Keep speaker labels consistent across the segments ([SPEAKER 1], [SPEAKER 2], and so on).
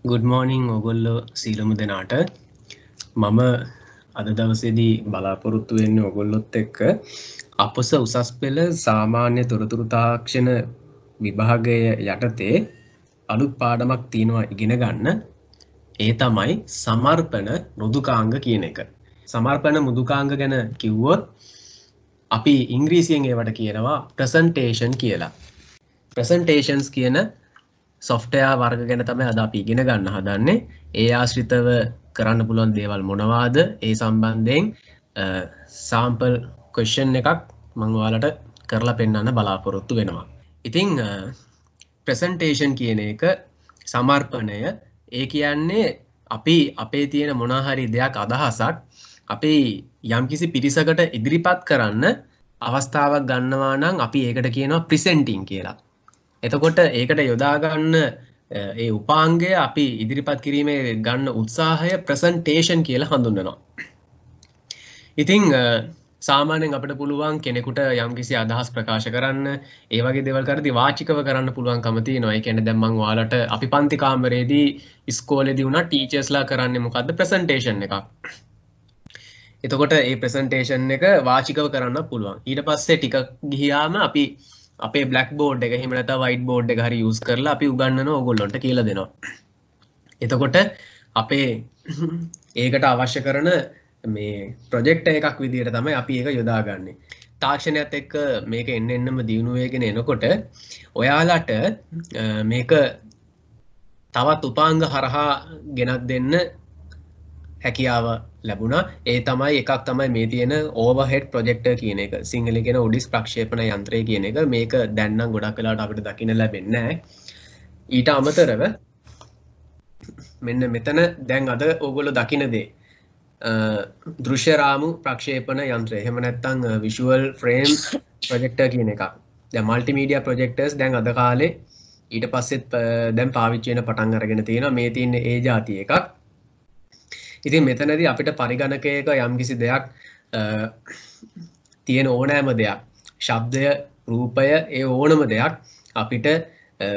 [SPEAKER 1] good morning ඔගොල්ලෝ සීලමු දෙනාට මම අද දවසේදී බලාපොරොත්තු වෙන්නේ ඔගොල්ලොත් එක්ක අපොස උසස් පෙළ සාමාන්‍ය තොරතුරු තාක්ෂණ විභාගය යටතේ අලුත් පාඩමක් තියෙනවා ඉගෙන ගන්න. ඒ තමයි සමර්පණ මෘදුකාංග කියන එක. සමර්පණ මෘදුකාංග ගැන කිව්වොත් අපි ඉංග්‍රීසියෙන් ඒවට කියනවා ප්‍රසන්ටේෂන් කියලා. ප්‍රසන්ටේෂන්ස් කියන software වර්ග ගැන තමයි අද අපි ඉගෙන ගන්න හදන්නේ. ඒ ආශ්‍රිතව කරන්න පුළුවන් දේවල් මොනවාද? ඒ සම්බන්ධයෙන් sample question එකක් මම ඔයාලට කරලා පෙන්නන්න බලාපොරොත්තු වෙනවා. ඉතින් presentation කියන එක සමර්පණය ඒ කියන්නේ අපි අපේ තියෙන මොනවා හරි දෙයක් අදහසක් අපි යම්කිසි පිරිසකට ඉදිරිපත් කරන්න අවස්ථාවක් ගන්නවා නම් අපි ඒකට කියනවා presenting කියලා. එතකොට ඒකට යොදා ගන්න ඒ උපාංගය අපි ඉදිරිපත් කිරීමේ ගන්න උත්සාහය ප්‍රසන්ටේෂන් කියලා හඳුන්වනවා. ඉතින් සාමාන්‍යයෙන් අපිට පුළුවන් කෙනෙකුට යම්කිසි අදහස් ප්‍රකාශ කරන්න, ඒ වගේ දේවල් කරද්දී වාචිකව කරන්න පුළුවන්කම තියෙනවා. ඒ කියන්නේ දැන් මම ඔයාලට අපි පන්ති කාමරේදී ඉස්කෝලේදී වුණා ටීචර්ස්ලා කරන්නේ මොකද්ද? ප්‍රසන්ටේෂන් එකක්. එතකොට මේ ප්‍රසන්ටේෂන් එක වාචිකව කරන්න පුළුවන්. ඊට පස්සේ ටික ගියාම අපි අපේ black board එක එහෙම නැත්නම් white board එක හරි use කරලා අපි උගන්වනවා ඕගොල්ලන්ට කියලා දෙනවා. එතකොට අපේ ඒකට අවශ්‍ය කරන මේ project එකක් විදිහට තමයි අපි ඒක යොදාගන්නේ. තාක්ෂණයත් එක්ක මේක එන්නෙන්නම දියුණු වෙගෙන එනකොට ඔයාලට මේක තවත් උපාංග හරහා ගෙනත් දෙන්න හැකියාව ලැබුණා. ඒ තමයි එකක් තමයි මේ තියෙන overhead projector කියන එක. සිංහලෙන් කියන උඩිස් ප්‍රක්ෂේපණ යන්ත්‍රය කියන එක. මේක දැන් නම් ගොඩක් වෙලාවට අපිට දකින්න ලැබෙන්නේ නැහැ. ඊට අමතරව මෙන්න මෙතන දැන් අද ඕගොල්ලෝ දකින්න දේ දෘශ්‍ය රාමු ප්‍රක්ෂේපණ යන්ත්‍රය. එහෙම නැත්නම් visual frame projector කියන එකක්. දැන් multimedia projectors දැන් අද කාලේ ඊට පස්සෙත් දැන් පාවිච්චි වෙන පටන් අරගෙන තියෙනවා. මේ තියෙන ඒ જાති එකක්. ඉතින් මෙතනදී අපිට පරිගණකයක යම්කිසි දෙයක් තියෙන ඕනෑම දෙයක් ශබ්දය රූපය ඒ ඕනම දෙයක් අපිට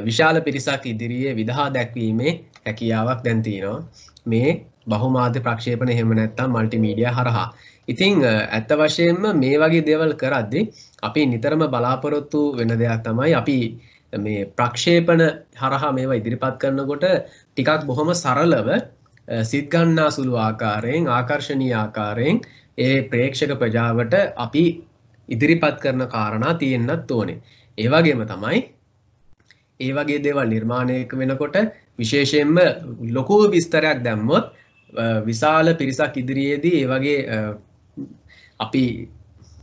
[SPEAKER 1] විශාල පිරිසක් ඉදිරියේ විදහා දැක්වීමේ හැකියාවක් දැන් තියෙනවා මේ බහුමාධ්‍ය ප්‍රක්ෂේපණ එහෙම නැත්නම් මල්ටිමීඩියා හරහා. ඉතින් ඇත්ත වශයෙන්ම මේ වගේ දේවල් කරද්දී අපි නිතරම බලාපොරොත්තු වෙන දෙයක් තමයි අපි මේ ප්‍රක්ෂේපණ හරහා මේවා ඉදිරිපත් කරනකොට ටිකක් බොහොම සරලව සිත් ගන්නා සුළු ආකාරයෙන් ආකර්ශනීය ආකාරයෙන් ඒ ප්‍රේක්ෂක ප්‍රජාවට අපි ඉදිරිපත් කරන කාරණා තියෙන්නත් ඕනේ. ඒ වගේම තමයි ඒ වගේ දේවල් නිර්මාණය වෙනකොට විශේෂයෙන්ම ලොකු විස්තරයක් දැම්මොත් විශාල පිරිසක් ඉදිරියේදී ඒ වගේ අපි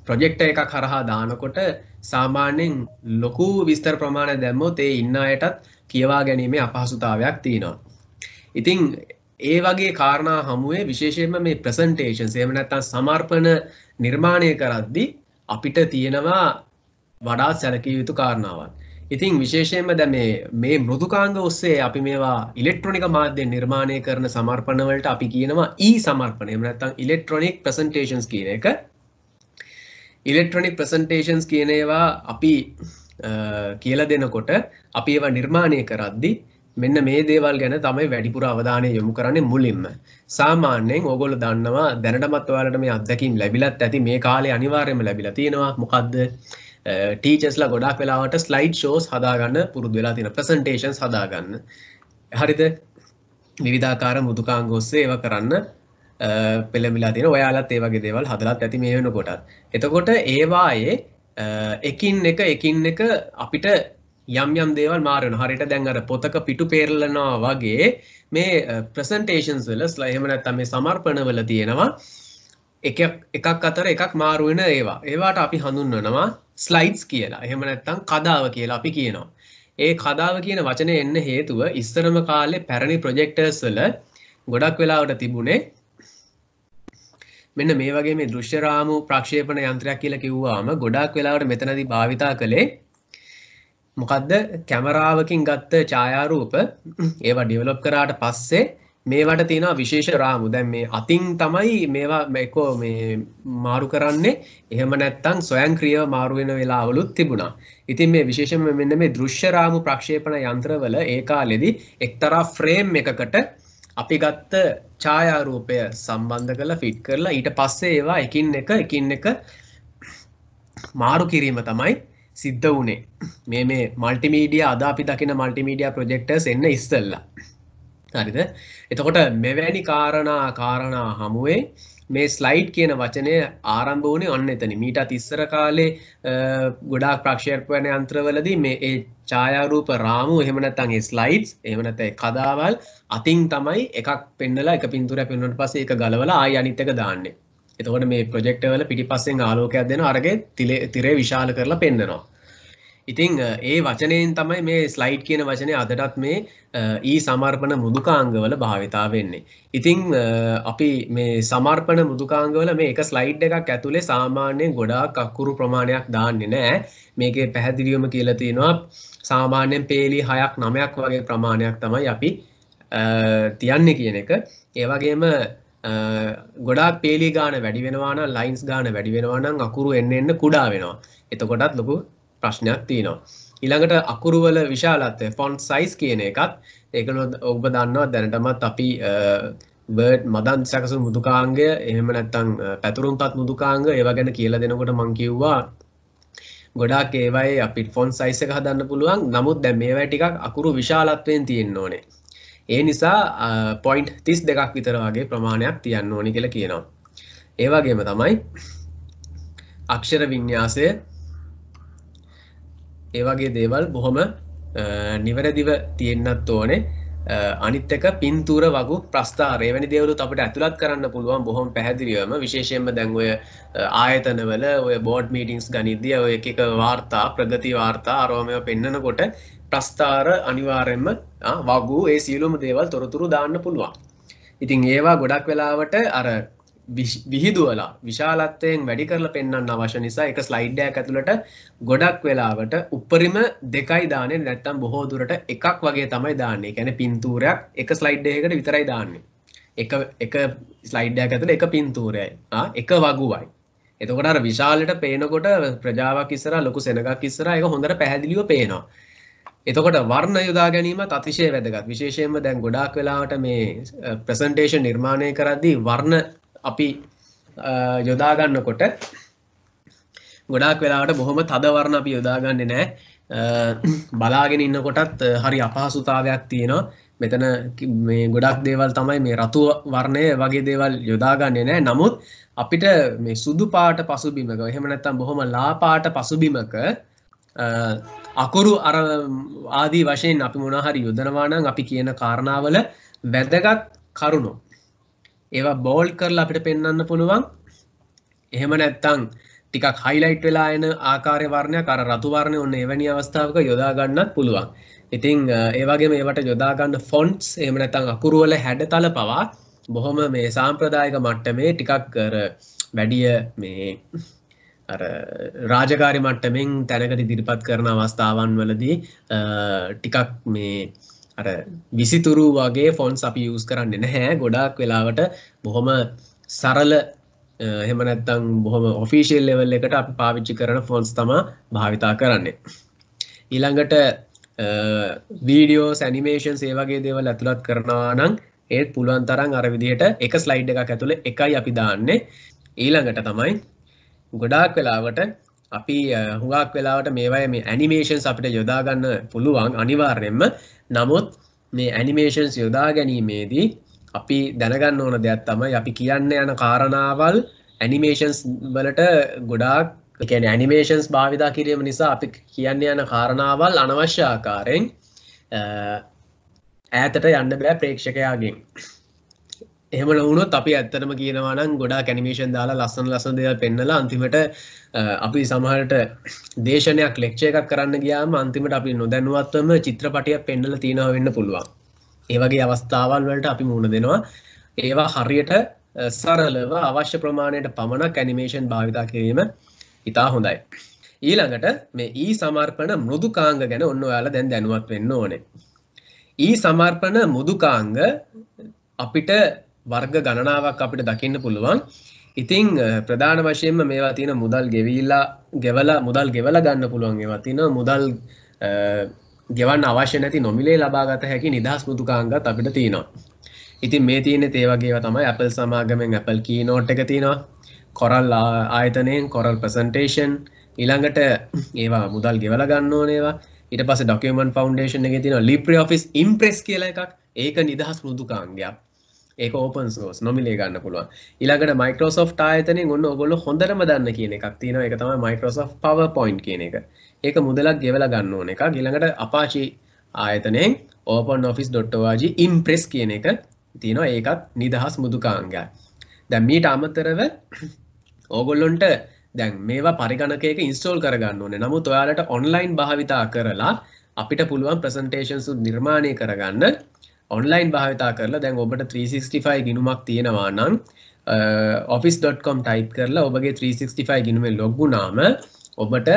[SPEAKER 1] ප්‍රොජෙක්ටර් එකක් හරහා දානකොට සාමාන්‍යයෙන් ලොකු විස්තර ප්‍රමාණයක් දැම්මොත් ඒ ඉන්න අයටත් කියවා ගැනීමේ අපහසුතාවයක් තියෙනවා. ඉතින් ඒ වගේ කාරණා හමුවේ විශේෂයෙන්ම මේ ප්‍රසන්ටේෂන්ස් එහෙම නැත්නම් සමර්පණ නිර්මාණය කරද්දී අපිට තියෙනවා වඩාත් සැලකිය යුතු කාරණාවක්. ඉතින් විශේෂයෙන්ම දැන් මේ මෘදුකාංග ඔස්සේ අපි මේවා ඉලෙක්ට්‍රොනික මාධ්‍යයෙන් නිර්මාණය කරන සමර්පණ වලට අපි කියනවා සමර්පණ. එහෙම නැත්නම් ඉලෙක්ට්‍රොනික ප්‍රසන්ටේෂන්ස් කියන එක. ඉලෙක්ට්‍රොනික ප්‍රසන්ටේෂන්ස් කියන ඒවා අපි කියලා දෙනකොට අපි ඒවා නිර්මාණය කරද්දී මෙන්න මේ දේවල් ගැන තමයි වැඩිපුර අවධානය යොමු කරන්නේ මුලින්ම. සාමාන්‍යයෙන් ඕගොල්ලෝ දන්නවා දැනටමත් ඔයාලට මේ අත්දැකීම් ලැබිලත් ඇති මේ කාලේ අනිවාර්යයෙන්ම ලැබිලා තියෙනවා. මොකද්ද? ටීචර්ස්ලා ගොඩාක් වෙලාවට ස්ලයිඩ් ෂෝස් හදාගන්න පුරුදු වෙලා තියෙන ප්‍රසන්ටේෂන්ස් හදාගන්න. හරිද? විවිධාකාර මෘදුකාංග ඔස්සේ ඒවා කරන්න පෙළඹිලා තියෙන ඔයාලත් ඒ වගේ දේවල් හදලාත් ඇති මේ වෙනකොටත්. එතකොට ඒවායේ එකින් එක අපිට යම් දේවල් මාරු වෙනවා. හරියට දැන් අර පොතක පිටු පෙරලනවා වගේ මේ ප්‍රසන්ටේෂන්ස් වල එහෙම නැත්නම් මේ සමර්පණ වල තියෙනවා එකක් අතර එකක් මාරු වෙන ඒවා. ඒවාට අපි හඳුන්වනවා ස්ලයිඩ්ස් කියලා. එහෙම නැත්නම් කදාව කියලා අපි කියනවා. ඒ කදාව කියන වචනේ එන්න හේතුව ඉස්සරම කාලේ පැරණි ප්‍රොජෙක්ටර්ස් වල ගොඩක් වෙලාවට තිබුණේ මෙන්න මේ වගේ මේ දෘශ්‍ය රාමු ප්‍රක්ෂේපණ යන්ත්‍රයක් කියලා කිව්වාම ගොඩක් වෙලාවට මෙතනදී භාවිතා කළේ මොකද්ද? කැමරාවකින් ගත්ත ඡායාරූප ඒවා ඩෙවලොප් කරාට පස්සේ මේවට තියෙනවා විශේෂ රාමු. දැන් මේ අතින් තමයි මේවා මේකෝ මේ මාරු කරන්නේ. එහෙම නැත්නම් ස්වයංක්‍රීයව මාරු වෙන වෙලාවලුත් තිබුණා. ඉතින් මේ විශේෂයෙන්ම මෙන්න මේ දෘශ්‍ය රාමු ප්‍රක්ෂේපණ යන්ත්‍රවල ඒ කාලෙදී එක්තරා ෆ්‍රේම් එකකට අපි ගත්ත ඡායාරූපය සම්බන්ධ කරලා ෆිට කරලා ඊට පස්සේ ඒවා එකින් එක මාරු කිරීම තමයි සිද්ධ වුණේ. මේ මල්ටිමීඩියා අද අපි දකින මල්ටිමීඩියා ප්‍රොජෙක්ටර්ස් එන්න ඉස්සෙල්ලා. හරිද? එතකොට මෙවැනි කාරණා හමුවේ මේ ස්ලයිඩ් කියන වචනය ආරම්භ වුණේ ඔන්න එතන. මීටත් ඉස්සර කාලේ ගොඩාක් ප්‍රක්ෂේපණ යන්ත්‍රවලදී මේ ඒ ඡායාරූප රාමු එහෙම නැත්නම් ඒ ස්ලයිඩ්ස් එහෙම නැත්නම් ඒ කදාවල් අතින් තමයි එකක් පෙන්නලා එක පින්තූරයක් පෙන්වුවාට පස්සේ ඒක ගලවලා ආයෙ අනිත් එක දාන්නේ. එතකොට මේ ප්‍රොජෙක්ටර් වල පිටිපස්සෙන් ආලෝකයක් දෙනවා අරගේ තිරේ විශාල කරලා පෙන්නනවා. ඉතින් ඒ වචනයෙන් තමයි මේ ස්ලයිඩ් කියන වචනේ අදටත් මේ ඊ සමර්පණ මෘදුකාංගවල භාවිතා වෙන්නේ. ඉතින් අපි මේ සමර්පණ මෘදුකාංගවල මේ එක ස්ලයිඩ් එකක් ඇතුලේ සාමාන්‍යයෙන් ගොඩාක් අකුරු ප්‍රමාණයක් දාන්නේ නැහැ. මේකේ පැහැදිලිවම කියලා තියෙනවා සාමාන්‍යයෙන් පේලි 6ක් 9ක් වගේ ප්‍රමාණයක් තමයි අපි තියන්නේ කියන එක. ඒ වගේම ගොඩාක් පේලි ගාන වැඩි වෙනවා නම් ලයින්ස් ගාන වැඩි වෙනවා නම් අකුරු එන්න කුඩා වෙනවා. එතකොටත් ලොකු ප්‍රශ්නයක් තියෙනවා. ඊළඟට අකුරු වල විශාලත්වය ෆොන්ට් සයිස් කියන එකත් ඒක ඔබ දන්නවා දැනටමත් අපි වර්ඩ් මදන් සැකසුණු මෘදුකාංගය එහෙම නැත්නම් පැතුරුම්පත් මෘදුකාංග ඒවා ගැන කියලා දෙනකොට මම කිව්වා ගොඩාක් ඒවායේ අපිට ෆොන්ට් සයිස් එක හදන්න පුළුවන්. නමුත් දැන් මේවා ටිකක් අකුරු විශාලත්වයෙන් තියෙන්න ඕනේ. ඒ නිසා 0.32ක් විතර වගේ ප්‍රමාණයක් තියන්න ඕනි කියලා කියනවා. ඒ වගේම තමයි අක්ෂර වින්‍යාසය ඒ වගේ දේවල් බොහොම නිවැරදිව තියෙන්නත් ඕනේ. අනිත් එක පින්තූර වගු ප්‍රස්ථාර එවැනි දේවලුත් අපිට ඇතුළත් කරන්න පුළුවන් බොහොම පැහැදිලිවම. විශේෂයෙන්ම දැන් ඔය ආයතනවල ඔය බෝඩ් මීටින්ග්ස් ගනිද්දී ඔය එක වාර්තා ප්‍රගති වාර්තා අරවමව පෙන්නකොට ප්‍රස්ථාර අනිවාර්යෙන්ම වගු ඒ සියලුම දේවල් තොරතුරු දාන්න පුළුවන්. ඉතින් ඒවා ගොඩක් වෙලාවට අර විහිදුවලා විශාලත්වයෙන් වැඩි කරලා පෙන්වන්න අවශ්‍ය නිසා එක ස්ලයිඩ් එකක් ඇතුළට ගොඩක් වෙලාවට උඩරිම දෙකයි දාන්නේ නැත්නම් බොහෝ දුරට එකක් වගේ තමයි දාන්නේ. ඒ කියන්නේ පින්තූරයක් එක ස්ලයිඩ් එකකට විතරයි දාන්නේ. එක ස්ලයිඩ් එකක් ඇතුළේ එක පින්තූරයයි. එක වගුවයි. එතකොට අර විශාලට පේනකොට ප්‍රජාවක් ඉස්සරහා ලොකු සෙනගක් ඉස්සරහා ඒක හොඳට පැහැදිලිව පේනවා. එතකොට වර්ණ යොදා ගැනීමත් අතිශය වැදගත්. විශේෂයෙන්ම දැන් ගොඩාක් වෙලාවට මේ ප්‍රසන්ටේෂන් නිර්මාණය කරද්දී වර්ණ අපි යොදා ගන්නකොට ගොඩාක් වෙලාවට බොහොම තද වර්ණ අපි යොදා ගන්නේ නැහැ. බලාගෙන ඉන්නකොටත් හරි අපහසුතාවයක් තියෙනවා. මෙතන මේ ගොඩක් දේවල් තමයි මේ රතු වර්ණය වගේ දේවල් යොදා ගන්නේ නැහැ. නමුත් අපිට මේ සුදු පාට පසුබිමක එහෙම නැත්නම් බොහොම ලා පාට පසුබිමක අකුරු අර ආදී වශයෙන් අපි මොනවා හරි යොදනවා නම් අපි කියන කාරණාවල වැදගත් කරුණු ඒවා බෝල්ඩ් කරලා අපිට පෙන්වන්න පුළුවන්. එහෙම නැත්නම් ටිකක් හයිලයිට් වෙලා එන ආකාරයේ වර්ණයක් අර රතු වර්ණය ඔන්න එවැනි අවස්ථාවක යොදා ගන්නත් පුළුවන්. ඉතින් ඒ වගේම ඒවට යොදා ගන්න ෆොන්ට්ස් එහෙම නැත්නම් අකුරු වල හැඩතල පවා බොහොම මේ සාම්ප්‍රදායික මට්ටමේ ටිකක් අර වැඩිය මේ අර රාජකාරී මට්ටමින් තැනකට ඉදිරිපත් කරන අවස්ථාවන් වලදී ටිකක් මේ අර විසිතුරු වගේ ෆොන්ට්ස් අපි යූස් කරන්නේ නැහැ. ගොඩාක් වෙලාවට බොහොම සරල එහෙම නැත්නම් බොහොම ඔෆිෂියල් ලෙවල් එකට අපි පාවිච්චි කරන ෆොන්ට්ස් තමයි භාවිතා කරන්නේ. ඊළඟට වීඩියෝස් ඇනිමේෂන්ස් ඒ වගේ දේවල් ඇතුළත් කරනවා නම් ඒත් පුළුවන් තරම් අර විදිහට එක ස්ලයිඩ් එකක් ඇතුලේ එකයි අපි දාන්නේ. ඊළඟට තමයි ගොඩාක් වෙලාවට අපි හුඟක් වෙලාවට මේවයේ මේ ඇනිමේෂන්ස් අපිට යොදා ගන්න පුළුවන් අනිවාර්යයෙන්ම. නමුත් මේ ඇනිමේෂන්ස් යොදා ගැනීමේදී අපි දැනගන්න ඕන දෙයක් තමයි අපි කියන්න යන කාරණාවල් ඇනිමේෂන්ස් වලට ගොඩාක් ඒ කියන්නේ ඇනිමේෂන්ස් භාවිතා කිරීම නිසා අපි කියන්න යන කාරණාවල් අනවශ්‍ය ආකාරයෙන් ඈතට යන්න බෑ ප්‍රේක්ෂකයාගෙන්. එහෙම නොවුනොත් අපි ඇත්තටම කියනවා නම් ගොඩාක් ඇනිමේෂන් දාලා ලස්සන දේවල් පෙන්නලා අන්තිමට අපි සමහරට දේශනයක් ලෙක්චර් එකක් කරන්න ගියාම අන්තිමට අපි නොදැනුවත්වම චිත්‍රපටයක් පෙන්නලා තියනවා වෙන්න පුළුවන්. ඒ වගේ අවස්ථාවල් වලට අපි මුහුණ දෙනවා. ඒවා හරියට සරලව අවශ්‍ය ප්‍රමාණයට පමණක් ඇනිමේෂන් භාවිතා කිරීම ඉතා හොඳයි. ඊළඟට මේ ඊ සමර්පණ මෘදුකාංග ගැන ඔන්න ඔයාලා දැන් දැනුවත් වෙන්න ඕනේ. ඊ සමර්පණ මෘදුකාංග අපිට වර්ග ගණනාවක් අපිට දකින්න පුළුවන්. ඉතින් ප්‍රධාන වශයෙන්ම මේවා තියෙන මුදල් මුදල් ගෙවලා ගන්න පුළුවන් ඒවා තියෙනවා. මුදල් ගෙවන්න අවශ්‍ය නැති නොමිලේ ලබාගත හැකි නිදහස් මෘදුකාංගත් අපිට තියෙනවා. ඉතින් මේ තියෙන්නේ ඒ වගේ ඒවා තමයි Apple සමාගමෙන් Apple Keynote එක තියෙනවා. Coral ආයතනයෙන් Coral presentation ඊළඟට ඒවා මුදල් ගෙවලා ගන්න ඕනේ ඒවා. ඊට පස්සේ Document Foundation එකේ තියෙනවා LibreOffice Impress කියලා එකක්. ඒක නිදහස් මෘදුකාංගයක්. ඒක open source නොමිලේ ගන්න පුළුවන්. ඊළඟට Microsoft ආයතනයෙන් ඔන්න ඔයගොල්ලෝ හොඳටම දන්න කියන එකක් තියෙනවා. ඒක තමයි Microsoft PowerPoint කියන එක. ඒක මුදලක් ගෙවලා ගන්න ඕන එකක්. ඊළඟට Apache ආයතනයෙන් OpenOffice.org Impress කියන එක තියෙනවා. ඒකත් නිදහස් මෘදුකාංගයක්. දැන් මීට අමතරව ඕගොල්ලොන්ට දැන් මේවා පරිගණකයක ඉන්ස්ටෝල් කරගන්න ඕනේ. නමුත් ඔයාලට ඔන්ලයින් භාවිතා කරලා අපිට පුළුවන් ප්‍රසන්ටේෂන්ස් නිර්මාණය කරගන්න ඔන්ලයින් භාවිතා කරලා දැන් ඔබට 365 ගිණුමක් තියෙනවා නම් office.com ටයිප් කරලා ඔබගේ 365 ගිණුමෙන් ලොග් වුණාම ඔබට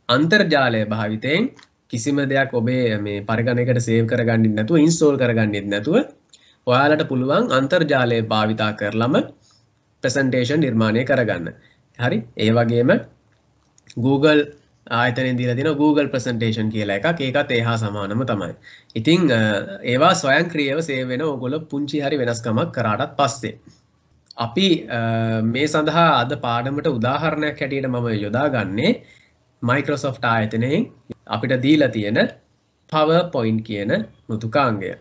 [SPEAKER 1] අන්තර්ජාලය භාවිතයෙන් කිසිම දෙයක් ඔබේ මේ පරිගණකයකට සේව් කරගන්නෙත් නැතුව ඉන්ස්ටෝල් කරගන්නෙත් නැතුව ඔයාලට පුළුවන් අන්තර්ජාලය භාවිතා කරලම ප්‍රසන්ටේෂන් නිර්මාණය කරගන්න. හරි? ඒ වගේම Google ආයතනයෙන් දීලා තියෙනවා Google presentation කියලා එකක්. ඒකත් ඒ හා සමානම තමයි. ඉතින් ඒවා ස්වයංක්‍රීයව සේව් වෙන ඕගොල්ලෝ පුංචි හරි වෙනස්කමක් කරාටත් පස්සේ අපි මේ සඳහා අද පාඩමට උදාහරණයක් හැටියට මම යොදාගන්නේ Microsoft ආයතනයෙන් අපිට දීලා තියෙන PowerPoint කියන මෘදුකාංගය.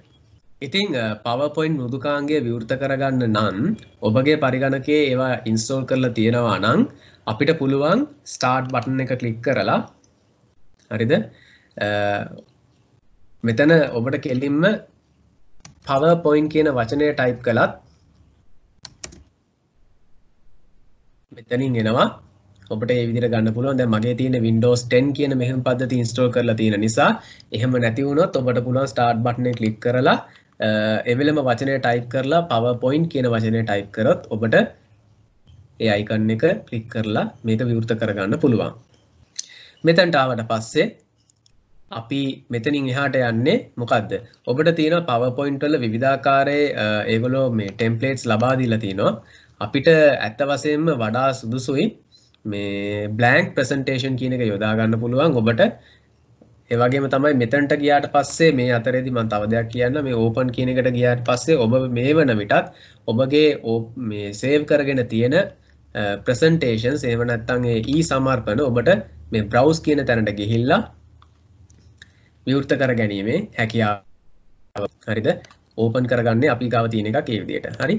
[SPEAKER 1] ඉතින් PowerPoint මෘදුකාංගය විවෘත කරගන්න නම් ඔබගේ පරිගණකයේ ඒවා ඉන්ස්ටෝල් කරලා තියෙනවා නම් අපිට පුළුවන් start button එක click කරලා හරිද මෙතන ඔබට කෙලින්ම PowerPoint කියන වචනය type කළත් මෙතනින් එනවා ඔබට ඒ විදිහට ගන්න පුළුවන්. දැන් මගේ තියෙන Windows 10 කියන මෙහෙම පද්ධතිය install කරලා තියෙන නිසා එහෙම නැති වුණොත් ඔබට පුළුවන් start button එක click කරලා එවෙලම වචනය type කරලා PowerPoint කියන වචනය type කරොත් ඔබට ඒ icon එක click කරලා මේක විවෘත කරගන්න පුළුවන්. මෙතනට ආවට පස්සේ අපි මෙතනින් එහාට යන්නේ මොකද්ද? ඔබට තියෙනවා PowerPoint වල විවිධාකාරයේ ඒගොල්ලෝ මේ templates ලබා දීලා තිනවා. අපිට ඇත්ත වශයෙන්ම වඩා සුදුසුයි මේ blank presentation කියන එක යොදා ගන්න පුළුවන් ඔබට. ඒ වගේම තමයි මෙතනට ගියාට පස්සේ මේ අතරේදී මම තව දෙයක් කියන්න මේ open කියන එකට ගියාට පස්සේ ඔබ මේ වන විටත් ඔබගේ මේ save කරගෙන තියෙන presentations එහෙම නැත්නම් ඒ e-සමර්පණ ඔබට මේ browse කියන තැනට ගිහිල්ලා විවෘත කර ගැනීමේ හැකියාව හරිද open කරගන්නේ අපි ගාව තියෙන එකක් ඒ විදිහට. හරි.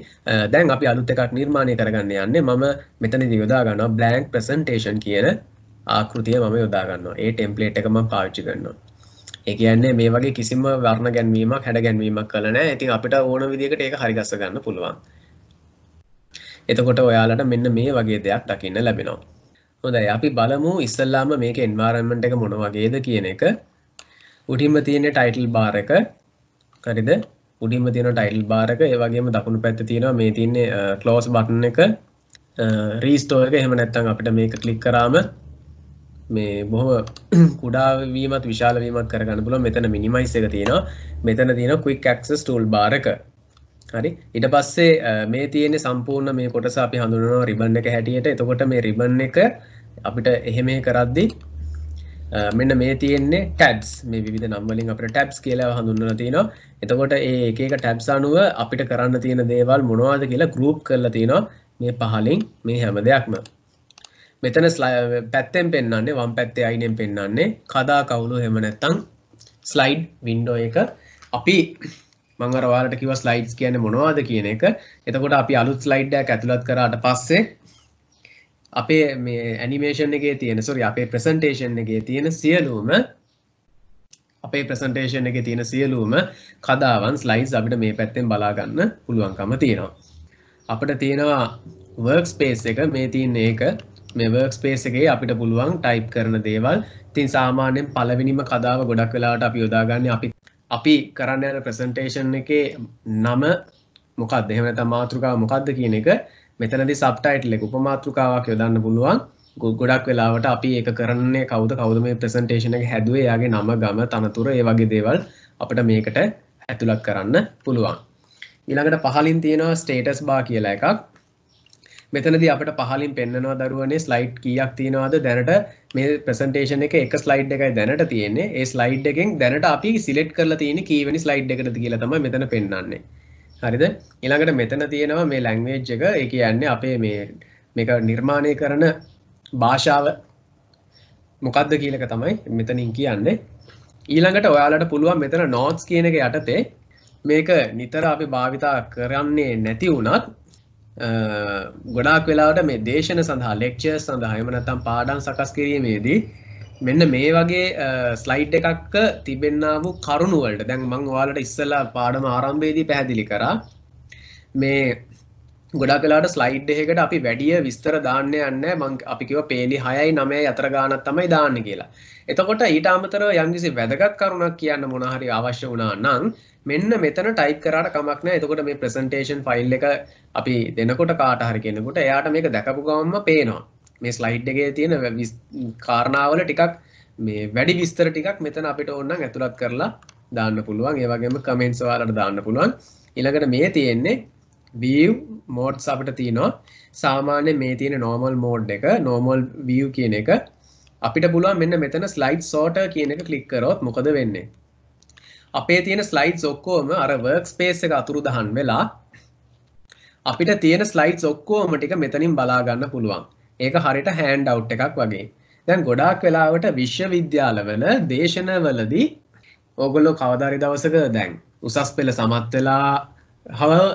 [SPEAKER 1] දැන් අපි අලුත් එකක් නිර්මාණය කරගන්න යන්නේ. මම මෙතනදී යොදා ගන්නවා blank presentation කියන ආකෘතිය මම යොදා ගන්නවා. ඒ ටෙම්ප්ලේට් එක මම පාවිච්චි කරනවා. ඒ කියන්නේ මේ වගේ කිසිම වර්ණ ගැන්වීමක් හැඩ ගැන්වීමක් කළා නැහැ. ඉතින් අපිට ඕන විදිහකට ඒක හරි ගස්ස ගන්න පුළුවන්. එතකොට ඔයාලට මෙන්න මේ වගේ දෙයක් දකින්න ලැබෙනවා. හොඳයි අපි බලමු ඉස්සල්ලාම මේකේ environment එක මොන වගේද කියන එක. උඩින්ම තියෙන title bar එක. හරිද? උඩින්ම තියෙන title bar එක. ඒ වගේම දකුණු පැත්තේ තියෙනවා මේ තියෙන්නේ close button එක. restore එක. එහෙම නැත්නම් අපිට මේක click කරාම මේ බොහොම කුඩා වීමත් විශාල වීමත් කරගන්න පුළුවන්. මෙතන minimize එක තියෙනවා. මෙතන තියෙනවා quick access toolbar එක. හරි. ඊට පස්සේ මේ තියෙන සම්පූර්ණ මේ කොටස අපි හඳුන්වනවා ribbon එක හැටියට. එතකොට මේ ribbon එක අපිට එහෙම කරද්දී මෙන්න මේ තියෙන්නේ tabs. මේ විවිධ නම් වලින් අපිට tabs කියලා හඳුන්වලා තිනවා. එතකොට ඒ එක එක tabs අනුව අපිට කරන්න තියෙන දේවල් මොනවද කියලා group කරලා තිනවා මේ පහලින් මේ හැම දෙයක්ම. මෙතන පැත්තෙන් පෙන්වන්නේ වම් පැත්තේ අයිනෙන් පෙන්වන්නේ කදා කවුළු එහෙම නැත්නම් slide window එක. අපි මම අර ඔයාලට කිව්වා slides කියන්නේ මොනවද කියන එක. එතකොට අපි අලුත් slide එකක් ඇතුළත් කරාට පස්සේ අපේ මේ animation එකේ තියෙන අපේ presentation එකේ තියෙන සියලුම කදාවන් slides අපිට මේ පැත්තෙන් බලා ගන්න පුළුවන්කම තියෙනවා. අපිට තියෙනවා workspace එක මේ තියෙන එක මේ workspace එකේ අපිට පුළුවන් type කරන දේවල්. ඉතින් සාමාන්‍යයෙන් පළවෙනිම කදාව ගොඩක් වෙලාවට අපි යොදාගන්නේ අපි කරන්න යන presentation එකේ නම මොකක්ද එහෙම නැත්නම් මාතෘකාව මොකක්ද කියන එක මෙතනදී subtitle එක උපමාතෘකාවක් යොදන්න පුළුවන්. ගොඩක් වෙලාවට අපි ඒක කරන්නේ කවුද මේ presentation එක හැදුවේ එයාගේ නම ගම තනතුර ඒ වගේ දේවල් අපිට මේකට ඇතුළත් කරන්න පුළුවන්. ඊළඟට පහලින් තියෙනවා ස්ටේටස් බාර් කියලා එකක්. මෙතනදී අපිට පහලින් පෙන්නනවා දරුවනේ ස්ලයිඩ් කීයක් තියෙනවද දැනට මේ ප්‍රසන්ටේෂන් එකේ එක ස්ලයිඩ් එකයි දැනට තියෙන්නේ. ඒ ස්ලයිඩ් එකෙන් දැනට අපි සිලෙක්ට් කරලා තියෙන්නේ කීවෙනි ස්ලයිඩ් එකටද කියලා තමයි මෙතන පෙන්නන්නේ. හරිද? ඊළඟට මෙතන තියෙනවා මේ ලැන්ග්වේජ් එක. ඒ කියන්නේ අපේ මේක නිර්මාණය කරන භාෂාව මොකක්ද කියන එක තමයි මෙතනින් කියන්නේ. ඊළඟට ඔයාලට පුළුවන් මෙතන notes කියන එක යටතේ මේක නිතර අපි භාවිතා කරන්නේ නැති වුණත් ගොඩාක් වෙලාවට මේ දේශන සඳහා ලෙක්චර්ස් සඳහා එහෙම නැත්නම් පාඩම් සකස් කිරීමේදී මෙන්න මේ වගේ ස්ලයිඩ් එකක් තිබෙන්නා වූ කරුණු වලට දැන් මම ඔයාලට ඉස්සෙල්ලා පාඩම ආරම්භයේදී පැහැදිලි කරා මේ ගොඩාක් වෙලාවට ස්ලයිඩ් එකකට අපි වැඩි විස්තර දාන්න යන්නේ මම අපි කිව්වා පේලි 6යි 9යි අතර ගානක් තමයි දාන්නේ කියලා. එතකොට ඊට අමතරව යම්කිසි වැදගත් කරුණක් කියන්න මොන හරි අවශ්‍ය වුණා නම් මෙන්න මෙතන ටයිප් කරාට කමක් නැහැ. එතකොට මේ ප්‍රසන්ටේෂන් ෆයිල් එක අපි දෙනකොට කාට හරි කෙනෙකුට එයාට මේක දැකපු ගමන්ම පේනවා. මේ ස්ලයිඩ් එකේ තියෙන කාරණාවල ටිකක් මේ වැඩි විස්තර ටිකක් මෙතන අපිට ඕන නම් ඇතුළත් කරලා දාන්න පුළුවන්. ඒ වගේම කමෙන්ට්ස් වලට දාන්න පුළුවන්. ඊළඟට මේ තියෙන්නේ view modes අපිට තියෙනවා. සාමාන්‍ය මේ තියෙන normal mode එක normal view කියන එක අපිට පුළුවන් මෙන්න මෙතන slide sorter කියන එක ක්ලික් කරොත් මොකද වෙන්නේ? අපේ තියෙන slides ඔක්කොම අර workspace එක අතුරුදහන් වෙලා අපිට තියෙන slides ඔක්කොම ටික මෙතනින් බලා ගන්න පුළුවන්. ඒක හරියට handout එකක් වගේ. දැන් ගොඩාක් වෙලාවට විශ්වවිද්‍යාලවල දේශනවලදී ඕගොල්ලෝ කවදාරි දවසක දැන් උසස් පෙළ සමත් වෙලා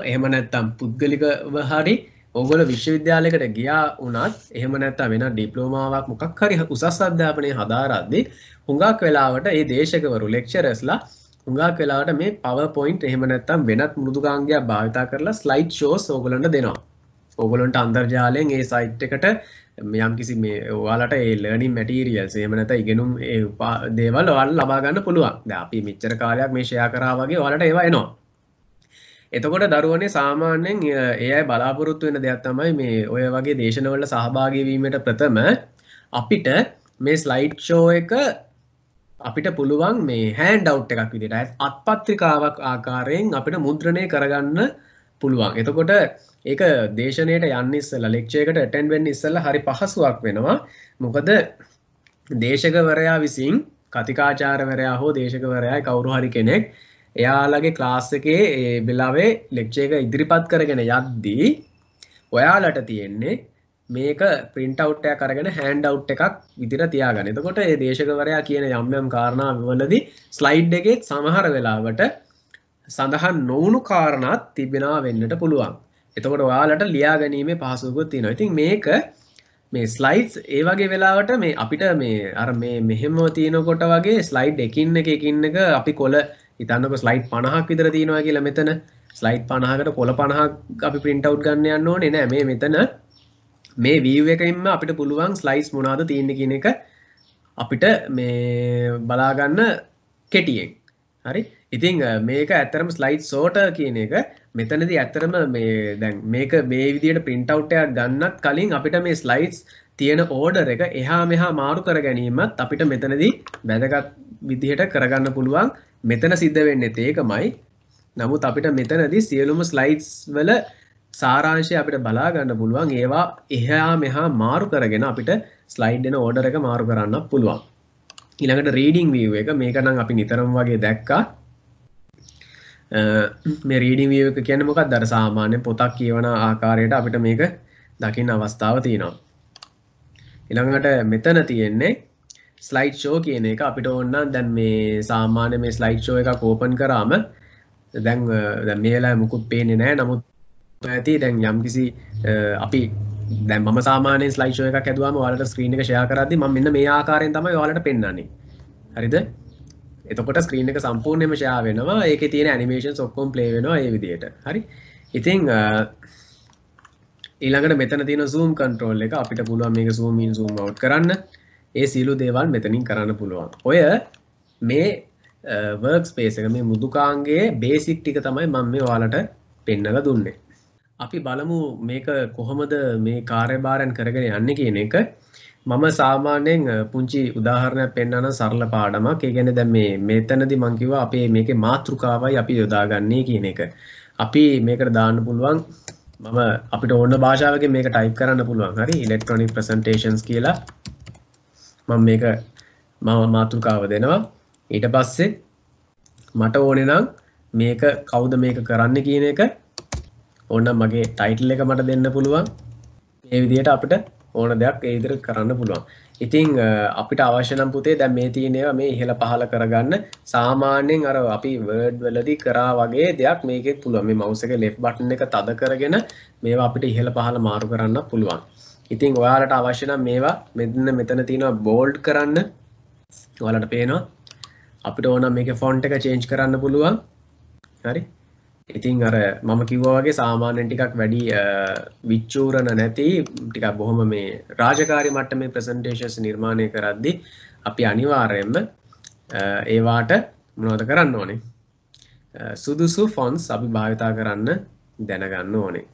[SPEAKER 1] එහෙම නැත්නම් පුද්ගලිකව හරි ඕගොල්ලෝ විශ්වවිද්‍යාලයකට ගියා වුණත් එහෙම නැත්නම් වෙන ඩිප්ලෝමාවක් මොකක් හරි උසස් අධ්‍යාපනයේ හදාරද්දී හුඟක් වෙලාවට මේ දේශකවරු ලෙක්චරර්ස්ලා හුඟක් වෙලාවට මේ PowerPoint එහෙම නැත්නම් වෙනත් මෘදුකාංගයක් භාවිත කරලා slide shows ඕගොල්ලන්ට දෙනවා. ඕගොල්ලන්ට අන්තර්ජාලයෙන් මේ site එකට යම්කිසි මේ ඔයාලට ඒ learning materials එහෙම නැත්නම් ඉගෙනුම් ඒ දේවල් ඔයාලට ලබා ගන්න පුළුවන්. දැන් අපි මෙච්චර කාලයක් මේ share කරා වගේ ඔයාලට ඒවා එනවා. එතකොට දරුවනේ සාමාන්‍යයෙන් ඒ අය බලාපොරොත්තු වෙන දෙයක් තමයි මේ ඔය වගේ දේශනවල සහභාගී වීමට ප්‍රථම අපිට මේ ස්ලයිඩ් ෂෝ එක අපිට පුළුවන් මේ හෑන්ඩ් අවුට් එකක් විදිහට අත්පත්‍රිකාවක් ආකාරයෙන් අපිට මුද්‍රණය කරගන්න පුළුවන්. එතකොට ඒක දේශනයට යන්න ඉස්සෙල්ලා ලෙක්චර් එකට ඇටෙන්ඩ් වෙන්න ඉස්සෙල්ලා හරි පහසුවක් වෙනවා. මොකද දේශකවරයා විසින් කතිකාචාර්යවරයා හෝ දේශකවරයා කවුරු හරි කෙනෙක් එයාලගේ ක්ලාස් එකේ ඒ වෙලාවේ ලෙක්චර් එක ඉදිරිපත් කරගෙන යද්දී ඔයාලට තියෙන්නේ මේක print out එකක් අරගෙන hand out එකක් විදිහට තියාගන්න. එතකොට මේ දේශකවරයා කියන යම් යම් කාරණා වලදී ස්ලයිඩ් එකේ සමහර වෙලාවට සඳහන් නොවුණු කාරණාත් තිබෙනවා වෙන්නට පුළුවන්. එතකොට ඔයාලට ලියා ගැනීමේ පහසුවකුත් තියෙනවා. ඉතින් මේක මේ ස්ලයිඩ්ස් ඒ වගේ වෙලාවට මේ අපිට මේ අර මේ මෙහෙම තියෙනකොට වගේ ස්ලයිඩ් එකින් එක අපි කොළ හිතන්නකො ස්ලයිඩ් 50ක් විතර තියෙනවා කියලා මෙතන ස්ලයිඩ් 50කට කොළ 50ක් අපි print out ගන්න යන්න ඕනේ නෑ. මේ මෙතන මේ view එකකින්ම අපිට පුළුවන් slides මොනවද තියෙන්නේ කියන එක අපිට මේ බලා ගන්න කෙටියෙන්. හරි. ඉතින් මේක ඇත්තරම slide sorter කියන එක මෙතනදී ඇත්තරම මේ දැන් මේක මේ විදිහට print out එකක් ගන්නත් කලින් අපිට මේ slides තියෙන order එක එහා මෙහා මාරු කර ගැනීමත් අපිට මෙතනදී වැදගත් විදිහට කරගන්න පුළුවන්. මෙතන සිද්ධ වෙන්නේ ඒකමයි. නමුත් අපිට මෙතනදී සියලුම slides වල සාරාංශය අපිට බලා ගන්න පුළුවන්. ඒවා එහා මෙහා මාරු කරගෙන අපිට slide එන order එක මාරු කරන්න පුළුවන්. ඊළඟට reading view එක මේක නම් අපි නිතරම වගේ දැක්කා. මේ reading view එක කියන්නේ මොකක්ද? අර සාමාන්‍ය පොතක් කියවන ආකාරයට අපිට මේක දකින්න අවස්ථාව තියෙනවා. ඊළඟට මෙතන තියෙන්නේ slide show කියන එක අපිට ඕන නම් දැන් මේ සාමාන්‍ය මේ slide show එකක් open කරාම දැන් මේ වෙලාවේ මුකුත් පේන්නේ නැහැ. නමුත් ඇති දැන් යම්කිසි අපි දැන් මම සාමාන්‍යයෙන් slide show එකක් හැදුවාම ඔයාලට screen එක share කරද්දී මම මෙන්න මේ ආකාරයෙන් තමයි ඔයාලට පෙන්නන්නේ. හරිද? එතකොට screen එක සම්පූර්ණයෙන්ම share වෙනවා. ඒකේ තියෙන animations ඔක්කොම play වෙනවා මේ විදිහට. හරි? ඉතින් ඊළඟට මෙතන තියෙන zoom control එක අපිට පුළුවන් මේක zoom in zoom out කරන්න. ඒ සියලු දේවල් මෙතනින් කරන්න පුළුවන්. ඔය මේ workspace එක මේ මෘදුකාංගයේ basic ටික තමයි මම මේ ඔයාලට පෙන්නලා දුන්නේ. අපි බලමු මේක කොහොමද මේ කාර්යභාරයන් කරගෙන යන්නේ කියන එක. මම සාමාන්‍යයෙන් පුංචි උදාහරණයක් පෙන්නන සරල පාඩමක්. ඒ කියන්නේ දැන් මේ මෙතනදී මම කිව්වා අපේ මේකේ මාතෘකාවයි අපි යොදාගන්නේ කියන එක. අපි මේකට දාන්න පුළුවන් මම අපිට ඕන භාෂාවකින් මේක ටයිප් කරන්න පුළුවන්. හරි electronic presentations කියලා මම මේක මාතෘකාව දෙනවා. ඊට පස්සේ මට ඕනේ නම් මේක කවුද මේක කරන්න කියන එක ඕනනම් මගේ ටයිටල් එක මට දෙන්න පුළුවන්. මේ විදිහට අපිට ඕන දෙයක් ඒ විදිහට කරන්න පුළුවන්. ඉතින් අපිට අවශ්‍ය නම් පුතේ දැන් මේ තියෙන ඒවා මේ ඉහළ පහළ කරගන්න සාමාන්‍යයෙන් අර අපි Word වලදී කරා වගේ දෙයක් මේකෙත් පුළුවන්. මේ mouse එකේ left button එක තද කරගෙන මේවා අපිට ඉහළ පහළ මාරු කරන්න පුළුවන්. ඉතින් ඔයාලට අවශ්‍ය නම් මේවා මෙතන තියෙනවා bold කරන්න. ඔයාලට පේනවා. අපිට ඕන මේකේ font එක change කරන්න පුළුවන්. හරි. ඉතින් අර මම කිව්වා වගේ සාමාන්‍යයෙන් ටිකක් වැඩි විචූරණ නැති ටිකක් බොහොම මේ රාජකාරී මට්ටමේ presentations නිර්මාණය කරද්දී අපි අනිවාර්යයෙන්ම ඒවාට මොනවද කරන්න ඕනේ? සුදුසු fonts අපි භාවිතා කරන්න දැනගන්න ඕනේ.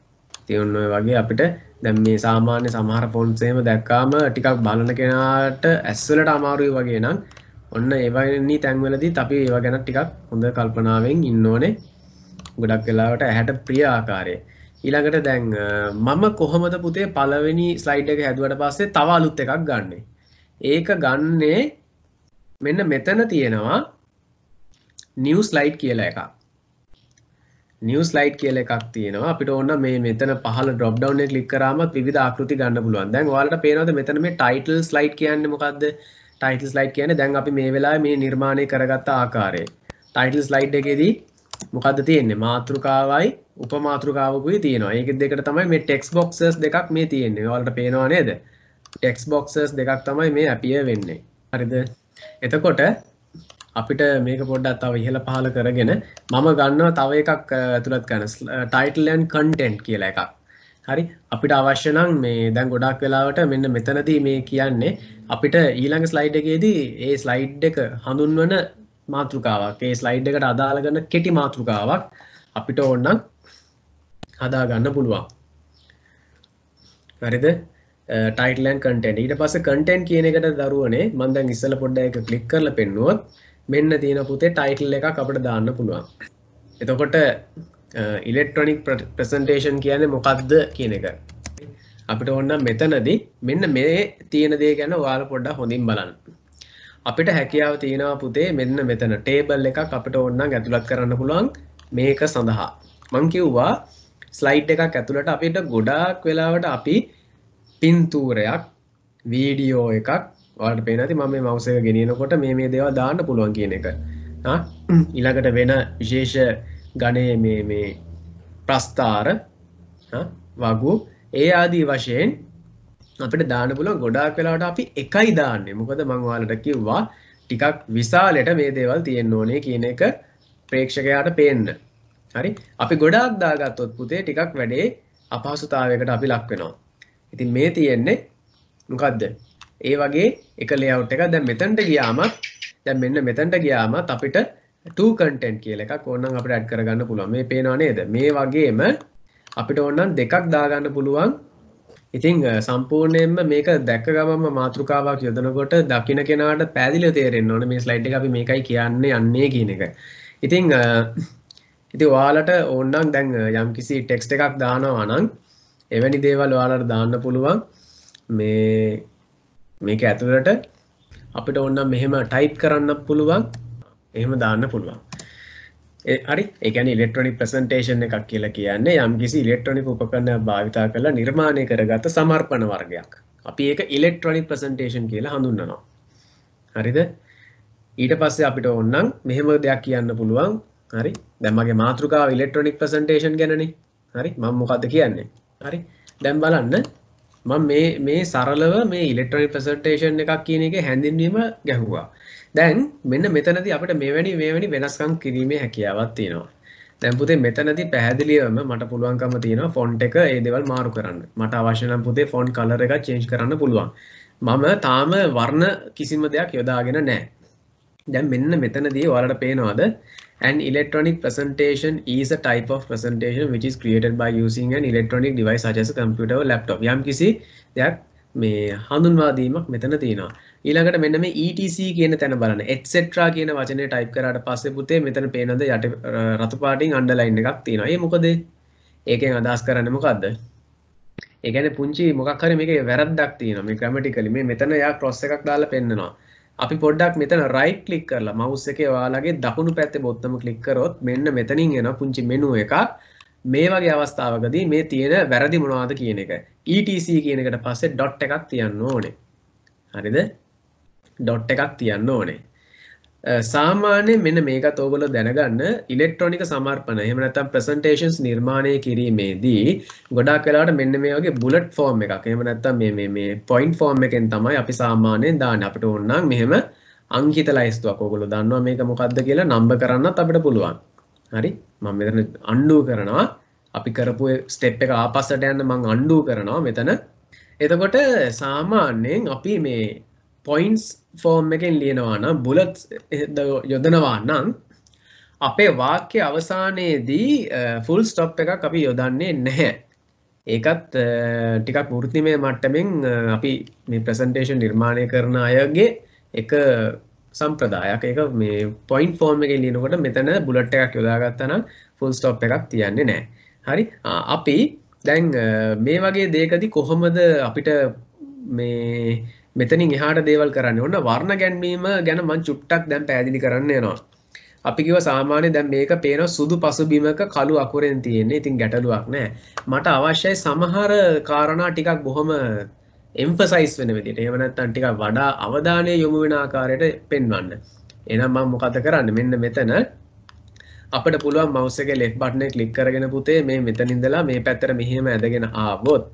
[SPEAKER 1] ඉතින් ඔය වගේ අපිට දැන් මේ සාමාන්‍ය සමහර fonts එහෙම දැක්කාම ටිකක් බලන කෙනාට ඇස් වලට අමාරුයි වගේ නම් ඔන්න ඒ වගේ තැන්වලදීත් අපි ඒවා ගැන ටිකක් හොඳ කල්පනාවෙන් ඉන්න ඕනේ. ගොඩක් වෙලාවට ඇහැට ප්‍රිය ආකාරය. ඊළඟට දැන් මම කොහොමද පුතේ පළවෙනි ස්ලයිඩ් එක හැදුවට පස්සේ තව අලුත් එකක් ගන්නෙ. ඒක ගන්නේ මෙන්න මෙතන තියෙනවා new slide කියලා එකක්. new slide කියලා එකක් තියෙනවා. අපිට ඕන මේ මෙතන පහළ drop down එක ක්ලික් කරාම විවිධ ආකෘති ගන්න පුළුවන්. දැන් ඔයාලට පේනවද මෙතන මේ title slide කියන්නේ මොකද්ද? title slide කියන්නේ දැන් අපි මේ වෙලාවේ මේ නිර්මාණය කරගත්ත ආකාරය. title slide එකේදී මොකද්ද තියෙන්නේ? මාතෘකාවයි උපමාතෘකාවකුයි තියෙනවා. ඒකෙත් දෙකට තමයි මේ text boxes දෙකක් මේ තියෙන්නේ. ඔයාලට පේනව නේද? text boxes දෙකක් තමයි මේ appear වෙන්නේ. හරිද? එතකොට අපිට මේක පොඩ්ඩක් තව ඉහළ පහළ කරගෙන මම ගන්නවා තව එකක් ඇතුළත් කරන title and content කියලා එකක්. හරි? අපිට අවශ්‍ය නම් මේ දැන් ගොඩක් වෙලාවට මෙන්න මෙතනදී මේ කියන්නේ අපිට ඊළඟ slide එකේදී ඒ slide එක හඳුන්වන මාතෘකාවක් ඒ ස්ලයිඩ් එකට අදාළ කරන කෙටි මාතෘකාවක් අපිට ඕන නම් හදා ගන්න පුළුවන්. හරිද? title and content. ඊට පස්සේ content කියන එකට දරුවනේ මම දැන් ඉස්සෙල්ලා පොඩ්ඩක් ඒක ක්ලික් කරලා පෙන්නුවොත් මෙන්න තියෙන පුතේ title එකක් අපිට දාන්න පුළුවන්. එතකොට electronic presentation කියන්නේ මොකක්ද කියන එක අපිට ඕන නම් මෙතනදී මෙන්න මේ තියෙන දේ ගැන ඔයාලා පොඩ්ඩක් හොඳින් බලන්න. අපිට හැකියාව තියෙනවා පුතේ මෙන්න මෙතන ටේබල් එකක් අපිට ඕන නම් ඇතුළත් කරන්න පුළුවන් මේක සඳහා. මම කිව්වා ස්ලයිඩ් එකක් ඇතුළට අපිට ගොඩාක් වෙලාවට අපි පින්තූරයක් වීඩියෝ එකක් ඔයාලට පේන ඇති මම මේ mouse එක ගෙනියනකොට මේ දේවල් දාන්න පුළුවන් කියන එක. ඊළඟට වෙන විශේෂ ගණයේ මේ ප්‍රස්තාර වගු ඒ ආදී වශයෙන් අපිට දාන්න පුළුවන් ගොඩාක් වෙලාවට අපි එකයි දාන්නේ. මොකද මම ඔයාලට කිව්වා ටිකක් විශාලයට මේ දේවල් තියෙන්න ඕනේ කියන එක ප්‍රේක්ෂකයාට පේන්න. හරි? අපි ගොඩාක් දාගත්තොත් පුතේ ටිකක් වැඩේ අපහසුතාවයකට අපි ලක් වෙනවා. ඉතින් මේ තියෙන්නේ මොකද්ද? ඒ වගේ එක layout එකක් දැන් මෙතනට ගියාම දැන් මෙන්න මෙතනට ගියාම අපිට to content කියලා එකක් ඕනනම් අපිට add කරගන්න පුළුවන්. මේ පේනව නේද? මේ වගේම අපිට ඕනනම් දෙකක් දාගන්න පුළුවන්. ඉතින් සම්පූර්ණයෙන්ම මේක දැක්ක ගමන්ම මාතෘකාවක් යොදනකොට දකින්න කෙනාට පැහැදිලිව තේරෙන්න ඕනේ මේ ස්ලයිඩ් එක අපි මේකයි කියන්නේ යන්නේ කියන එක. ඉතින් ඔයාලට ඕනනම් දැන් යම්කිසි ටෙක්ස්ට් එකක් දානවා නම් එවැනි දේවල් ඔයාලට දාන්න පුළුවන්. මේක ඇතුළට අපිට ඕනනම් මෙහෙම ටයිප් කරන්න පුළුවන්. එහෙම දාන්න පුළුවන්. හරි ඒ කියන්නේ ඉලෙක්ට්‍රොනික ප්‍රසන්ටේෂන් එකක් කියලා කියන්නේ යම්කිසි ඉලෙක්ට්‍රොනික උපකරණයක් භාවිත කරලා නිර්මාණය කරගත් සමර්පණ වර්ගයක්. අපි ඒක ඉලෙක්ට්‍රොනික ප්‍රසන්ටේෂන් කියලා හඳුන්වනවා. හරිද? ඊට පස්සේ අපිට ඕනනම් මෙහෙම දෙයක් කියන්න පුළුවන්. හරි? දැන් මගේ මාතෘකාව ඉලෙක්ට්‍රොනික ප්‍රසන්ටේෂන් ගැනනේ. හරි? මම මොකද්ද කියන්නේ? හරි? දැන් බලන්න මම මේ සරලව මේ ඉලෙක්ට්‍රොනික ප්‍රසන්ටේෂන් එකක් කියන එකේ හැඳින්වීම ගැහුවා. දැන් මෙන්න මෙතනදී අපිට මෙවැනි වෙනස්කම් කිරීමේ හැකියාවක් තියෙනවා. දැන් පුතේ මෙතනදී පැහැදිලිවම මට පුළුවන්කම තියෙනවා ෆොන්ට් එක ඒ දේවල් මාරු කරන්න. මට අවශ්‍ය නම් පුතේ ෆොන්ට් කලර් එක චේන්ජ් කරන්න පුළුවන්. මම තාම වර්ණ කිසිම දෙයක් යොදාගෙන නැහැ. දැන් මෙන්න මෙතනදී ඔයාලට පේනවද? An electronic presentation is a type of presentation which is created by using an electronic device such as a computer or laptop. යම්කිසි දෙයක් මේ හඳුන්වා දීමක් මෙතන තියෙනවා. ඊළඟට මෙන්න මේ etc කියන තැන බලන්න. etc කියන වචනේ ටයිප් කරාට පස්සේ පුතේ මෙතන පේනවද යට රතු පාටින් අන්ඩර්ලයින් එකක් තියෙනවා. ඒ මොකද? ඒකෙන් අදහස් කරන්නේ මොකද්ද? ඒ කියන්නේ පුංචි මොකක් හරි මේකේ වැරද්දක් තියෙනවා. මේ ග්‍රැමටිකලි මේ මෙතන යා ක්‍රොස් එකක් දාලා පෙන්නනවා. අපි පොඩ්ඩක් මෙතන රයිට් ක්ලික් කරලා මවුස් එකේ ඔයාලගේ දකුණු පැත්තේ බොත්තම ක්ලික් කරොත් මෙන්න මෙතනින් එන පුංචි මෙනු එකක්. මේ වගේ අවස්ථාවකදී මේ තියෙන වැරදි මොනවද කියන එක. etc කියන එකට පස්සේ ඩොට් එකක් තියන්න ඕනේ. හරිද? ඩොට් එකක් තියන්න ඕනේ. සාමාන්‍යයෙන් මෙන්න මේකත් ඕගොල්ලෝ දැනගන්න ඉලෙක්ට්‍රොනික සමර්පණ එහෙම නැත්නම් ප්‍රසන්ටේෂන්ස් නිර්මාණය කිරීමේදී ගොඩාක් වෙලාවට මෙන්න මේ වගේ බුලට් ෆෝම් එකක් එහෙම නැත්නම් මේ පොයින්ට් ෆෝම් එකෙන් තමයි අපි සාමාන්‍යයෙන් දාන්නේ. අපිට ඕන නම් මෙහෙම අංකිත ලයිස්තුවක් ඕගොල්ලෝ දන්නවා මේක මොකක්ද කියලා නම්බර් කරන්නත් අපිට පුළුවන්. හරි? මම මෙතන අන්ඩු කරනවා. අපි කරපු ස්ටෙප් එක ආපස්සට යන්න මම අන්ඩු කරනවා මෙතන. එතකොට සාමාන්‍යයෙන් අපි මේ පොයින්ට්ස් ෆෝම් එකෙන් ලියනවා නම් බුලට්ස් යොදනවා නම් අපේ වාක්‍ය අවසානයේදී ෆුල් ස්ටොප් එකක් අපි යොදන්නේ නැහැ. ඒකත් ටිකක් වෘත්තිමය මට්ටමින් අපි මේ ප්‍රසන්ටේෂන් නිර්මාණය කරන අයගේ එක සම්ප්‍රදායක්. ඒක මේ පොයින්ට් ෆෝම් එකෙන් ලියනකොට මෙතන බුලට් එකක් යොදාගත්තා නම් ෆුල් ස්ටොප් එකක් තියන්නේ නැහැ. හරි? අපි දැන් මේ වගේ දෙයකදී කොහොමද අපිට මේ මෙතනින් එහාට දේවල් කරන්නේ? ඔන්න වර්ණ ගැන්වීම ගැන මම චුට්ටක් දැන් පැහැදිලි කරන්න යනවා. අපි කිව්වා සාමාන්‍ය දැන් මේක පේන සුදු පසුබිමක කළු අකුරෙන් තියෙන්නේ. ඉතින් ගැටලුවක් නැහැ. මට අවශ්‍යයි සමහර කාරණා ටිකක් බොහොම එම්ෆසයිස් වෙන විදිහට. එහෙම නැත්නම් ටිකක් වඩා අවධානය යොමු වෙන ආකාරයට පෙන්වන්න. එහෙනම් මම මොකද කරන්නේ? මෙන්න මෙතන අපිට පුළුවන් මවුස් එකේ left button එක click කරගෙන පුතේ මේ මෙතන ඉඳලා මේ පැත්තට මෙහෙම ඇදගෙන ආවොත්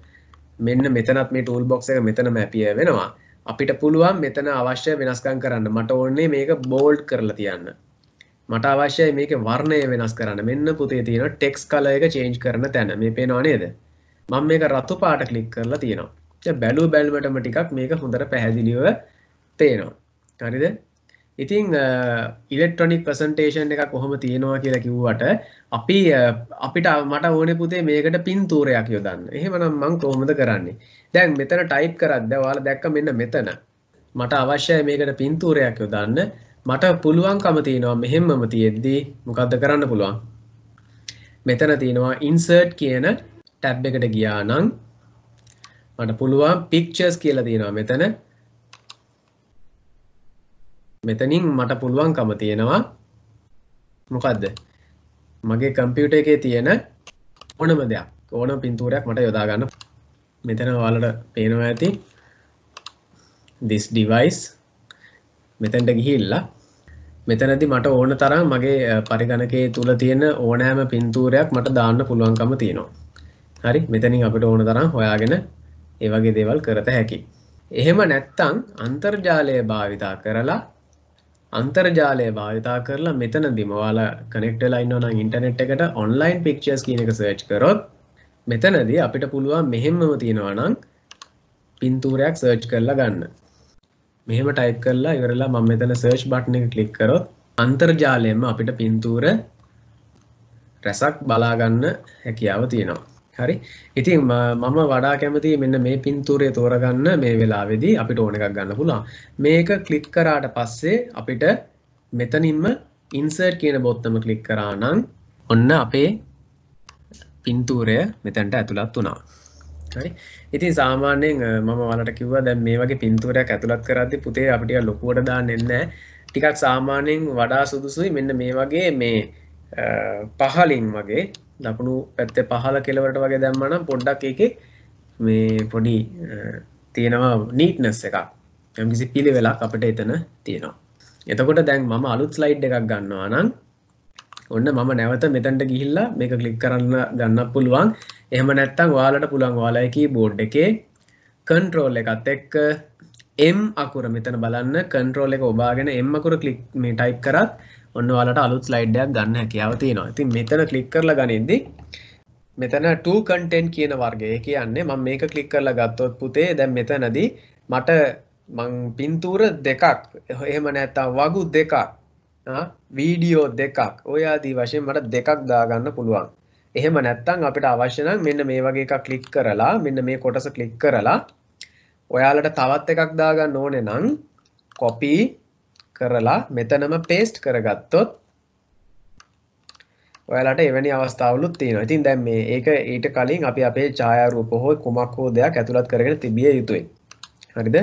[SPEAKER 1] මෙන්න මෙතනත් මේ tool box එක මෙතනම appear වෙනවා. අපිට පුළුවන් මෙතන අවශ්‍ය වෙනස්කම් කරන්න. මට ඕනේ මේක bold කරලා තියන්න. මට අවශ්‍යයි මේකේ වර්ණය වෙනස් කරන්න. මෙන්න පුතේ තියෙන text color එක change කරන තැන. මේ පේනව නේද? මම මේක රතු පාට click කරලා තියෙනවා. දැන් බැලුවටම ටිකක් මේක හොඳට පැහැදිලිව පේනවා. හරිද? ඉතින් ඉලෙක්ට්‍රොනික ප්‍රසන්ටේෂන් එකක් කොහොම තියෙනවා කියලා කිව්වට අපිට මට ඕනේ පුතේ මේකට පින්තූරයක් යොදන්න. එහෙමනම් මම කොහොමද කරන්නේ? දැන් මෙතන ටයිප් කරද්දී ඔයාලා දැක්ක මෙන්න මෙතන මට අවශ්‍යයි මේකට පින්තූරයක් යොදන්න. මට පුළුවන්කම තියෙනවා මෙහෙමම තියෙද්දි මොකද්ද කරන්න පුළුවන්? මෙතන තියෙනවා insert කියන ටැබ් එකට ගියා නම් මට පුළුවන් pictures කියලා තියෙනවා මෙතන. මෙතනින් මට පුළුවන්කම තියෙනවා මොකද්ද? මගේ කම්පියුටර් එකේ තියෙන ඕනම දෙයක් ඕනම පින්තූරයක් මට යොදා ගන්න. මෙතන ඔයාලට පේනවා ඇති this device මෙතනට ගිහිල්ලා මෙතනදී මට ඕන තරම් මගේ පරිගණකයේ තුල තියෙන ඕනෑම පින්තූරයක් මට දාන්න පුළුවන්කම තියෙනවා. හරි? මෙතනින් අපිට ඕන තරම් හොයාගෙන ඒ වගේ දේවල් කරත හැකියි. එහෙම නැත්නම් අන්තර්ජාලය භාවිතා කරලා මෙතනදීම ඔයාලා කනෙක්ට් වෙලා ඉන්නවා නම් ඉන්ටර්නෙට් එකට online pictures කියන එක සර්ච් කරොත් මෙතනදී අපිට පුළුවන් මෙහෙමම තියෙනවා නම් පින්තූරයක් සර්ච් කරලා ගන්න. මෙහෙම ටයිප් කරලා ඉවරලා මම මෙතන සර්ච් බටන් එක ක්ලික් කරොත් අන්තර්ජාලයෙන්ම අපිට පින්තූර රසක් බලා ගන්න හැකියාව තියෙනවා. හරි? ඉතින් මම වඩා කැමතියි මෙන්න මේ පින්තූරය තෝරගන්න මේ වෙලාවේදී අපිට ඕන එකක් ගන්න පුළුවන්. මේක ක්ලික් කරාට පස්සේ අපිට මෙතනින්ම insert කියන බොත්තම ක්ලික් කරා නම් ඔන්න අපේ පින්තූරය මෙතනට ඇතුළත් වුණා. හරි? ඉතින් සාමාන්‍යයෙන් මම ඔයාලට කිව්වා දැන් මේ වගේ පින්තූරයක් ඇතුළත් කරද්දී පුතේ අපිට ලොකුවට දාන්නේ නැහැ. ටිකක් සාමාන්‍යයෙන් වඩා සුදුසුයි මෙන්න මේ වගේ මේ පහලින් වගේ දකුණු පැත්තේ පහළ කෙළවරට වගේ දැම්මා නම් පොඩ්ඩක් ඒකේ මේ පොඩි තියෙනවා නීට්නස් එකක්. යම්කිසි පිළිවෙලක් අපිට එතන තියෙනවා. එතකොට දැන් මම අලුත් ස්ලයිඩ් එකක් ගන්නවා නම් ඔන්න මම නැවත මෙතනට ගිහිල්ලා මේක ක්ලික් කරන්න ගන්නත් පුළුවන්. එහෙම නැත්නම් ඔයාලට පුළුවන් ඔයාලගේ කීබෝඩ් එකේ control එකත් එක්ක M අකුර මෙතන බලන්න control එක ඔබාගෙන M අකුර ක්ලික් මේ ටයිප් කරත් ඔන්න ඔයාලට අලුත් ස්ලයිඩ් එකක් ගන්න හැකියාව තියෙනවා. ඉතින් මෙතන ක්ලික් කරලා ගනිද්දි මෙතන to content කියන වර්ගය. ඒ කියන්නේ මම මේක ක්ලික් කරලා ගත්තොත් පුතේ දැන් මෙතනදී මට මං පින්තූර දෙකක් එහෙම නැත්නම් වගු දෙකක් වීඩියෝ දෙකක් ඔය ආදී වශයෙන් මට දෙකක් දාගන්න පුළුවන්. එහෙම නැත්නම් අපිට අවශ්‍ය නම් මෙන්න මේ වගේ එකක් ක්ලික් කරලා මෙන්න මේ කොටස ක්ලික් කරලා ඔයාලට තවත් එකක් දාගන්න ඕනේ නම් copy කරලා මෙතනම paste කරගත්තොත් ඔයාලට එවැනි අවස්ථාවලුත් තියෙනවා. ඉතින් දැන් මේ ඒක ඊට කලින් අපි අපේ ඡායාරූප හෝ කුමක් හෝ දෙයක් ඇතුළත් කරගෙන තිබිය යුතුයි. හරිද?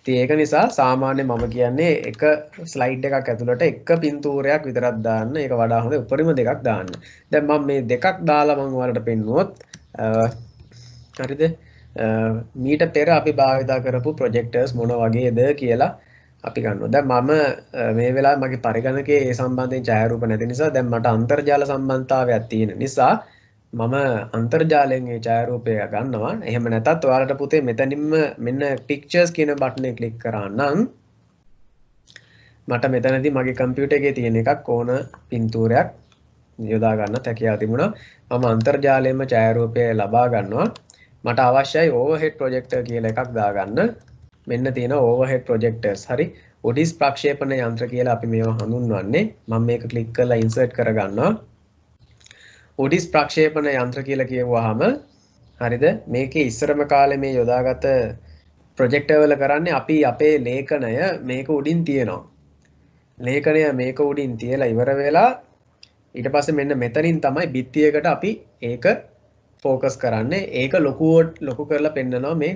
[SPEAKER 1] ඉතින් ඒක නිසා සාමාන්‍යයෙන් මම කියන්නේ එක ස්ලයිඩ් එකක් ඇතුළට එක පින්තූරයක් විතරක් දාන්න. ඒක වඩා හොඳ උපරිම දෙකක් දාන්න. දැන් මම මේ දෙකක් දාලා මම ඔයාලට පෙන්නුවොත් හරිද? මීට පෙර අපි භාවිතා කරපු ප්‍රොජෙක්ටර්ස් මොන වගේද කියලා අපි ගන්නවා. දැන් මම මේ වෙලාවේ මගේ පරිගණකයේ ඒ සම්බන්ධයෙන් ඡායාරූප නැති නිසා දැන් මට අන්තර්ජාල සම්බන්ධතාවයක් තියෙන නිසා මම අන්තර්ජාලයෙන් මේ ඡායාරූපය ගන්නවා. එහෙම නැත්නම් ඔයාලට පුතේ මෙතනින්ම මෙන්න pictures කියන බටන් එක ක්ලික් කරා නම් මට මෙතනදී මගේ කම්පියුටර් එකේ තියෙන එකක් ඕන පින්තූරයක් යොදා ගන්න හැකියාව තිබුණා. මම අන්තර්ජාලයෙන්ම ඡායාරූපය ලබා ගන්නවා. මට අවශ්‍යයි overhead projector කියලා එකක් දාගන්න. මෙන්න තියෙන overhead projectors. හරි. ඔඩිස් ප්‍රක්ෂේපණ යන්ත්‍ර කියලා අපි මේවා හඳුන්වන්නේ. මම මේක ක්ලික් කරලා insert කරගන්නවා. ඔඩිස් ප්‍රක්ෂේපණ යන්ත්‍ර කියලා කියවුවාම හරිද? මේකේ ඉස්සරම කාලේ මේ යොදාගත ප්‍රොජෙක්ටර් වල කරන්නේ අපි අපේ ලේඛනය මේක උඩින් තියනවා. ලේඛනය මේක උඩින් තියලා ඉවර වෙලා ඊට පස්සේ මෙන්න මෙතනින් තමයි බිත්තියකට අපි ඒක ફોකස් කරන්නේ. ඒක ලොකු කරලා පෙන්නනවා මේ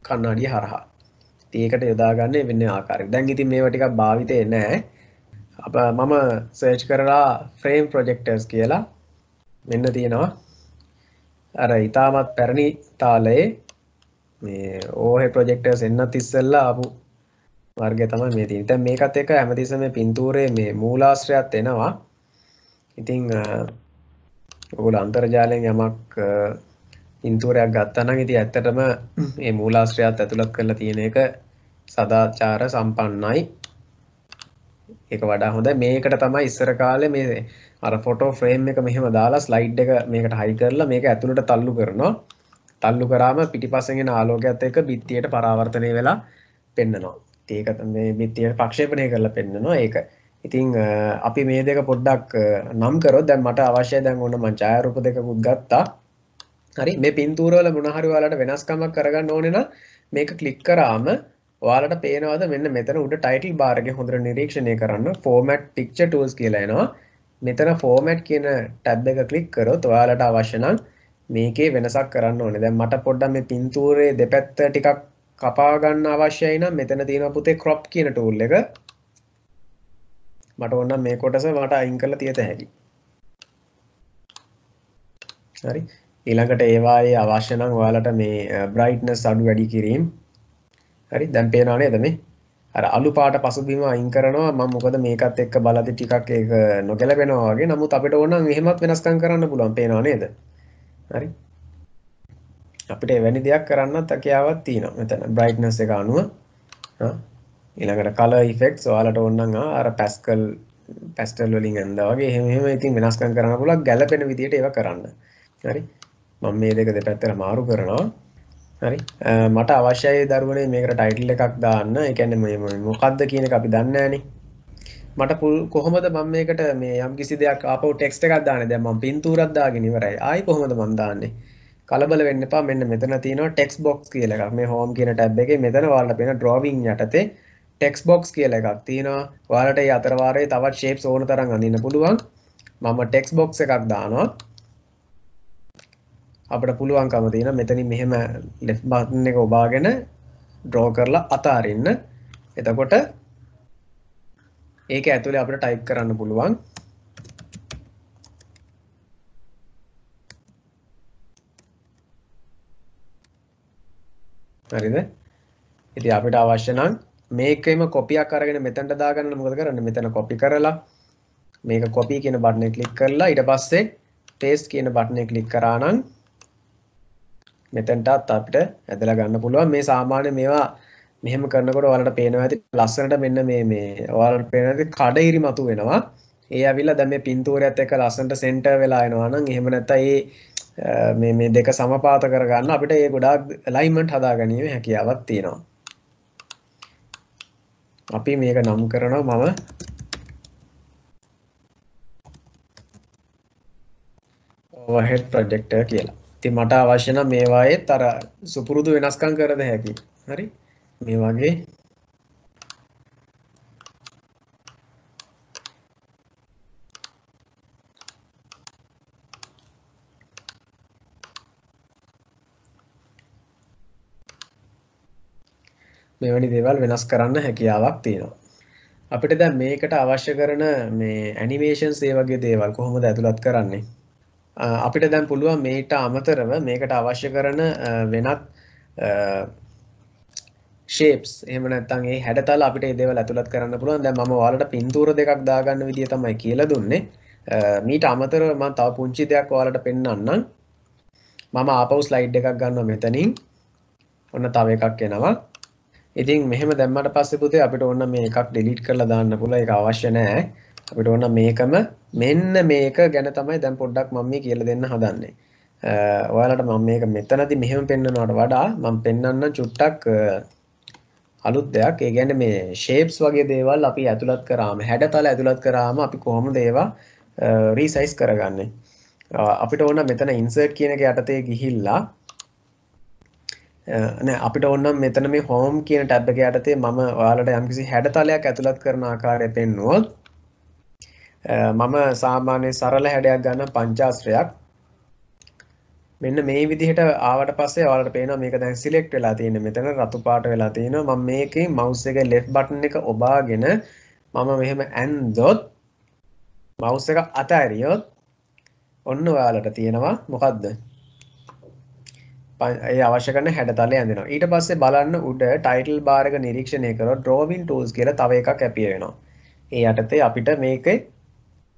[SPEAKER 1] කණ්ණාඩිය හරහා. ඉතින් ඒකට යොදාගන්නේ වෙන ආකාරයක. දැන් ඉතින් මේවා ටිකක් භාවිතේ නැහැ. මම සර්ච් කරලා frame projectors කියලා මෙන්න තියෙනවා. අර ඊටමත් පැරණි තාලයේ මේ overhead projectors එන්නත් ඉස්සෙල්ලා ආපු වර්ගය තමයි මේ තියෙන්නේ. දැන් මේකත් එක්ක හැමතිස්සෙම මේ පින්තූරයේ මේ මූලාශ්‍රයත් එනවා. ඉතින් ඔයගොල්ලෝ අන්තර්ජාලයෙන් යමක් පින්තූරයක් ගත්තා නම් ඉතින් ඇත්තටම මේ මූලාශ්‍රයත් ඇතුළත් කරලා තියෙන එක සදාචාර සම්පන්නයි. ඒක වඩා හොඳයි. මේකට තමයි ඉස්සර කාලේ මේ අර ෆොටෝ ෆ්‍රේම් එක මෙහෙම දාලා ස්ලයිඩ් එක මේකට හයි කරලා මේක ඇතුළට තල්ලු කරනවා. තල්ලු කරාම පිටිපස්සෙන් එන ආලෝකයත් එක්ක බිත්තියට පරාවර්තනය වෙලා පෙන්නනවා. ඒක මේ බිත්තියට ප්‍රක්ෂේපණය කරලා පෙන්නනවා ඒක. ඉතින් අපි මේ දෙක පොඩ්ඩක් නම් කරොත් දැන් මට අවශ්‍යයි දැන් ඕන මම ඡායාරූප දෙකකුත් ගත්තා. හරි මේ පින්තූර වල මොන හරි ඔයාලට වෙනස්කමක් කරගන්න ඕනේ නම් මේක ක්ලික් කරාම ඔයාලට පේනවාද මෙන්න මෙතන උඩ ටයිටල් බාර් එකේ හොඳට නිරීක්ෂණය කරන්න format picture tools කියලා එනවා. මෙතන format කියන ටැබ් එක ක්ලික් කරොත් ඔයාලට අවශ්‍ය නම් මේකේ වෙනසක් කරන්න ඕනේ. දැන් මට පොඩ්ඩක් මේ පින්තූරයේ දෙපැත්ත ටිකක් කපා ගන්න අවශ්‍යයි නම් මෙතන තියෙනවා පුතේ crop කියන tool එක. මට ඕන නම් මේ කොටස මට අයින් කරලා තියත හැකියි. හරි. ඊළඟට ඒවායේ අවශ්‍ය නම් ඔයාලට මේ brightness අඩු වැඩි කිරීම. හරි. දැන් පේනව නේද මේ? අර අලු පාට පසුබිම අයින් කරනවා. මම මොකද මේකත් එක්ක බලද්දි ටිකක් ඒක නොගැලපෙනවා වගේ. නමුත් අපිට ඕන නම් එහෙමත් වෙනස්කම් කරන්න පුළුවන්. පේනව නේද? හරි. අපිට එවැනි දෙයක් කරන්නත් හැකියාවක් තියෙනවා. මෙතන brightness එක අනුව ඊළඟට color effects ඔයාලට ඕන නම් අර pastel වලින් ඇඳා වගේ එහෙම ඉතින් වෙනස්කම් කරන්න පුළුවන් ගැළපෙන විදිහට ඒවා කරන්න. හරි. මම මේ දෙක දෙපැත්තට මාරු කරනවා. හරි. මට අවශ්‍යයි දරුවනේ මේකට ටයිටල් එකක් දාන්න. ඒ කියන්නේ මේ මොකක්ද කියන එක අපි දන්නේ නැහනේ. මට කොහොමද මම මේකට මේ යම් කිසි දෙයක් ආපහු ටෙක්ස්ට් එකක් දාන්නේ. දැන් මම පින්තූරයක් දාගෙන ඉවරයි. ආයි කොහොමද මම දාන්නේ? කලබල වෙන්න එපා. මෙන්න මෙතන තියෙනවා text box කියලා එකක්. මේ home කියන ටැබ් එකේ මෙතන ඔයාලට පේන drawing යටතේ text box කියලා එකක් තියෙනවා. ඔයාලට මේ අතර වාරයේ තවත් shapes ඕන තරම් අඳින්න පුළුවන්. මම text box එකක් දානවා. අපිට පුළුවන්කම තියෙනවා මෙතනින් මෙහෙම left button එක ඔබාගෙන draw කරලා අතාරින්න. එතකොට ඒක ඇතුලේ අපිට type කරන්න පුළුවන්. හරිද? ඉතින් අපිට අවශ්‍ය නම් මේකෙම කොපියක් අරගෙන මෙතනට දාගන්න මොකද කරන්නේ? මෙතන කොපි කරලා මේක කොපි කියන බටන් එක ක්ලික් කරලා ඊට පස්සේ paste කියන බටන් එක ක්ලික් කරා නම් මෙතනටත් අපිට ඇදලා ගන්න පුළුවන්. මේ සාමාන්‍ය මේවා මෙහෙම කරනකොට ඔයාලට පේනවා ඇති ලස්සනට මෙන්න මේ ඔයාලට පේන ඇති කඩ ඉරි මතු වෙනවා. ඒ ඇවිල්ලා දැන් මේ පින්තූරයත් එක්ක ලස්සනට සෙන්ටර් වෙලා එනවා නම් එහෙම නැත්නම් මේ දෙක සමපාත කරගන්න අපිට ඒ ගොඩාක් alignment හදාගැනීමේ හැකියාවක් තියෙනවා. අපි මේක නම් කරනවා මම overhead projector කියලා. ඉතින් මට අවශ්‍ය නම් මේවායේ තර සුපුරුදු වෙනස්කම් කර දෙ හැකියි. හරි. මේ වගේ මෙවැනි දේවල් වෙනස් කරන්න හැකියාවක් තියෙනවා. අපිට දැන් මේකට අවශ්‍ය කරන මේ ඇනිමේෂන්ස් ඒ වගේ දේවල් කොහොමද ඇතුළත් කරන්නේ? අපිට දැන් පුළුවන් මේට අමතරව මේකට අවශ්‍ය කරන වෙනත් shapes එහෙම නැත්නම් ඒ හැඩතල අපිට මේ දේවල් ඇතුළත් කරන්න පුළුවන්. දැන් මම ඔයාලට පින්තූර දෙකක් දාගන්න විදිය තමයි කියලා දුන්නේ. මීට අමතරව මම තව පුංචි දෙයක් ඔයාලට පෙන්නන්නම්. මම ආපහු ස්ලයිඩ් එකක් ගන්නවා මෙතනින්. ඔන්න තව එකක් එනවා. ඉතින් මෙහෙම දැම්මට පස්සේ පුතේ අපිට ඕන මේ එකක් ඩිලීට් කරලා දාන්න පුළුවන්. ඒක අවශ්‍ය නැහැ. අපිට ඕන මේකම මෙන්න මේක ගැන තමයි දැන් පොඩ්ඩක් මම මේ කියලා දෙන්න හදන්නේ. ඔයාලට මම මේක මෙතනදී මෙහෙම පෙන්නනවට වඩා මම පෙන්නන්න චුට්ටක් අලුත් දෙයක්. ඒ කියන්නේ මේ shapes වගේ දේවල් අපි ඇතුළත් කරාම හැඩතල ඇතුළත් කරාම අපි කොහොමද ඒවා resize කරගන්නේ? අපිට ඕන මෙතන insert කියන එක යටතේ ගිහිල්ලා නෑ අපිට ඕන මෙතන මේ home කියන ටැබ් එක යටතේ මම ඔයාලට යම්කිසි හැඩතලයක් ඇතුළත් කරන ආකාරය පෙන්නුවොත් මම සාමාන්‍ය සරල හැඩයක් ගන්න පංචාශ්‍රයක් මෙන්න මේ විදිහට ආවට පස්සේ ඔයාලට පේනවා මේක දැන් සිලෙක්ට් වෙලා තියෙන්නේ මෙතන රතු පාට වෙලා තියෙනවා මම මේකේ mouse එකේ left button එක ඔබාගෙන මම මෙහෙම ඇන්දොත් mouse එක අතහැරියොත් ඔන්න ඔයාලට තියෙනවා මොකද්ද ඒ අවශ්‍ය කරන හැඩතලය ඇඳෙනවා ඊට පස්සේ බලන්න උඩ title bar එක නිරීක්ෂණය කරොත් drawing tools කියලා තව එකක් ඇපිය වෙනවා ඒ යටතේ අපිට මේකේ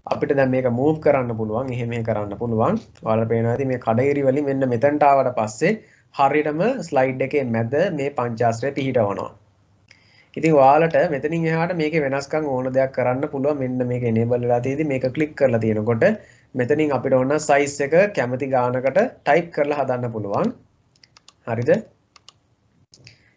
[SPEAKER 1] අපිට දැන් මේක move කරන්න පුළුවන් එහෙම කරන්න පුළුවන් ඔයාලට පේනවා ඇති මේ කඩේරි වලින් මෙන්න මෙතනට ආවට පස්සේ හරියටම ස්ලයිඩ් එකේ මැද මේ පංචාශ්‍රය පිහිටවනවා ඉතින් ඔයාලට මෙතනින් එහාට මේකේ වෙනස්කම් ඕන දෙයක් කරන්න පුළුවන් මෙන්න මේක enable වෙලා තියෙදි මේක ක්ලික් කරලා තියෙනකොට මෙතනින් අපිට ඕන size එක කැමති ගානකට type කරලා හදන්න පුළුවන් හරිද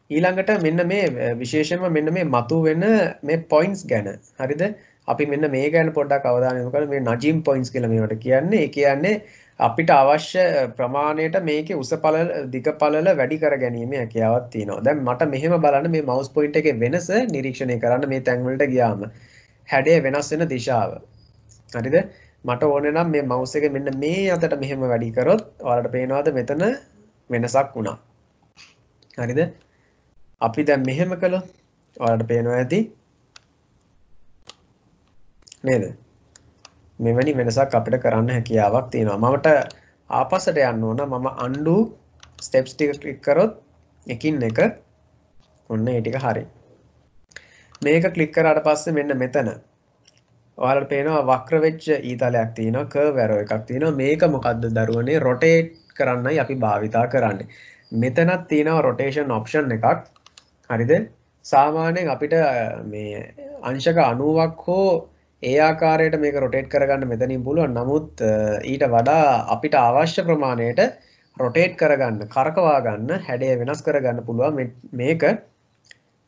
[SPEAKER 1] ඊළඟට මෙන්න මේ විශේෂයෙන්ම මෙන්න මේ මතු වෙන මේ points ගැන හරිද අපි මෙන්න මේ ගැන පොඩ්ඩක් අවධානය යොමු කරලා මේ නජිම් points කියලා මේවට කියන්නේ ඒ කියන්නේ අපිට අවශ්‍ය ප්‍රමාණයට මේකේ උස පළල දිග පළල වැඩි කර ගැනීම හැකියාවක් තියෙනවා. දැන් මට මෙහෙම බලන්න මේ mouse point එකේ වෙනස නිරීක්ෂණය කරන්න මේ තැන් වලට ගියාම හැඩය වෙනස් වෙන දිශාව. හරිද? මට ඕනේ නම් මේ mouse එක මෙන්න මේ අතට මෙහෙම වැඩි කරොත් ඔයාලට පේනවාද මෙතන වෙනසක් වුණා. හරිද? අපි දැන් මෙහෙම කළොත් ඔයාලට පේනවා ඇති නේද? මෙවැනි වෙනසක් අපිට කරන්න හැකියාවක් තියෙනවා. මමට ආපස්සට යන්න ඕන. මම undo steps ටික ක්ලික් කරොත් එකින් එක ඔන්න ඒ ටික හරි. මේක ක්ලික් කරාට පස්සේ මෙන්න මෙතන ඔයාලට පේනවා වක්‍ර වෙච්ච ඊතලයක් තියෙනවා, curve arrow එකක් තියෙනවා. මේක මොකද්ද දරුවනේ rotate කරන්නයි අපි භාවිතා කරන්නේ. මෙතනක් තියෙනවා rotation option එකක්. හරිද? සාමාන්‍යයෙන් අපිට මේ අංශක 90ක් හෝ ඒ ආකාරයට මේක rotate කරගන්න මෙතනින් පුළුවන්. නමුත් ඊට වඩා අපිට අවශ්‍ය ප්‍රමාණයට rotate කරගන්න, කරකවා ගන්න, හැඩය වෙනස් කරගන්න පුළුවන්. මේක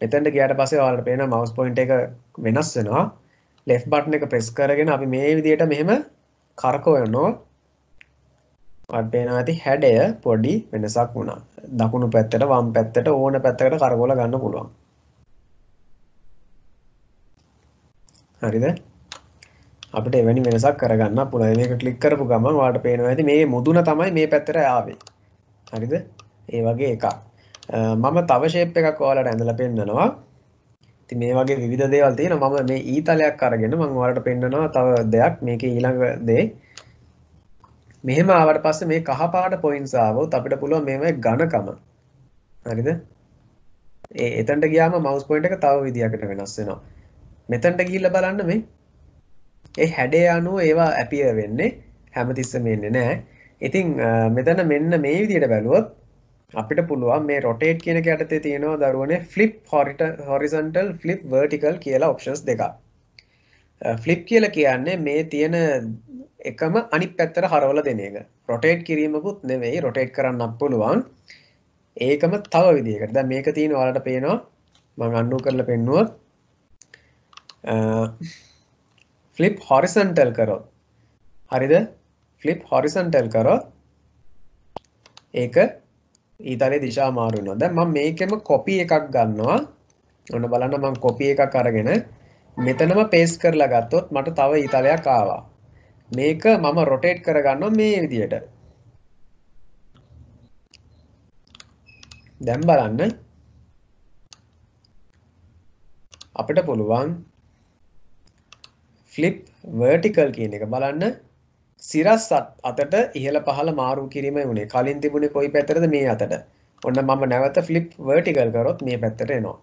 [SPEAKER 1] මෙතනට ගියාට පස්සේ ඔයාලට පේනවා mouse point එක වෙනස් වෙනවා. left button එක press කරගෙන අපි මේ විදිහට මෙහෙම කරකවනවා. ඔයාලට පේනවා ඇති හැඩය පොඩි වෙනසක් වුණා. දකුණු පැත්තට වම් පැත්තට ඕන පැත්තකට කරකවලා ගන්න පුළුවන්. හරිද? අපිට එවැනි වෙනසක් කරගන්න පුළුවන්. මේක ක්ලික් කරපු ගමන් ඔයාලට පේනවා ඇති මේ මුදුන තමයි මේ පැත්තට ආවේ. හරිද? ඒ වගේ එකක්. මම තව shape එකක් ඔයාලට ඇඳලා පෙන්නනවා. ඉතින් මේ වගේ විවිධ දේවල් තියෙනවා. මම මේ ඊතලයක් අරගෙන මම ඔයාලට පෙන්නනවා තව දෙයක්. මේකේ ඊළඟ දේ මෙහෙම ආවට පස්සේ මේ කහ පාට points ආවොත් අපිට පුළුවන් මේවයි ඝනකම. හරිද? එතනට ගියාම mouse point එක තව විදියකට වෙනස් වෙනවා. මෙතනට ගිහිල්ලා බලන්න මේ ඒ හැඩය අනුව ඒවා appear වෙන්නේ හැමතිස්සෙම එන්නේ නැහැ. ඉතින් මෙතන මෙන්න මේ විදිහට බැලුවොත් අපිට පුළුවන් මේ rotate කියන එක යටතේ තියෙනවා දරුවනේ flip horizontal flip vertical කියලා options දෙකක්. flip කියලා කියන්නේ මේ තියෙන එකම අනිත් පැත්තට හරවලා දෙන එක. rotate කිරීමකුත් නෙවෙයි rotate කරන්නත් පුළුවන්. ඒකම තව විදිහකට. දැන් මේක තියෙන ඔයාලට පේනවා මම undo කරලා පෙන්නුවොත් flip horizontal කරොත් හරිද flip horizontal කරොත් ඒක ඊතලේ දිශා මාරු වෙනවා දැන් මම මේකෙම copy එකක් ගන්නවා ඔන්න බලන්න මම copy එකක් අරගෙන මෙතනම paste කරලා ගත්තොත් මට තව ඊතලයක් ආවා මේක මම rotate කරගන්නවා මේ විදියට දැන් බලන්න අපිට පුළුවන් flip vertical කියන එක බලන්න සිරස් අතට ඉහළ පහළ මාරු කිරීමයි උනේ. කලින් තිබුණේ කොයි පැත්තටද මේ අතට. ඔන්න මම නැවත flip vertical කරොත් මේ පැත්තට එනවා.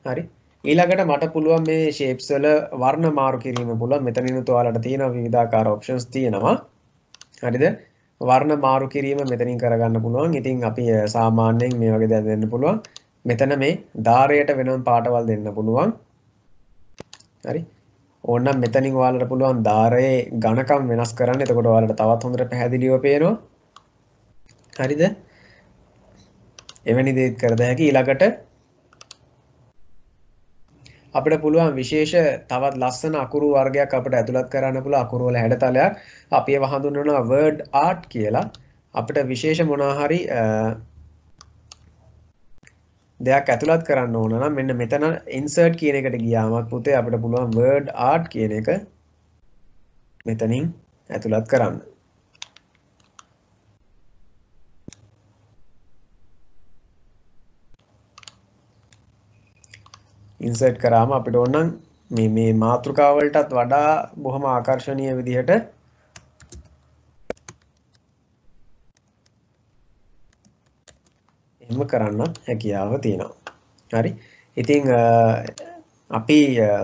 [SPEAKER 1] හරි. ඊළඟට මට පුළුවන් මේ shapes වල වර්ණ මාරු කිරීම පුළුවන්. මෙතනිනුත් ඔයාලට තියෙනවා විවිධාකාර options තියෙනවා. හරිද? වර්ණ මාරු කිරීම මෙතනින් කරගන්න පුළුවන්. ඉතින් අපි සාමාන්‍යයෙන් මේ වගේ දේ දෙන්න පුළුවන්. මෙතන මේ ධාරයට වෙනම පාටවල් දෙන්න පුළුවන්. හරි. ඕනනම් මෙතනින් ඔයාලට පුළුවන් ධාරයේ ඝනකම් වෙනස් කරන්න. එතකොට ඔයාලට තවත් හොඳට පැහැදිලිව පේනවා. හරිද? එවැනි දේත් කරද හැකි. ඊළඟට අපිට පුළුවන් විශේෂ තවත් ලස්සන අකුරු වර්ගයක් අපිට ඇතුළත් කරන්න පුළුවන් අකුරු වල හැඩතලයක්. අපි ඒව හඳුන්වනවා word art කියලා. අපිට විශේෂ මොනවා හරි දෙයක් ඇතුළත් කරන්න ඕන නම් මෙන්න මෙතන insert කියන එකට ගියාමත් පුතේ අපිට පුළුවන් word art කියන එක මෙතනින් ඇතුළත් කරන්න. insert කරාම අපිට ඕන නම් මේ මාතෘකාව වලටත් වඩා බොහොම ආකර්ෂණීය විදිහට එහෙම කරන්නත් හැකියාව තියෙනවා. හරි. ඉතින් අපි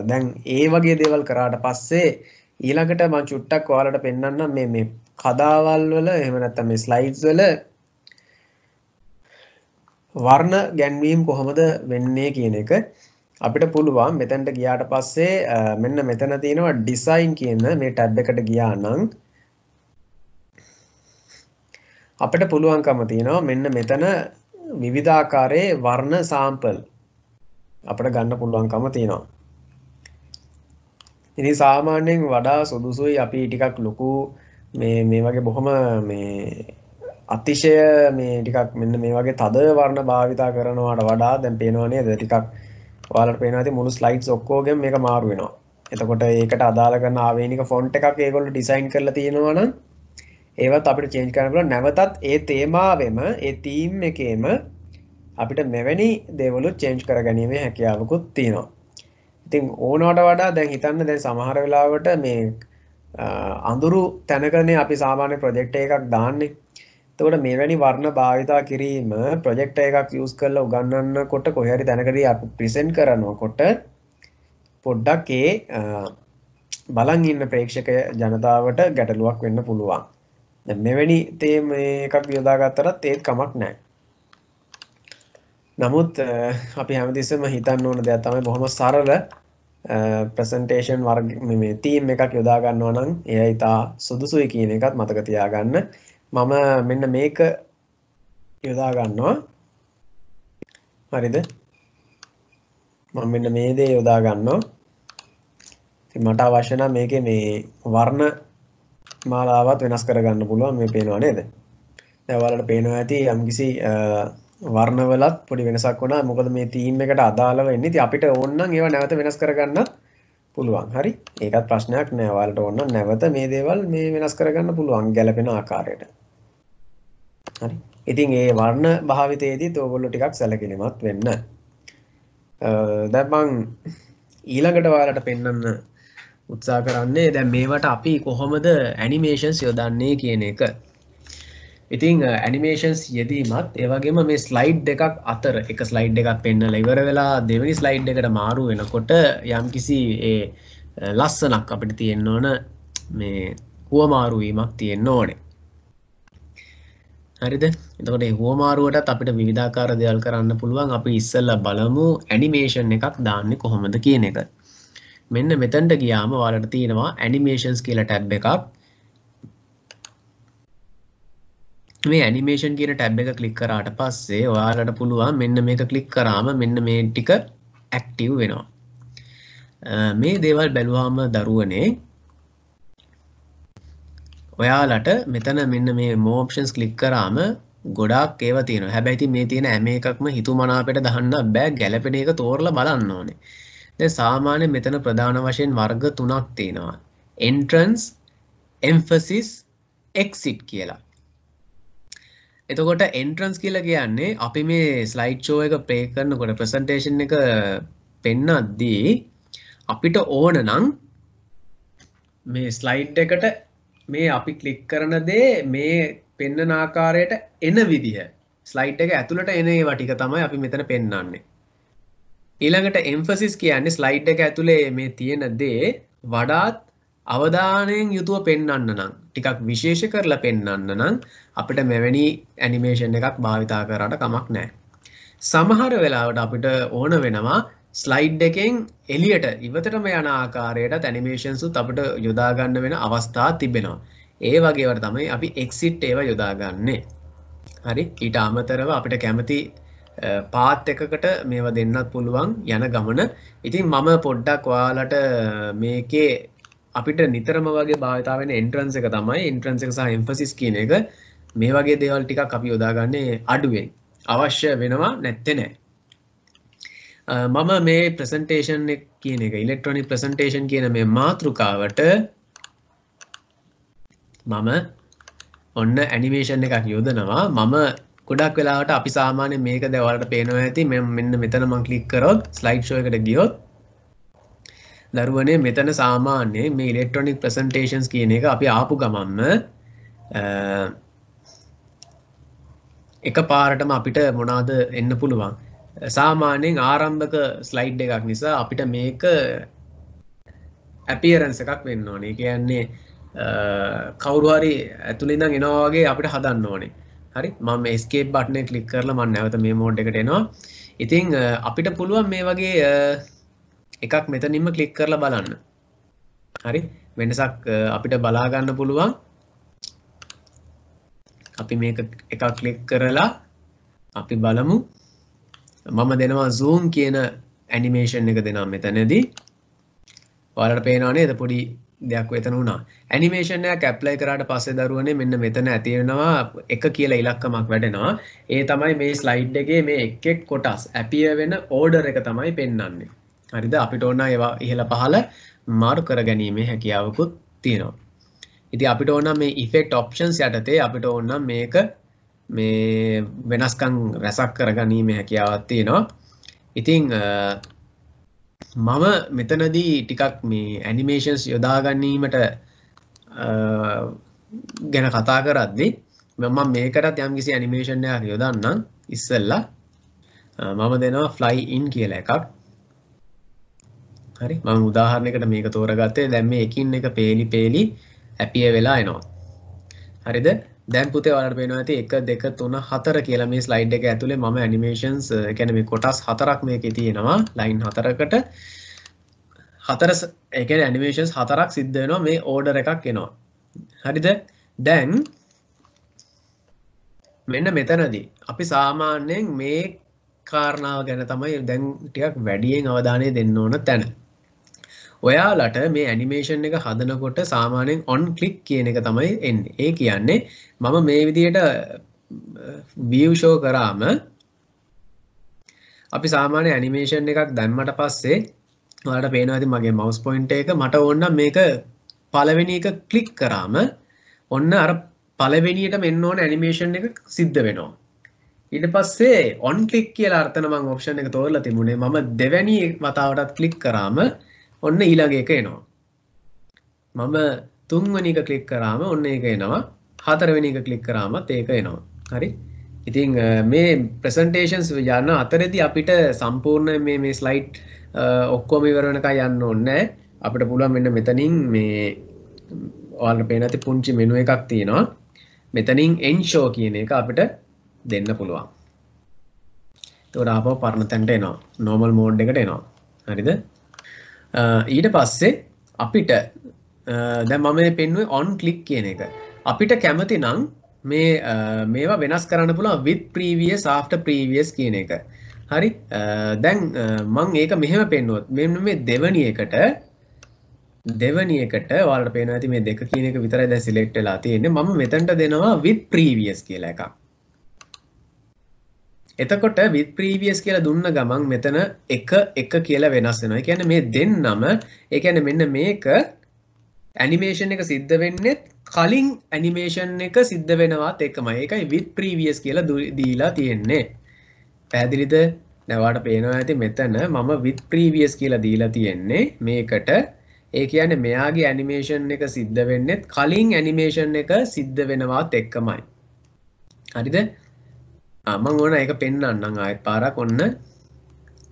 [SPEAKER 1] දැන් ඒ වගේ දේවල් කරාට පස්සේ ඊළඟට මම චුට්ටක් ඔයාලට පෙන්නන්නම් මේ කතාවල් වල එහෙම නැත්නම් මේ ස්ලයිඩ්ස් වල වර්ණ ගැන්වීම කොහොමද වෙන්නේ කියන එක අපිට පුළුවන් මෙතනට ගියාට පස්සේ මෙන්න මෙතන තියෙනවා ඩිසයින් කියන මේ ටැබ් එකට ගියා නම් අපිට පුළුවන්කම තියෙනවා මෙන්න මෙතන විවිධාකාරයේ වර්ණ සාම්පල් අපිට ගන්න පුළුවන්කම තියෙනවා. ඉතින් සාමාන්‍යයෙන් වඩා සුදුසුයි අපි ටිකක් ලොකු මේ වගේ බොහොම මේ අතිශය මේ ටිකක් මෙන්න මේ වගේ තද වර්ණ භාවිතා කරනවාට වඩා දැන් පේනවා නේද ටිකක් ඔයාලට පේනවා ඉතින් මුළු ස්ලයිඩ්ස් ඔක්කොගෙම මේක මාරු වෙනවා. එතකොට ඒකට අදාළ කරන ආවේනික ෆොන්ට් එකක් ඒගොල්ලෝ ඩිසයින් කරලා තියෙනවා නම් ඒවත් අපිට චේන්ජ් කරන්න පුළුවන්. නැවතත් ඒ තේමාවෙම ඒ තීම් එකේම අපිට මෙවැනි දේවලුත් චේන්ජ් කරගැනීමේ හැකියාවකුත් තියෙනවා. ඉතින් ඕනවට වඩා දැන් හිතන්න දැන් සමහර වෙලාවට මේ අඳුරු තැනකනේ අපි සාමාන්‍ය ප්‍රොජෙක්ට් එකක් දාන්නේ. එතකොට මෙවැනි වර්ණ භාවිතා කිරීම ප්‍රොජෙක්ට් එකක් යූස් කරලා උගන්වන්නකොට කොහේ හරි තැනකදී අපි ප්‍රෙසන්ට් කරනකොට පොඩ්ඩක් ඒ බලන් ඉන්න ප්‍රේක්ෂක ජනතාවට ගැටලුවක් වෙන්න පුළුවන්. දැන් මෙවැනි තේම එකක් යොදාගත්තට ඒත් කමක් නැහැ. නමුත් අපි හැමතිස්සෙම හිතන්න ඕන දෙයක් තමයි බොහොම සරල ප්‍රසන්ටේෂන් වර්ග මේ තීම් එකක් යොදා ගන්නවා නම් එය ඉතා සුදුසුයි කියන එකත් මතක තියාගන්න. මම මෙන්න මේක යොදා ගන්නවා. හරිද? මම මෙන්න මේ දේ යොදා ගන්නවා. ඉතින් මට අවශ්‍ය නම් මේකේ මේ වර්ණ මාලාවත් වෙනස් කරගන්න පුළුවන්. මේ පේනවා නේද? දැන් ඔයාලට පේනවා ඇති යම්කිසි වර්ණවලත් පොඩි වෙනසක් වුණා. මොකද මේ තීම් එකට අදාළව එන්නේ. ඉතින් අපිට ඕන නම් ඒවා නැවත වෙනස් කරගන්නත් පුළුවන්. හරි? ඒකත් ප්‍රශ්නයක් නෑ. ඔයාලට ඕන නම් නැවත මේ දේවල් මේ වෙනස් කරගන්න පුළුවන් ගැළපෙන ආකාරයට. හරි. ඉතින් ඒ වර්ණ භාවිතයේදීත් ඔයගොල්ලෝ ටිකක් සැලකිලිමත් වෙන්න. දැන් මම ඊළඟට ඔයාලට පෙන්වන්න උත්සාහ කරන්නේ දැන් මේවට අපි කොහොමද ඇනිමේෂන්ස් යොදන්නේ කියන එක. ඉතින් ඇනිමේෂන්ස් යෙදීමත් ඒ වගේම මේ ස්ලයිඩ් දෙකක් අතර එක ස්ලයිඩ් එකක් පෙන්නලා ඉවර වෙලා දෙවෙනි ස්ලයිඩ් එකට මාරු වෙනකොට යම්කිසි ඒ ලස්සනක් අපිට තියෙන්න ඕන මේ හුවමාරු වීමක් තියෙන්න ඕනේ. හරිද? එතකොට මේ හුවමාරුවටත් අපිට විවිධාකාර දේවල් කරන්න පුළුවන්. අපි ඉස්සෙල්ලා බලමු ඇනිමේෂන් එකක් දාන්නේ කොහොමද කියන එක. මෙන්න මෙතනට ගියාම ඔයාලට තියෙනවා ඇනිමේෂන්ස් කියලා ටැබ් එකක්. මේ ඇනිමේෂන් කියන ටැබ් එක ක්ලික් කරාට පස්සේ ඔයාලට පුළුවන් මෙන්න මේක ක්ලික් කරාම මෙන්න මේ ටික ඇක්ටිව් වෙනවා. මේ දේවල් බැලුවාම දරුවනේ ඔයාලට මෙතන මෙන්න මේ more options ක්ලික් කරාම ගොඩාක් ඒවා තියෙනවා. හැබැයි ඉතින් මේ තියෙන හැම එකක්ම හිතුමනාපෙට දාන්න බෑ. ගැළපෙන එක තෝරලා බලන්න ඕනේ. දැන් සාමාන්‍ය මෙතන ප්‍රධාන වශයෙන් වර්ග තුනක් තියෙනවා. entrance, emphasis, exit කියලා. එතකොට entrance කියලා කියන්නේ අපි මේ slide show එක play කරනකොට presentation එක පෙන්නද්දී අපිට ඕන නම් මේ ස්ලයිඩ් එකට මේ අපි ක්ලික් කරන දේ මේ පෙන්වන ආකාරයට එන විදිහ ස්ලයිඩ් එක ඇතුළට එන ඒවා ටික තමයි අපි මෙතන පෙන්වන්නේ. ඊළඟට එම්ෆසිස් කියන්නේ ස්ලයිඩ් එක ඇතුලේ මේ තියෙන දේ වඩාත් අවධානයෙන් යුතුව පෙන්වන්න නම් ටිකක් විශේෂ කරලා පෙන්වන්න නම් අපිට මෙවැනි ඇනිමේෂන් එකක් භාවිතා කරාට කමක් නැහැ. සමහර වෙලාවට අපිට ඕන වෙනවා ස්ලයිඩ් එකෙන් එළියට ඉවතටම යන ආකාරයටත් ඇනිමේෂන්ස් උත් අපිට යොදා ගන්න වෙන අවස්ථා තිබෙනවා. ඒ වගේ ඒවා තමයි අපි එක්සිට් ඒවා යොදා ගන්නෙ. හරි ඊට අමතරව අපිට කැමති පාත් එකකට මේවා දෙන්නත් පුළුවන් යන ගමන. ඉතින් මම පොඩ්ඩක් ඔයාලට මේකේ අපිට නිතරම වගේ භාවිතා වෙන එන්ට්‍රන්ස් එක තමයි එන්ට්‍රන්ස් එක සහ එම්ෆසිස් කියන එක මේ වගේ දේවල් ටිකක් අපි යොදාගන්නේ අඩුවෙන්. අවශ්‍ය වෙනවා නැත්තේ නෑ. මම මේ ප්‍රසන්ටේෂන් එක කියන එක ඉලෙක්ට්‍රොනික ප්‍රසන්ටේෂන් කියන මේ මාතෘකාවට මම ඔන්න ඇනිමේෂන් එකක් යොදනවා. මම ගොඩක් වෙලාවට අපි සාමාන්‍යයෙන් මේක දැන් ඔයාලට පේනවා ඇති මෙන්න මෙතන මම ක්ලික් කරොත් ස්ලයිඩ් ෂෝ එකට ගියොත් දරුවනේ මෙතන සාමාන්‍යයෙන් මේ ඉලෙක්ට්‍රොනික ප්‍රසන්ටේෂන්ස් කියන එක අපි ආපු ගමන්ම එකපාරටම අපිට මොනවාද එන්න පුළුවන්. සාමාන්‍යයෙන් ආරම්භක ස්ලයිඩ් එකක් නිසා අපිට මේක අපියරන්ස් එකක් වෙන්න ඕනේ. ඒ කියන්නේ කවුරු හරි ඇතුළේ ඉඳන් එනවා වගේ අපිට හදන්න ඕනේ. හරි මම escape button එක click කරලා මම නැවත මේ mode එකට එනවා. ඉතින් අපිට පුළුවන් මේ වගේ එකක් මෙතනින්ම click කරලා බලන්න. හරි වෙනසක් අපිට බලා ගන්න පුළුවන්. අපි මේක එකක් click කරලා අපි බලමු. මම දෙනවා zoom කියන animation එක දෙනවා මෙතනදී. ඔයාලට පේනවා නේද පොඩි දෙයක් වෙතන වුණා. ඇනිමේෂන් එකක් ඇප්ලයි කරාට පස්සේ දරුවනේ මෙන්න මෙතන ඇති වෙනවා 1 කියලා ඉලක්කමක් වැඩෙනවා. ඒ තමයි මේ ස්ලයිඩ් එකේ මේ එක් එක් කොටස් ඇපියර් වෙන ඕඩර් එක තමයි පෙන්වන්නේ. හරිද? අපිට ඕන ඒවා ඉහළ පහළ මාරු කරගැනීමේ හැකියාවකුත් තියෙනවා. ඉතින් අපිට ඕන මේ effect options යටතේ අපිට ඕන මේක මේ වෙනස්කම් රැසක් කරගැනීමේ හැකියාවක් තියෙනවා. ඉතින් මම මෙතනදී ටිකක් මේ ඇනිමේෂන්ස් යොදා ගැනීමට ගැන කතා කරද්දී මම මේකටත් යම්කිසි ඇනිමේෂන් එකක් යොදන්නම්. ඉස්සෙල්ලා මම දෙනවා fly in කියලා එකක්. හරි මම උදාහරණයකට මේක තෝරගත්තේ. දැන් මේ එකින් එක පේලි ඇපිය වෙලා එනවා. හරිද? දැන් පුතේ ඔයාලට පේනවා ඇති 1 2 3 4 කියලා මේ ස්ලයිඩ් එක ඇතුලේ මම ඇනිමේෂන්ස් කියන්නේ මේ කොටස් 4ක් මේකේ තියෙනවා. ලයින් 4කට 4 ඒ කියන්නේ ඇනිමේෂන්ස් 4ක් සිද්ධ වෙනවා මේ ඕඩර් එකක් එනවා. හරිද? දැන් මෙන්න මෙතනදී අපි සාමාන්‍යයෙන් මේ කාරණාව ගැන තමයි දැන් ටිකක් වැඩියෙන් අවධානය දෙන්න ඕන තැන. ඔයාලට මේ ඇනිමේෂන් එක හදනකොට සාමාන්‍යයෙන් on click කියන එක තමයි එන්නේ. ඒ කියන්නේ මම මේ විදිහට view show කරාම අපි සාමාන්‍ය ඇනිමේෂන් එකක් දැම්මට පස්සේ ඔයාලට පේනවා ඇති මගේ mouse pointer එක මට ඕන නම් මේක පළවෙනි එක click කරාම ඔන්න අර පළවෙනියටම එන්න ඕන ඇනිමේෂන් එක සිද්ධ වෙනවා. ඊට පස්සේ on click කියලා අර්ථන මම option එක තෝරලා තිබුණේ මම දෙවැනි වතාවටත් click කරාම ඔන්න ඊළඟ එක එනවා. මම තුන්වෙනි එක ක්ලික් කරාම ඔන්න ඒක එනවා. හතරවෙනි එක ක්ලික් කරාමත් ඒක එනවා. හරි? ඉතින් මේ ප්‍රසන්ටේෂන්ස් යන අතරේදී අපිට සම්පූර්ණ මේ ස්ලයිඩ් ඔක්කොම ඉවර වෙනකන් යන්න ඕනේ නැහැ. අපිට පුළුවන් මෙන්න මෙතනින් මේ ඔයාලට පේන ඇති පුංචි මෙනු එකක් තියෙනවා. මෙතනින් end show කියන එක අපිට දෙන්න පුළුවන්. ඒකට ආපහු පරණ තැනට එනවා. normal mode එකට එනවා. හරිද? ඊට පස්සේ අපිට දැන් මම මේ පෙන්වුවේ on click කියන එක. අපිට කැමති නම් මේවා වෙනස් කරන්න පුළුවන් with previous after previous කියන එක. හරි? දැන් මම ඒක මෙහෙම පෙන්නුවොත් මෙන්න මේ දෙවැනි එකට ඔයාලට පේනවා ඇති මේ දෙක කියන එක විතරයි දැන් select වෙලා තියෙන්නේ. මම මෙතනට දෙනවා with previous කියලා එකක්. එතකොට with previous කියලා දුන්න ගමන් මෙතන එක කියලා වෙනස් වෙනවා. ඒ කියන්නේ මේ දෙන්නම ඒ කියන්නේ මෙන්න මේක ඇනිමේෂන් එක සිද්ධ වෙන්නේ කලින් ඇනිමේෂන් එක සිද්ධ වෙනවත් එකමයි. ඒකයි with previous කියලා දීලා තියෙන්නේ. පැහැදිලිද? දැන් ඔයාලට පේනවා ඇති මෙතන මම with previous කියලා දීලා තියෙන්නේ මේකට. ඒ කියන්නේ මෙයාගේ ඇනිමේෂන් එක සිද්ධ වෙන්නේ කලින් ඇනිමේෂන් එක සිද්ධ වෙනවත් එක්කමයි. හරිද? මම ඕන ඒක පෙන්වන්නම් ආයෙත් පාරක්. ඔන්න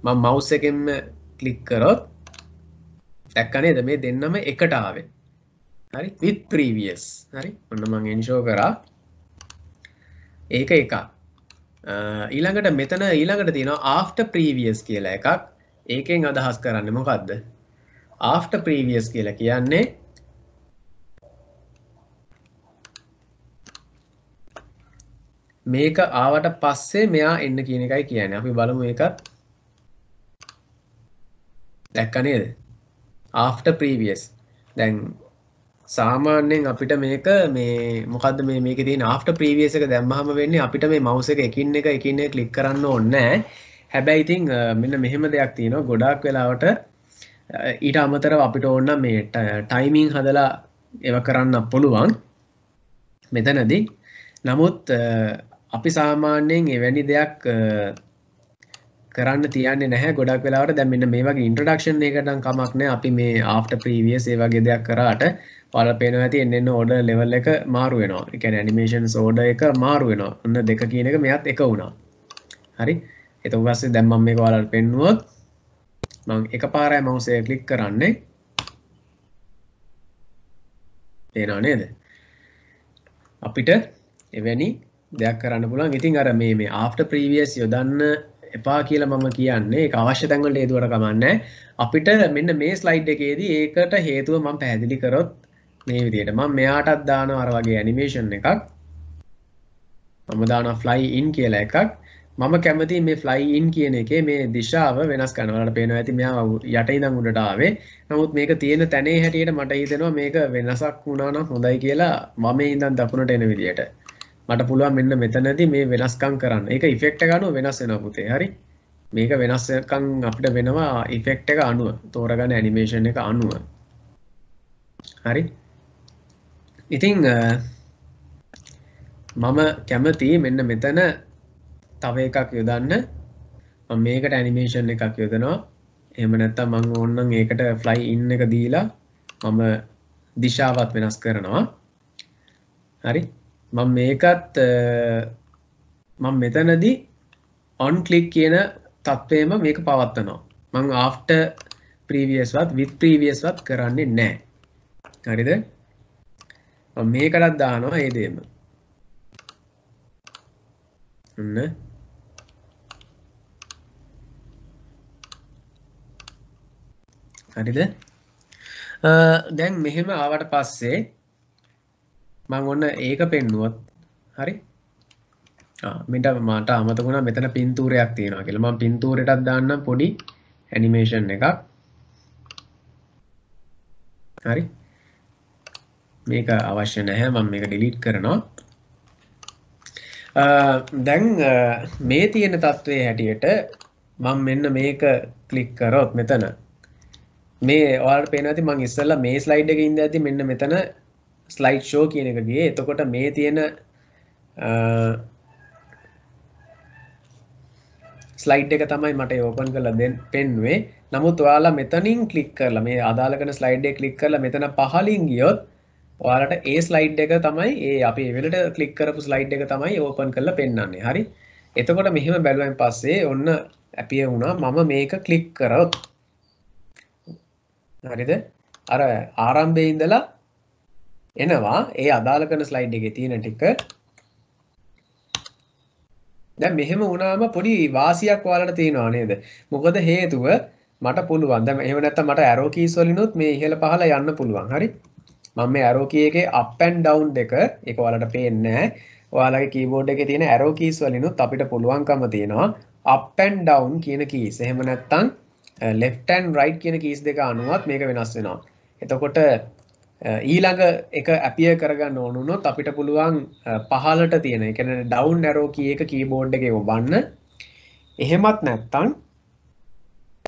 [SPEAKER 1] මම mouse එකෙන්ම ක්ලික් කරොත් දැක්ක නේද මේ දෙන්නම එකට ආවේ. හරි? with previous. හරි? ඔන්න මම ensure කරා. ඒක එකක්. ඊළඟට මෙතන ඊළඟට තියෙනවා after previous කියලා එකක්. ඒකෙන් අදහස් කරන්නේ මොකද්ද? after previous කියලා කියන්නේ මේක ආවට පස්සේ මෙයා එන්න කියන එකයි කියන්නේ. අපි බලමු මේකත්. දැක්ක නේද? after previous. දැන් සාමාන්‍යයෙන් අපිට මේක මේ මොකද්ද මේකේ තියෙන after previous එක දැම්මහම වෙන්නේ අපිට මේ mouse එක එකින් එක ක්ලික් කරන්න ඕනේ නැහැ. හැබැයි ඉතින් මෙන්න මෙහෙම දෙයක් තියෙනවා. ගොඩාක් වෙලාවට ඊට අමතරව අපිට ඕන නම් මේ ටයිමින් හදලා ඒව කරන්න පුළුවන් මෙතනදී. නමුත් අපි සාමාන්‍යයෙන් එවැනි දෙයක් කරන්න තියන්නේ නැහැ. ගොඩක් වෙලාවට දැන් මෙන්න මේ වගේ ඉන්ට්‍රොඩක්ෂන් එකකට නම් කමක් නැහැ. අපි මේ after previous ඒ වගේ දෙයක් කරාට ඔයාලා පේනවා ඇති එන්න order level එක මාරු වෙනවා. ඒ කියන්නේ animations order එක මාරු වෙනවා. ඔන්න දෙක කියන එක මෙයත් එක වුණා. හරි? ඊට පස්සේ දැන් මම මේක ඔයාලට පෙන්නුවොත් මම එකපාරයි mouse එක ක්ලික් කරන්නේ. පේනව නේද? අපිට එවැනි දෙයක් කරන්න පුළුවන්. ඉතින් අර මේ after previous යොදන්න එපා කියලා මම කියන්නේ ඒක අවශ්‍ය තැන් වලට හේතුවට කමන්නේ. අපිට මෙන්න මේ ස්ලයිඩ් එකේදී ඒකට හේතුව මම පැහැදිලි කරොත් මේ විදිහට මම මෙයාටත් දානවා අර වගේ ඇනිමේෂන් එකක්. මම දානවා fly in කියලා එකක්. මම කැමති මේ fly in කියන එකේ මේ දිශාව වෙනස් කරනවා. ඔයාලට පේනවා ඇති මෙයා යට ඉඳන් උඩට ආවේ. නමුත් මේක තියෙන තැනේ හැටියට මට හිතෙනවා මේක වෙනසක් වුණා නම් හොඳයි කියලා වමේ ඉඳන් දකුණට එන විදිහට. මට පුළුවන් මෙන්න මෙතනදී මේ වෙනස්කම් කරන්න. ඒක ඉෆෙක්ට් එක අනුව වෙනස් වෙනවා පුතේ. හරි? මේක වෙනස්කම් අපිට වෙනවා ඉෆෙක්ට් එක අනුව. තෝරගන්න ඇනිමේෂන් එක අනුව. හරි? ඉතින් මම කැමති මෙන්න මෙතන තව එකක් යොදන්න. මම මේකට ඇනිමේෂන් එකක් යොදනවා. එහෙම නැත්නම් මම ඕනනම් ඒකට fly in එක දීලා මම දිශාවත් වෙනස් කරනවා. හරි? මම මේකත් මම මෙතනදී on click කියන තත්වයේම මේක පවත්වනවා. මම after previous වත් with previous වත් කරන්නේ නැහැ. හරිද? මම මේකටත් දානවා ඒ දෙයම. ඔන්න හරිද? දැන් මෙහෙම ආවට පස්සේ මම ඔන්න ඒක පෙන්නුවොත් හරි? මට අමතක වුණා මෙතන පින්තූරයක් තියෙනවා කියලා. මම පින්තූරයටත් දාන්නම් පොඩි ඇනිමේෂන් එකක්. හරි? මේක අවශ්‍ය නැහැ. මම මේක ඩිලීට් කරනවා. දැන් මේ තියෙන තත්ත්වයේ හැටියට මම මෙන්න මේක ක්ලික් කරොත් මෙතන මේ ඔයාලට පේනවා ඇති මම ඉස්සෙල්ලා මේ ස්ලයිඩ් එකේ ඉඳද්දි මෙන්න මෙතන ස්ලයිඩ් ෂෝ කියන එක ගියේ. එතකොට මේ තියෙන ස්ලයිඩ් එක තමයි මට ඕපන් කරලා පෙන්නුවේ. නමුත් ඔයාලා මෙතනින් ක්ලික් කරලා මේ අදාළ කරන ස්ලයිඩ් එක ක්ලික් කරලා මෙතන පහලින් ගියොත් ඔයාලට ඒ ස්ලයිඩ් එක තමයි ඒ අපි ඒ වෙලට ක්ලික් කරපු ස්ලයිඩ් එක තමයි ඕපන් කරලා පෙන්වන්නේ. හරි? එතකොට මෙහෙම බැලුවෙන් පස්සේ ඔන්න ඇපිය වුණා මම මේක ක්ලික් කරොත්. හරිද? අර ආරම්භයේ ඉඳලා එනවා ඒ අදාළ කරන ස්ලයිඩ් එකේ තියෙන ටික. දැන් මෙහෙම වුණාම පොඩි වාසියක් ඔයාලට තියෙනවා නේද? මොකද හේතුව මට පුළුවන්. දැන් එහෙම නැත්නම් මට arrow keys වලිනුත් මේ ඉහළ පහළ යන්න පුළුවන්. හරි? මම මේ arrow key එකේ up and down දෙක ඒක ඔයාලට පේන්නේ නැහැ. ඔයාලගේ keyboard එකේ තියෙන arrow keys වලිනුත් අපිට පුළුවන්කම තියෙනවා up and down කියන keys. එහෙම නැත්නම් left and right කියන keys දෙක අනුවත් මේක වෙනස් වෙනවා. එතකොට ඊළඟ එක appear කරගන්න ඕන වුණොත් අපිට පුළුවන් පහළට තියෙන ඒ කියන්නේ down arrow key එක keyboard එකේ ඔබන්න. එහෙමත් නැත්නම්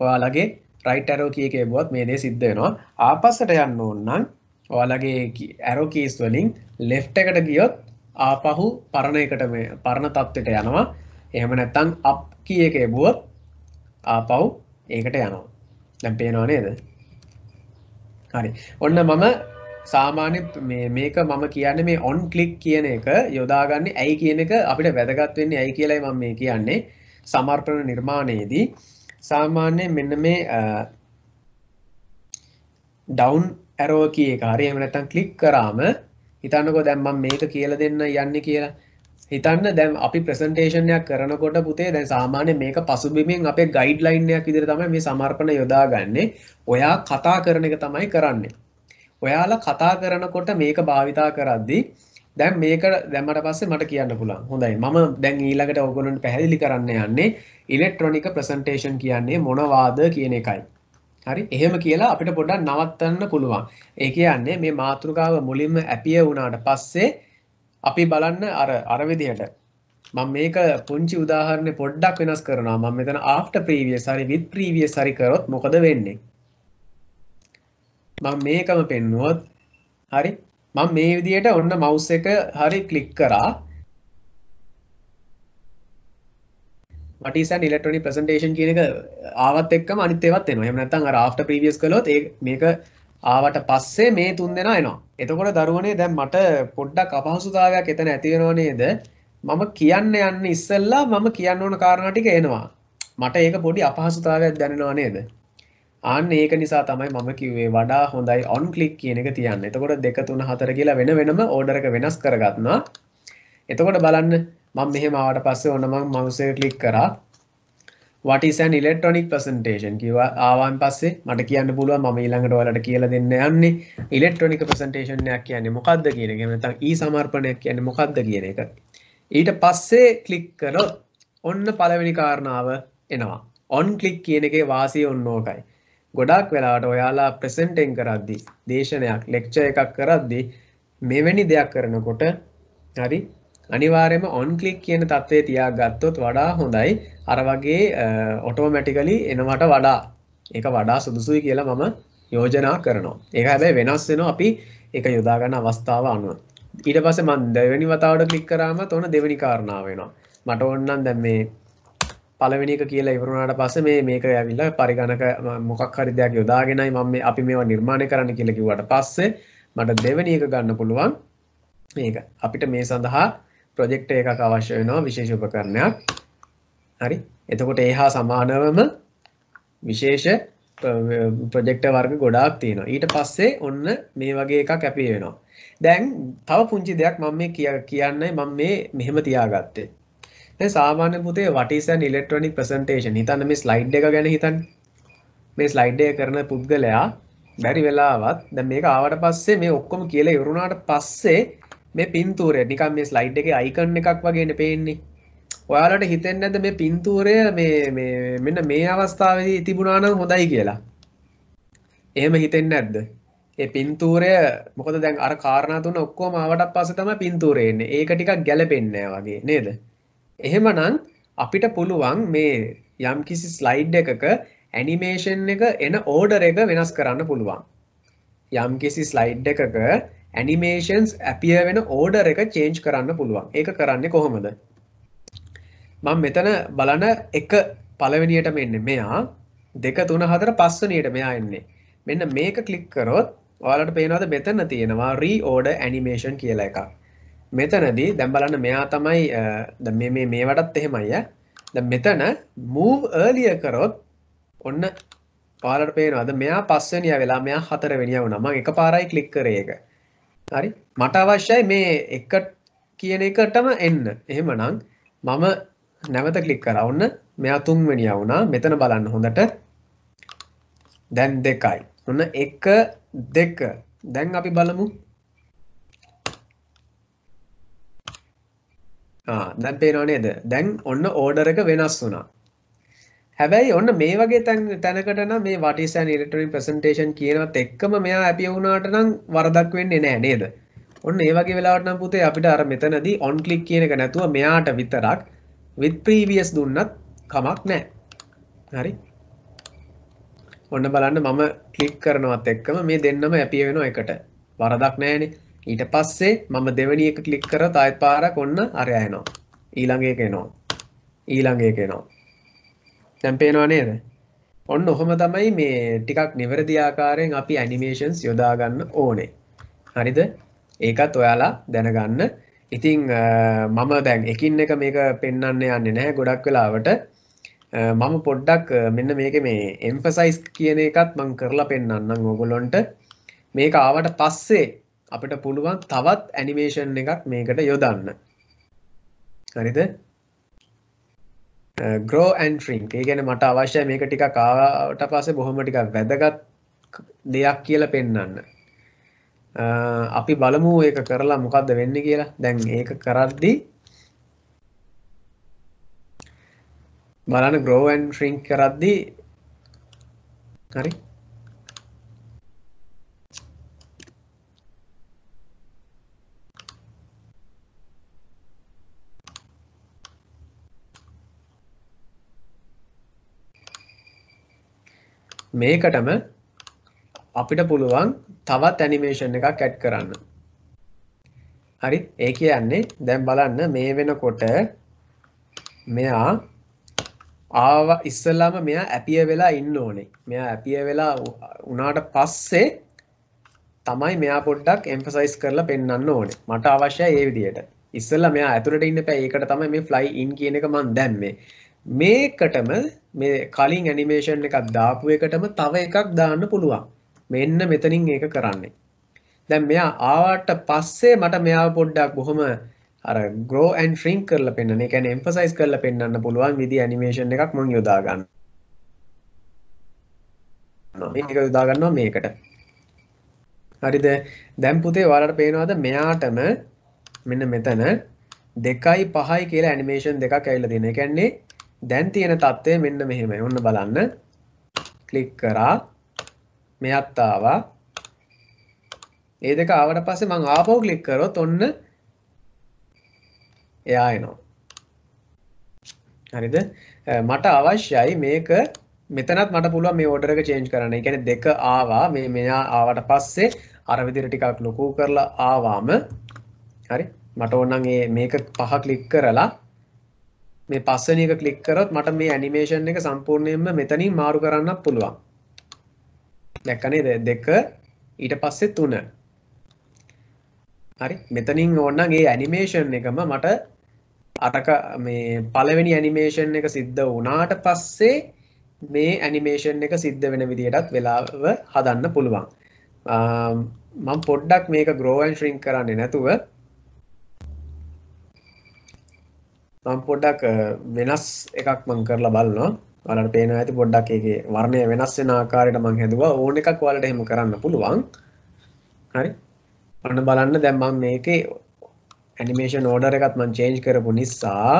[SPEAKER 1] ඔයාලගේ right arrow key එකේ ඔබුවත් මේ දේ සිද්ධ වෙනවා. ආපස්සට යන්න ඕන නම් ඔයාලගේ arrow keys වලින් left එකට ගියොත් ආපහු පරණ එකට මේ පරණ තත්ත්වයට යනවා. එහෙම නැත්නම් up key එකේ ඔබුවොත් ආපහු ඒකට යනවා. දැන් පේනව නේද? හරි. ඔන්න මම සාමාන්‍ය මේක මම කියන්නේ මේ on click කියන එක යොදාගන්නේ ඇයි කියන එක අපිට වැදගත් වෙන්නේ ඇයි කියලායි මම මේ කියන්නේ. සමර්පණ නිර්මාණයේදී සාමාන්‍යයෙන් මෙන්න මේ down arrow key එක හරි එහෙම නැත්නම් click කරාම හිතන්නකෝ දැන් මම මේක කියලා දෙන්න යන්නේ කියලා. හිතන්න දැන් අපි ප්‍රසන්ටේෂන් එකක් කරනකොට පුතේ දැන් සාමාන්‍යයෙන් මේක පසුබිමින් අපේ ගයිඩ්ලයින් එකක් විදිහට තමයි මේ සමර්පණ යොදාගන්නේ. ඔයා කතා කරන එක තමයි කරන්නේ. ඔයාලා කතා කරනකොට මේක භාවිතා කරද්දී දැන් මේක දැම්මට පස්සේ මට කියන්න පුළුවන්. හොඳයි. මම දැන් ඊළඟට ඔයගොල්ලන්ට පැහැදිලි කරන්න යන්නේ ඉලෙක්ට්‍රොනික ප්‍රසන්ටේෂන් කියන්නේ මොනවාද කියන එකයි. හරි. එහෙම කියලා අපිට පොඩ්ඩක් නවත්තන්න පුළුවන්. ඒ කියන්නේ මේ මාතෘකාව මුලින්ම ඇපිය වුණාට පස්සේ අපි බලන්න අර විදිහට මම මේක පුංචි උදාහරණයක් පොඩ්ඩක් වෙනස් කරනවා. මම මෙතන after previous හරි with previous හරි කරොත් මොකද වෙන්නේ? මම මේකම පෙන්නුවොත් හරි මම මේ විදිහට ඔන්න mouse එක හරි click කරා what is an electronic presentation කියන එක ආවත් එක්කම අනිත් ඒවාත් එනවා. එහෙම නැත්නම් අර after previous කළොත් මේක ආවට පස්සේ මේ තුන් දෙනා එනවා. එතකොට දරුවනේ දැන් මට පොඩ්ඩක් අපහසුතාවයක් එතන ඇති වෙනව නේද? මම කියන්න යන්නේ ඉස්සෙල්ලා මම කියන්න ඕන කාරණා ටික එනවා. මට ඒක පොඩි අපහසුතාවයක් දැනෙනව නේද? ආන්න ඒක නිසා තමයි මම කිව්වේ වඩා හොඳයි on click කියන එක තියන්න. එතකොට 2 3 4 කියලා වෙන වෙනම order එක වෙනස් කරගන්නවා. එතකොට බලන්න මම මෙහෙම ආවට පස්සේ ඔන්න මම mouse එක click කරා what is an electronic presentation කිව්වා. ආවන් පස්සේ මට කියන්න පුළුවන් මම ඊළඟට ඔයාලට කියලා දෙන්න යන්නේ electronic presentation එකක් කියන්නේ මොකක්ද කියන එක. එහෙම නැත්නම් e-සමර්පණයක් කියන්නේ මොකක්ද කියන එක. ඊට පස්සේ click කරොත් ඔන්න පළවෙනි කාරණාව එනවා. on click කියන එකේ වාසිය ඔන්න ඕකයි. ගොඩාක් වෙලාවට ඔයාලා ප්‍රසන්ටෙන් කරද්දී දේශනයක් ලෙක්චර් එකක් කරද්දී මෙවැනි දෙයක් කරනකොට හරි අනිවාර්යයෙන්ම on click කියන தත්ත්වය තියාගත්තොත් වඩා හොඳයි. අර වගේ ඔටෝමැටිකලි එනවට වඩා ඒක වඩා සුදුසුයි කියලා මම යෝජනා කරනවා. ඒක හැබැයි වෙනස් වෙනවා අපි ඒක යොදා ගන්න අවස්ථාව අනුව. ඊට පස්සේ මම දෙවෙනි වතාවට ක්ලික් කරාම තෝන දෙවෙනි කාරණාව වෙනවා. මට ඕන නම් දැන් මේ පළවෙනි එක කියලා ඉවර වුණාට පස්සේ මේක ඇවිල්ලා පරිගණක මොකක් හරි දෙයක් යොදාගෙනයි මම අපි මේවා නිර්මාණය කරන්න කියලා කිව්වට පස්සේ මට දෙවෙනි එක ගන්න පුළුවන්. මේක අපිට මේ සඳහා ප්‍රොජෙක්ට් එකක් අවශ්‍ය වෙනවා විශේෂ උපකරණයක්. හරි. එතකොට ඒ හා සමානවම විශේෂ ප්‍රොජෙක්ටර් වර්ග ගොඩාක් තියෙනවා. ඊට පස්සේ ඔන්න මේ වගේ එකක් ඇපි වෙනවා. දැන් තව පුංචි දෙයක් මම මේ කියන්නේ මම මේ මෙහෙම තියාගත්තේ. දැන් සාමාන්‍ය පුතේ what is an electronic presentation හිතන්න මේ ස්ලයිඩ් එක ගැන හිතන්න. මේ ස්ලයිඩ් එක කරන පුද්ගලයා බැරි වෙලාවත් දැන් මේක ආවට පස්සේ මේ ඔක්කොම කියලා ඉවරුණාට පස්සේ මේ පින්තූරය නිකන් මේ ස්ලයිඩ් එකේ අයිකන් එකක් වගේනේ පේන්නේ. ඔයාලට හිතෙන්නේ නැද්ද මේ පින්තූරය මේ මෙන්න මේ අවස්ථාවේදී තිබුණා නම් හොඳයි කියලා? එහෙම හිතෙන්නේ නැද්ද? ඒ පින්තූරය මොකද දැන් අර කාරණා තුන ඔක්කොම ආවට පස්සේ තමයි පින්තූරය එන්නේ. ඒක ටිකක් ගැලපෙන්නේ නැහැ වගේ නේද? එහෙමනම් අපිට පුළුවන් මේ යම්කිසි ස්ලයිඩ් එකක ඇනිමේෂන් එක එන ඕඩර් එක වෙනස් කරන්න පුළුවන්. යම්කිසි ස්ලයිඩ් එකක animations appear වෙන order එක change කරන්න පුළුවන්. ඒක කරන්නේ කොහොමද? මම මෙතන බලන එක පළවෙනියටම එන්නේ මෙයා 2 3 4 5 වෙනියට මෙයා එන්නේ. මෙන්න මේක ක්ලික් කරොත් ඔයාලට පේනවාද මෙතන තියෙනවා reorder animation කියලා එකක්. මෙතනදී දැන් බලන්න මෙයා තමයි දැන් මේවටත් එහෙමයි ඈ. දැන් මෙතන move earlier කරොත් ඔන්න ඔයාලට පේනවාද මෙයා 5 වෙනියා වෙලා මෙයා 4 වෙනියා වුණා. මම එකපාරයි ක්ලික් කරේ ඒක. හරි මට අවශ්‍යයි මේ එක කියන එකටම එන්න. එහෙමනම් මම නැවත ක්ලික් කරා. ඔන්න මෙයා 3 වෙනියා වුණා. මෙතන බලන්න හොඳට. දැන් 2යි. ඔන්න 1 2. දැන් අපි බලමු. දැන් පේනව නේද? දැන් ඔන්න ඕඩර් එක වෙනස් වුණා. හැබැයි ඔන්න මේ වගේ තැනකට නම් මේ what is an electronic presentation කියනවත් එක්කම මෙයා හැපි වුණාට නම් වරදක් වෙන්නේ නැහැ නේද? ඔන්න ඒ වගේ වෙලාවට නම් පුතේ අපිට අර මෙතනදී on click කියන එක නැතුව මෙයාට විතරක් with previous දුන්නත් කමක් නැහැ. හරි. ඔන්න බලන්න මම ක්ලික් කරනවත් එක්කම මේ දෙන්නම හැපි වෙනවා එකට. වරදක් නැහැනේ. ඊට පස්සේ මම දෙවෙනි එක ක්ලික් කරලා ආයෙත් පාරක් ඔන්න අරයා එනවා. ඊළඟ එක එනවා. ඊළඟ එක එනවා. දැන් පේනව නේද? ඔන්න ඔහොම තමයි මේ ටිකක් නිවැරදි ආකාරයෙන් අපි ඇනිමේෂන්ස් යොදා ගන්න ඕනේ. හරිද? ඒකත් ඔයාලා දැනගන්න. ඉතින් මම දැන් එකින් එක මේක පෙන්වන්න යන්නේ නැහැ ගොඩක් වෙලාවට. මම පොඩ්ඩක් මෙන්න මේකේ මේ emphasize කියන එකත් මම කරලා පෙන්නන්නම් ඕගොල්ලන්ට. මේක ආවට පස්සේ අපිට පුළුවන් තවත් ඇනිමේෂන් එකක් මේකට යොදන්න. හරිද? grow and shrink. ඒ කියන්නේ මට අවශ්‍යයි මේක ටිකක් ආවට පස්සේ බොහොම ටිකක් වැදගත් දෙයක් කියලා පෙන්වන්න. අපි බලමු ඒක කරලා මොකද්ද වෙන්නේ කියලා. දැන් ඒක කරද්දී බලන්න grow and shrink කරද්දී හරි මේකටම අපිට පුළුවන් තවත් ඇනිමේෂන් එකක් ඇඩ් කරන්න. හරි ඒ කියන්නේ දැන් බලන්න මේ වෙනකොට මෙයා ආව ඉස්සෙල්ලාම මෙයා ඇපිය වෙලා ඉන්න ඕනේ. මෙයා ඇපිය වෙලා උනාට පස්සේ තමයි මෙයා පොඩ්ඩක් එම්ෆසයිස් කරලා පෙන්වන්න ඕනේ. මට අවශ්‍යයි ඒ විදිහට. ඉස්සෙල්ලා මෙයා ඇතුළට ඉන්න එපා. ඒකට තමයි මේ fly in කියන එක මම දැම්මේ. මේකටම මේ කලින් ඇනිමේෂන් එකක් දාපු එකටම තව එකක් දාන්න පුළුවන්. මෙන්න මෙතනින් ඒක කරන්නේ. දැන් මෙයා ආවට පස්සේ මට මෙයාව පොඩ්ඩක් බොහොම අර grow and shrink කරලා පෙන්නන. ඒ කියන්නේ emphasize කරලා පෙන්නන්න පුළුවන් විදි ඇනිමේෂන් එකක් මම යොදා ගන්නවා. මේක යොදා ගන්නවා මේකට. හරිද? දැන් පුතේ ඔයාලට පේනවද මෙයාටම මෙන්න මෙතන 2.5 කියලා ඇනිමේෂන් දෙකක් ඇවිල්ලා තියෙනවා. ඒ කියන්නේ දැන් තියෙන තත්ත්වය මෙන්න මෙහෙමයි. ඔන්න බලන්න. ක්ලික් කරා. මෙයත් ආවා. ඒ දෙක ආවට පස්සේ මම ආපහු ක්ලික් කරොත් ඔන්න එයා එනවා. හරිද? මට අවශ්‍යයි මේක මෙතනත් මට පුළුවන් මේ ඕඩර් එක චේන්ජ් කරන්න. ඒ කියන්නේ දෙක ආවා. මෙයා ආවට පස්සේ අර විදිහට ටිකක් ලොකු කරලා ආවාම හරි. මට ඕන නම් මේක පහ ක්ලික් කරලා මේ පස්වෙනි එක ක්ලික් කරොත් මට මේ ඇනිමේෂන් එක සම්පූර්ණයෙන්ම මෙතනින් මාරු කරන්නත් පුළුවන්. දැක්ක නේද? 2 ඊට පස්සේ 3. හරි. මෙතනින් ඕන නම් මේ ඇනිමේෂන් එකම මට අටක මේ පළවෙනි ඇනිමේෂන් එක සිද්ධ වුණාට පස්සේ මේ ඇනිමේෂන් එක සිද්ධ වෙන විදිහටත් වෙලාව හදන්න පුළුවන්. මම පොඩ්ඩක් මේක grow and shrink කරන්නේ නැතුව මම පොඩ්ඩක් වෙනස් එකක් මම කරලා බලනවා. ඔයාලට පේනවා ඇති පොඩ්ඩක් ඒකේ වර්ණය වෙනස් වෙන ආකාරයට මම හැදුවා. ඕන එකක් ඔයාලට එහෙම කරන්න පුළුවන්. හරි. ඔන්න බලන්න දැන් මම මේකේ ඇනිමේෂන් ඕඩර් එකත් මම චේන්ජ් කරපු නිසා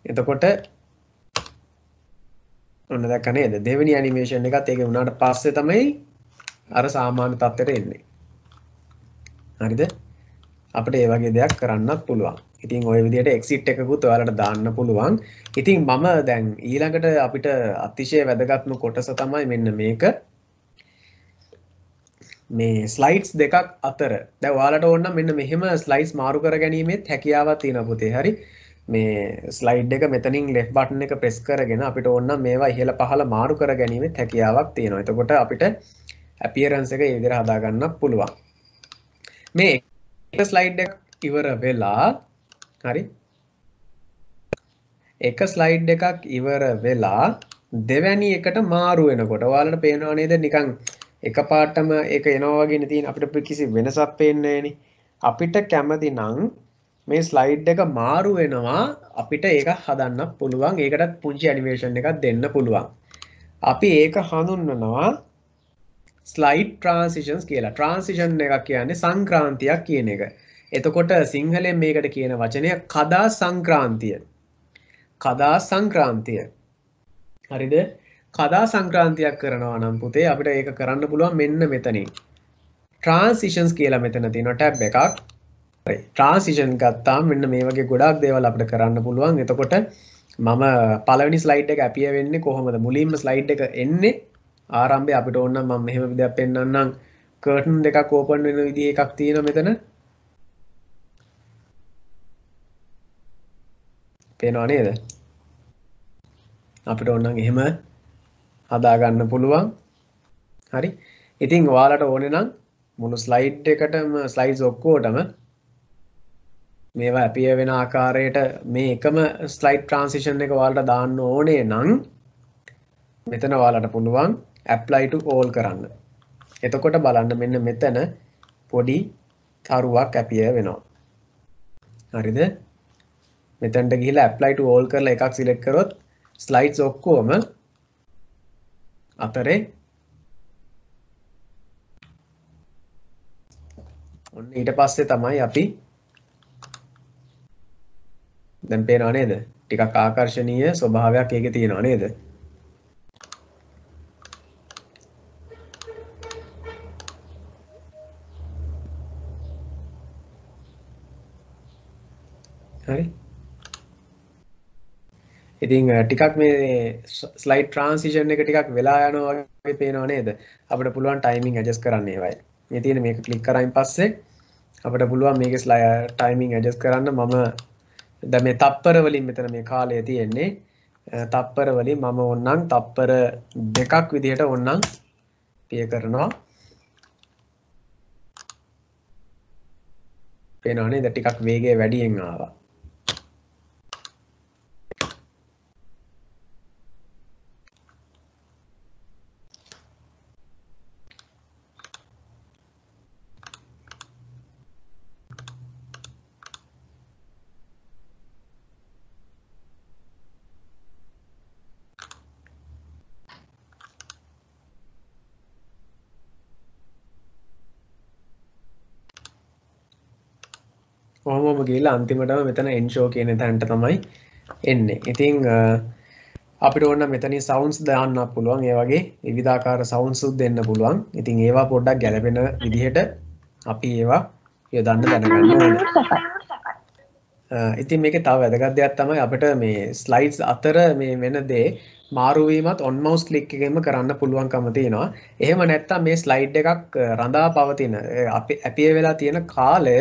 [SPEAKER 1] එතකොට ඔන්න දැක්ක නේද? දෙවෙනි ඇනිමේෂන් එකත් ඒකේ වුණාට පස්සේ තමයි අර සාමාන්‍ය තත්ත්වයට එන්නේ. හරිද? අපිට ඒ වගේ දෙයක් කරන්නත් පුළුවන්. ඉතින් ওই විදිහට exit එකකුත් ඔයාලට දාන්න පුළුවන්. ඉතින් මම දැන් ඊළඟට අපිට අතිශය වැදගත්ම කොටස තමයි මෙන්න මේක. මේ ස්ලයිඩ්ස් දෙකක් අතර දැන් ඔයාලට ඕන නම් මෙන්න මෙහෙම ස්ලයිඩ්ස් මාරු කර ගැනීමෙත් හැකියාවක් තියෙනවා පුතේ. හරි. මේ ස්ලයිඩ් එක මෙතනින් left button එක press කරගෙන අපිට ඕන නම් මේවා ඉහළ පහළ මාරු කර ගැනීමෙත් හැකියාවක් තියෙනවා. එතකොට අපිට appearance එක ඒ විදිහට හදා ගන්නත් පුළුවන්. මේ එක ස්ලයිඩ් එක ඉවර වෙලා හරි එක ස්ලයිඩ් එකක් ඉවර වෙලා දෙවැනි එකට මාරු වෙනකොට ඔයාලට පේනවා නේද නිකන් එකපාරටම ඒක එනවා වගේ නේ තියෙන අපිට කිසි වෙනසක් පේන්නේ නැහෙනි අපිට කැමති නම් මේ ස්ලයිඩ් එක මාරු වෙනවා අපිට ඒක හදන්න පුළුවන් ඒකටත් පුංචි ඇනිමේෂන් එකක් දෙන්න පුළුවන් අපි ඒක හඳුන්වනවා ස්ලයිඩ් ට්‍රාන්සිෂන්ස් කියලා. ට්‍රාන්සිෂන් එකක් කියන්නේ සංක්‍රාන්තියක් කියන එක. එතකොට සිංහලෙන් මේකට කියන වචනය කදා සංක්‍රාන්තිය. කදා සංක්‍රාන්තිය. හරිද? කදා සංක්‍රාන්තියක් කරනවා නම් පුතේ අපිට ඒක කරන්න පුළුවන් මෙන්න මෙතනින්. ට්‍රාන්සිෂන්ස් කියලා මෙතන තියෙනවා ටැබ් එකක්. හරි. ට්‍රාන්සිෂන් ගත්තාම මෙන්න මේ වගේ ගොඩාක් දේවල් අපිට කරන්න පුළුවන්. එතකොට මම පළවෙනි ස්ලයිඩ් එක ඇපිය වෙන්නේ කොහොමද? මුලින්ම ස්ලයිඩ් එක එන්නේ ආරම්භය අපිට ඕන නම් මම මෙහෙම විදිහක් පෙන්නන්නම් කර්ටන් දෙකක් ඕපන් වෙන විදිහ එකක් තියෙනවා මෙතන පේනව නේද? අපිට ඕනනම් එහෙම හදා ගන්න පුළුවන්. හරි. ඉතින් ඔයාලට ඕනේ නම් මුළු ස්ලයිඩ් එකටම ස්ලයිඩ්ස් ඔක්කොටම මේවා අපිය වෙන ආකාරයට මේ එකම ස්ලයිඩ් ට්‍රාන්සිෂන් එක ඔයාලට දාන්න ඕනේ නම් මෙතන ඔයාලට පුළුවන් apply to all කරන්න. එතකොට බලන්න මෙන්න මෙතන පොඩි කරුවක් අපිය වෙනවා. හරිද? මෙතනට ගිහිල්ලා apply to all කරලා එකක් select කරොත් slides ඔක්කොම අතරේ ඔන්න ඊට පස්සේ තමයි අපි දැන් පේනව නේද? ටිකක් ආකර්ශනීය ස්වභාවයක් ඒකේ තියෙනව නේද? හරි. ඉතින් ටිකක් මේ ස්ලයිඩ් ට්‍රාන්සිෂන් එක ටිකක් වෙලා යනවා වගේ පේනව නේද? අපිට පුළුවන් ටයිමින් ඇඩ්ජස්ට් කරන්න ඒවයි. මේ තියෙන මේක ක්ලික් කරායින් පස්සේ අපිට පුළුවන් මේකේ ටයිමින් ඇඩ්ජස්ට් කරන්න. මම දැන් මේ තප්පර වලින් මෙතන මේ කාලය තියෙන්නේ. තප්පර වලින් මම ඕනනම් තප්පර 2ක් විදිහට ඕනනම් පිය කරනවා. පේනව නේද? ටිකක් වේගය වැඩියෙන් ආවා. කොහොමම ගිහලා අන්තිමටම මෙතන එන්ෂෝ කියන තැනට තමයි එන්නේ. ඉතින් අපිට ඕන මෙතනින් සවුන්ඩ්ස් දාන්න පුළුවන්. ඒ වගේ විවිධාකාර සවුන්ඩ්ස් උත් දෙන්න පුළුවන්. ඉතින් ඒවා පොඩ්ඩක් ගැලපෙන විදිහට අපි ඒවා යොදන්න දැනගන්න ඕනේ. ඉතින් මේකේ තව වැදගත් දෙයක් තමයි අපිට මේ ස්ලයිඩ්ස් අතර මේ වෙන දේ මාරු වීමත් ඔන් මවුස් ක්ලික් එකෙන්ම කරන්න පුළුවන්කම තියෙනවා. එහෙම නැත්නම් මේ ස්ලයිඩ් එකක් රඳා පවතින අපිය වෙලා තියෙන කාලය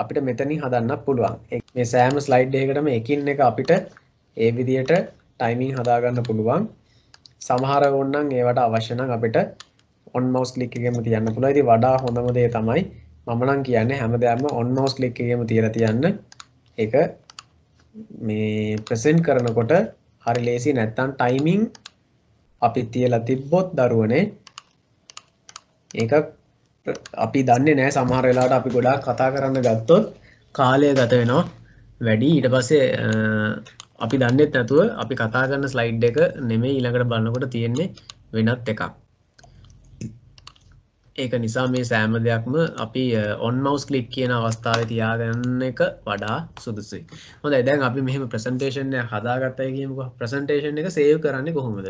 [SPEAKER 1] අපිට මෙතනින් හදන්න පුළුවන්. මේ සෑම ස්ලයිඩ් එකකටම එකින් එක අපිට ඒ විදිහට ටයිමින් හදා ගන්න පුළුවන්. සමහර ඕනනම් ඒවට අවශ්‍ය නම් අපිට on mouse click එකෙන්ම තියන්න පුළුවන්. ඉතින් වඩා හොඳම දේ තමයි මම නම් කියන්නේ හැමදාම on mouse click එකෙන්ම තියලා තියන්න. ඒක මේ present කරනකොට හරි ලේසි. නැත්තම් ටයිමින් අපි තියලා තිබ්බොත් දරුවනේ ඒක අපි දන්නේ නැහැ. සමහර වෙලාවට අපි ගොඩාක් කතා කරන්න ගත්තොත් කාලය ගත වෙනවා වැඩි. ඊට පස්සේ අපි දන්නේ නැතුව අපි කතා කරන ස්ලයිඩ් එක නෙමෙයි ඊළඟට බලනකොට තියෙන්නේ වෙනත් එකක්. ඒක නිසා මේ සෑම දෙයක්ම අපි on mouse click කියන අවස්ථාවේ තියාගන්න එක වඩා සුදුසුයි. හොඳයි, දැන් අපි මෙහෙම presentation එක හදාගත්තයි කියමුකෝ. presentation එක save කරන්නේ කොහොමද?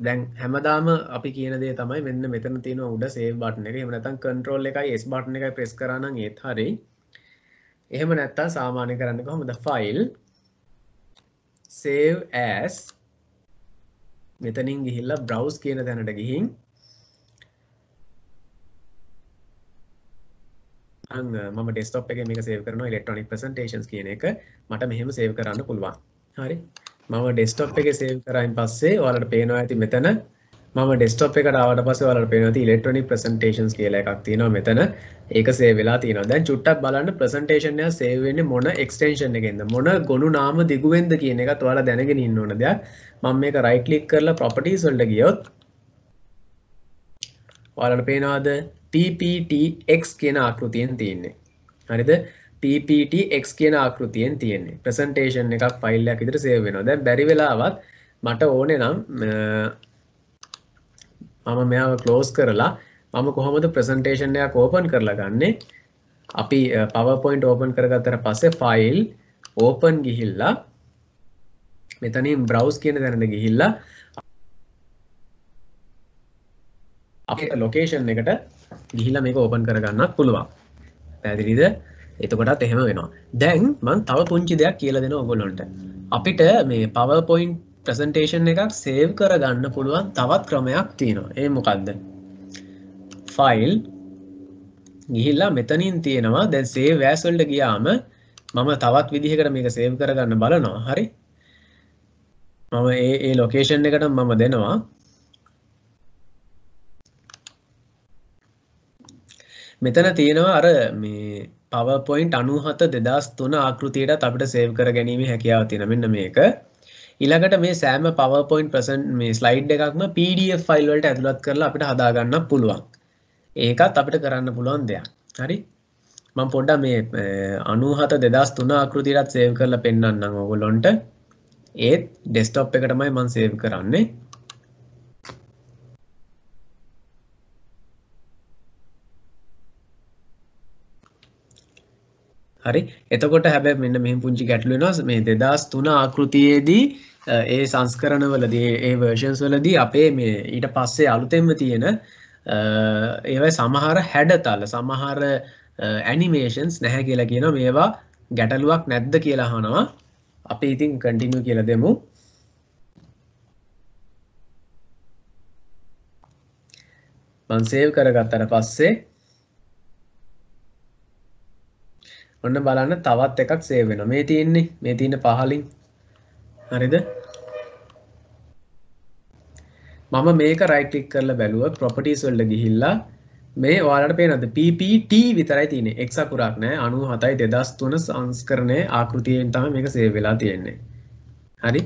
[SPEAKER 1] දැන් හැමදාම අපි කියන දේ තමයි මෙන්න මෙතන තියෙන උඩ save button එක. එහෙම නැත්නම් control එකයි s button එකයි press කරා නම් ඒත් හරි. එහෙම නැත්නම් සාමාන්‍ය කරන්නේ කොහොමද? file save as මෙතනින් ගිහිල්ලා browse කියන තැනට ගිහින් මම desktop එකේ මේක save කරනවා electronic presentations කියන එක. මට මෙහෙම save කරන්න පුළුවන්. හරි. මම desktop එකේ save කරායින් පස්සේ ඔයාලට පේනවා ඇති මෙතන මම desktop එකට ආවට පස්සේ ඔයාලට පේනවා ඇති electronic presentations කියලා එකක් තියෙනවා මෙතන. ඒක save වෙලා තියෙනවා. දැන් චුට්ටක් බලන්න presentation එක save වෙන්නේ මොන extension එකෙන්ද? මොන ගොනු නාම දිගුවෙන්ද කියන එකත් ඔයාලා දැනගෙන ඉන්න ඕන දෙයක්. මම මේක right click කරලා properties වලට ගියොත් ඔයාලට පේනවාද PPTX කියන ආකෘතියෙන් තියෙන්නේ. හරිද? PPTX කියන ආකෘතියෙන් තියෙන්නේ. presentation එකක් ෆයිල් එකක් විදිහට save වෙනවා. දැන් බැරි වෙලාවත් මට ඕනේ නම් මම මෙයාව close කරලා මම කොහොමද presentation එකක් open කරලා ගන්නෙ? අපි PowerPoint open කරගත්තට පස්සේ file open ගිහිල්ලා මෙතනින් browse කියන තැනට ගිහිල්ලා අපේ location එකට ගිහිල්ලා මේක open කරගන්නත් පුළුවන්. පැහැදිලිද? එතකොටත් එහෙම වෙනවා. දැන් මම තව පුංචි දෙයක් කියලා දෙනවා ඔයගොල්ලන්ට. අපිට මේ PowerPoint presentation එකක් save කරගන්න පුළුවන් තවත් ක්‍රමයක් තියෙනවා. ඒ මොකද්ද? file ගිහිල්ලා මෙතනින් තියෙනවා දැන් save as වලට ගියාම මම තවත් විදිහකට මේක සේව් කරගන්න බලනවා. හරි. මම ඒ ලොකේෂන් එකට මම දෙනවා. මෙතන තියෙනවා අර මේ PowerPoint 97 2003 ආකෘතියටත් අපිට සේව් කර ගැනීමේ හැකියාව තියෙනවා. මෙන්න මේක. ඊළඟට මේ සෑම PowerPoint මේ ස්ලයිඩ් එකක්ම PDF ෆයිල් වලට ඇතුළත් කරලා අපිට හදා ගන්න පුළුවන්. ඒකත් අපිට කරන්න පුළුවන් දෙයක්. හරි. මම පොඩ්ඩක් මේ 97 2003 ආකෘතියටත් සේව් කරලා පෙන්නන්නම් ඔයගොල්ලන්ට. ඒත් ඩෙස්ක්ටොප් එකටමයි මම සේව් කරන්නේ. හරි. එතකොට හැබැයි මෙන්න මෙහෙම පුංචි ගැටලු වෙනවා. මේ 2003 ආකෘතියේදී ඒ සංස්කරණවලදී ඒ versions වලදී අපේ මේ ඊට පස්සේ අලුතෙන්ම තියෙන ඒවයි සමහර හැඩතල සමහර animations නැහැ කියලා කියනවා. මේවා ගැටලුවක් නැද්ද කියලා අහනවා. අපි ඉතින් continue කියලා දෙමු. මම save කරගත්තට පස්සේ ඔන්න බලන්න තවත් එකක් save වෙනවා. මේ තියෙන්නේ පහලින්. හරිද? මම මේක right click කරලා බැලුවොත් properties වලට ගිහිල්ලා මේ ඔයාලට පේනවද PPT විතරයි තියෙන්නේ. X අකුරක් නැහැ. 97 2003 සංස්කරණයේ ආකෘතියෙන් තමයි මේක save වෙලා තියෙන්නේ. හරි?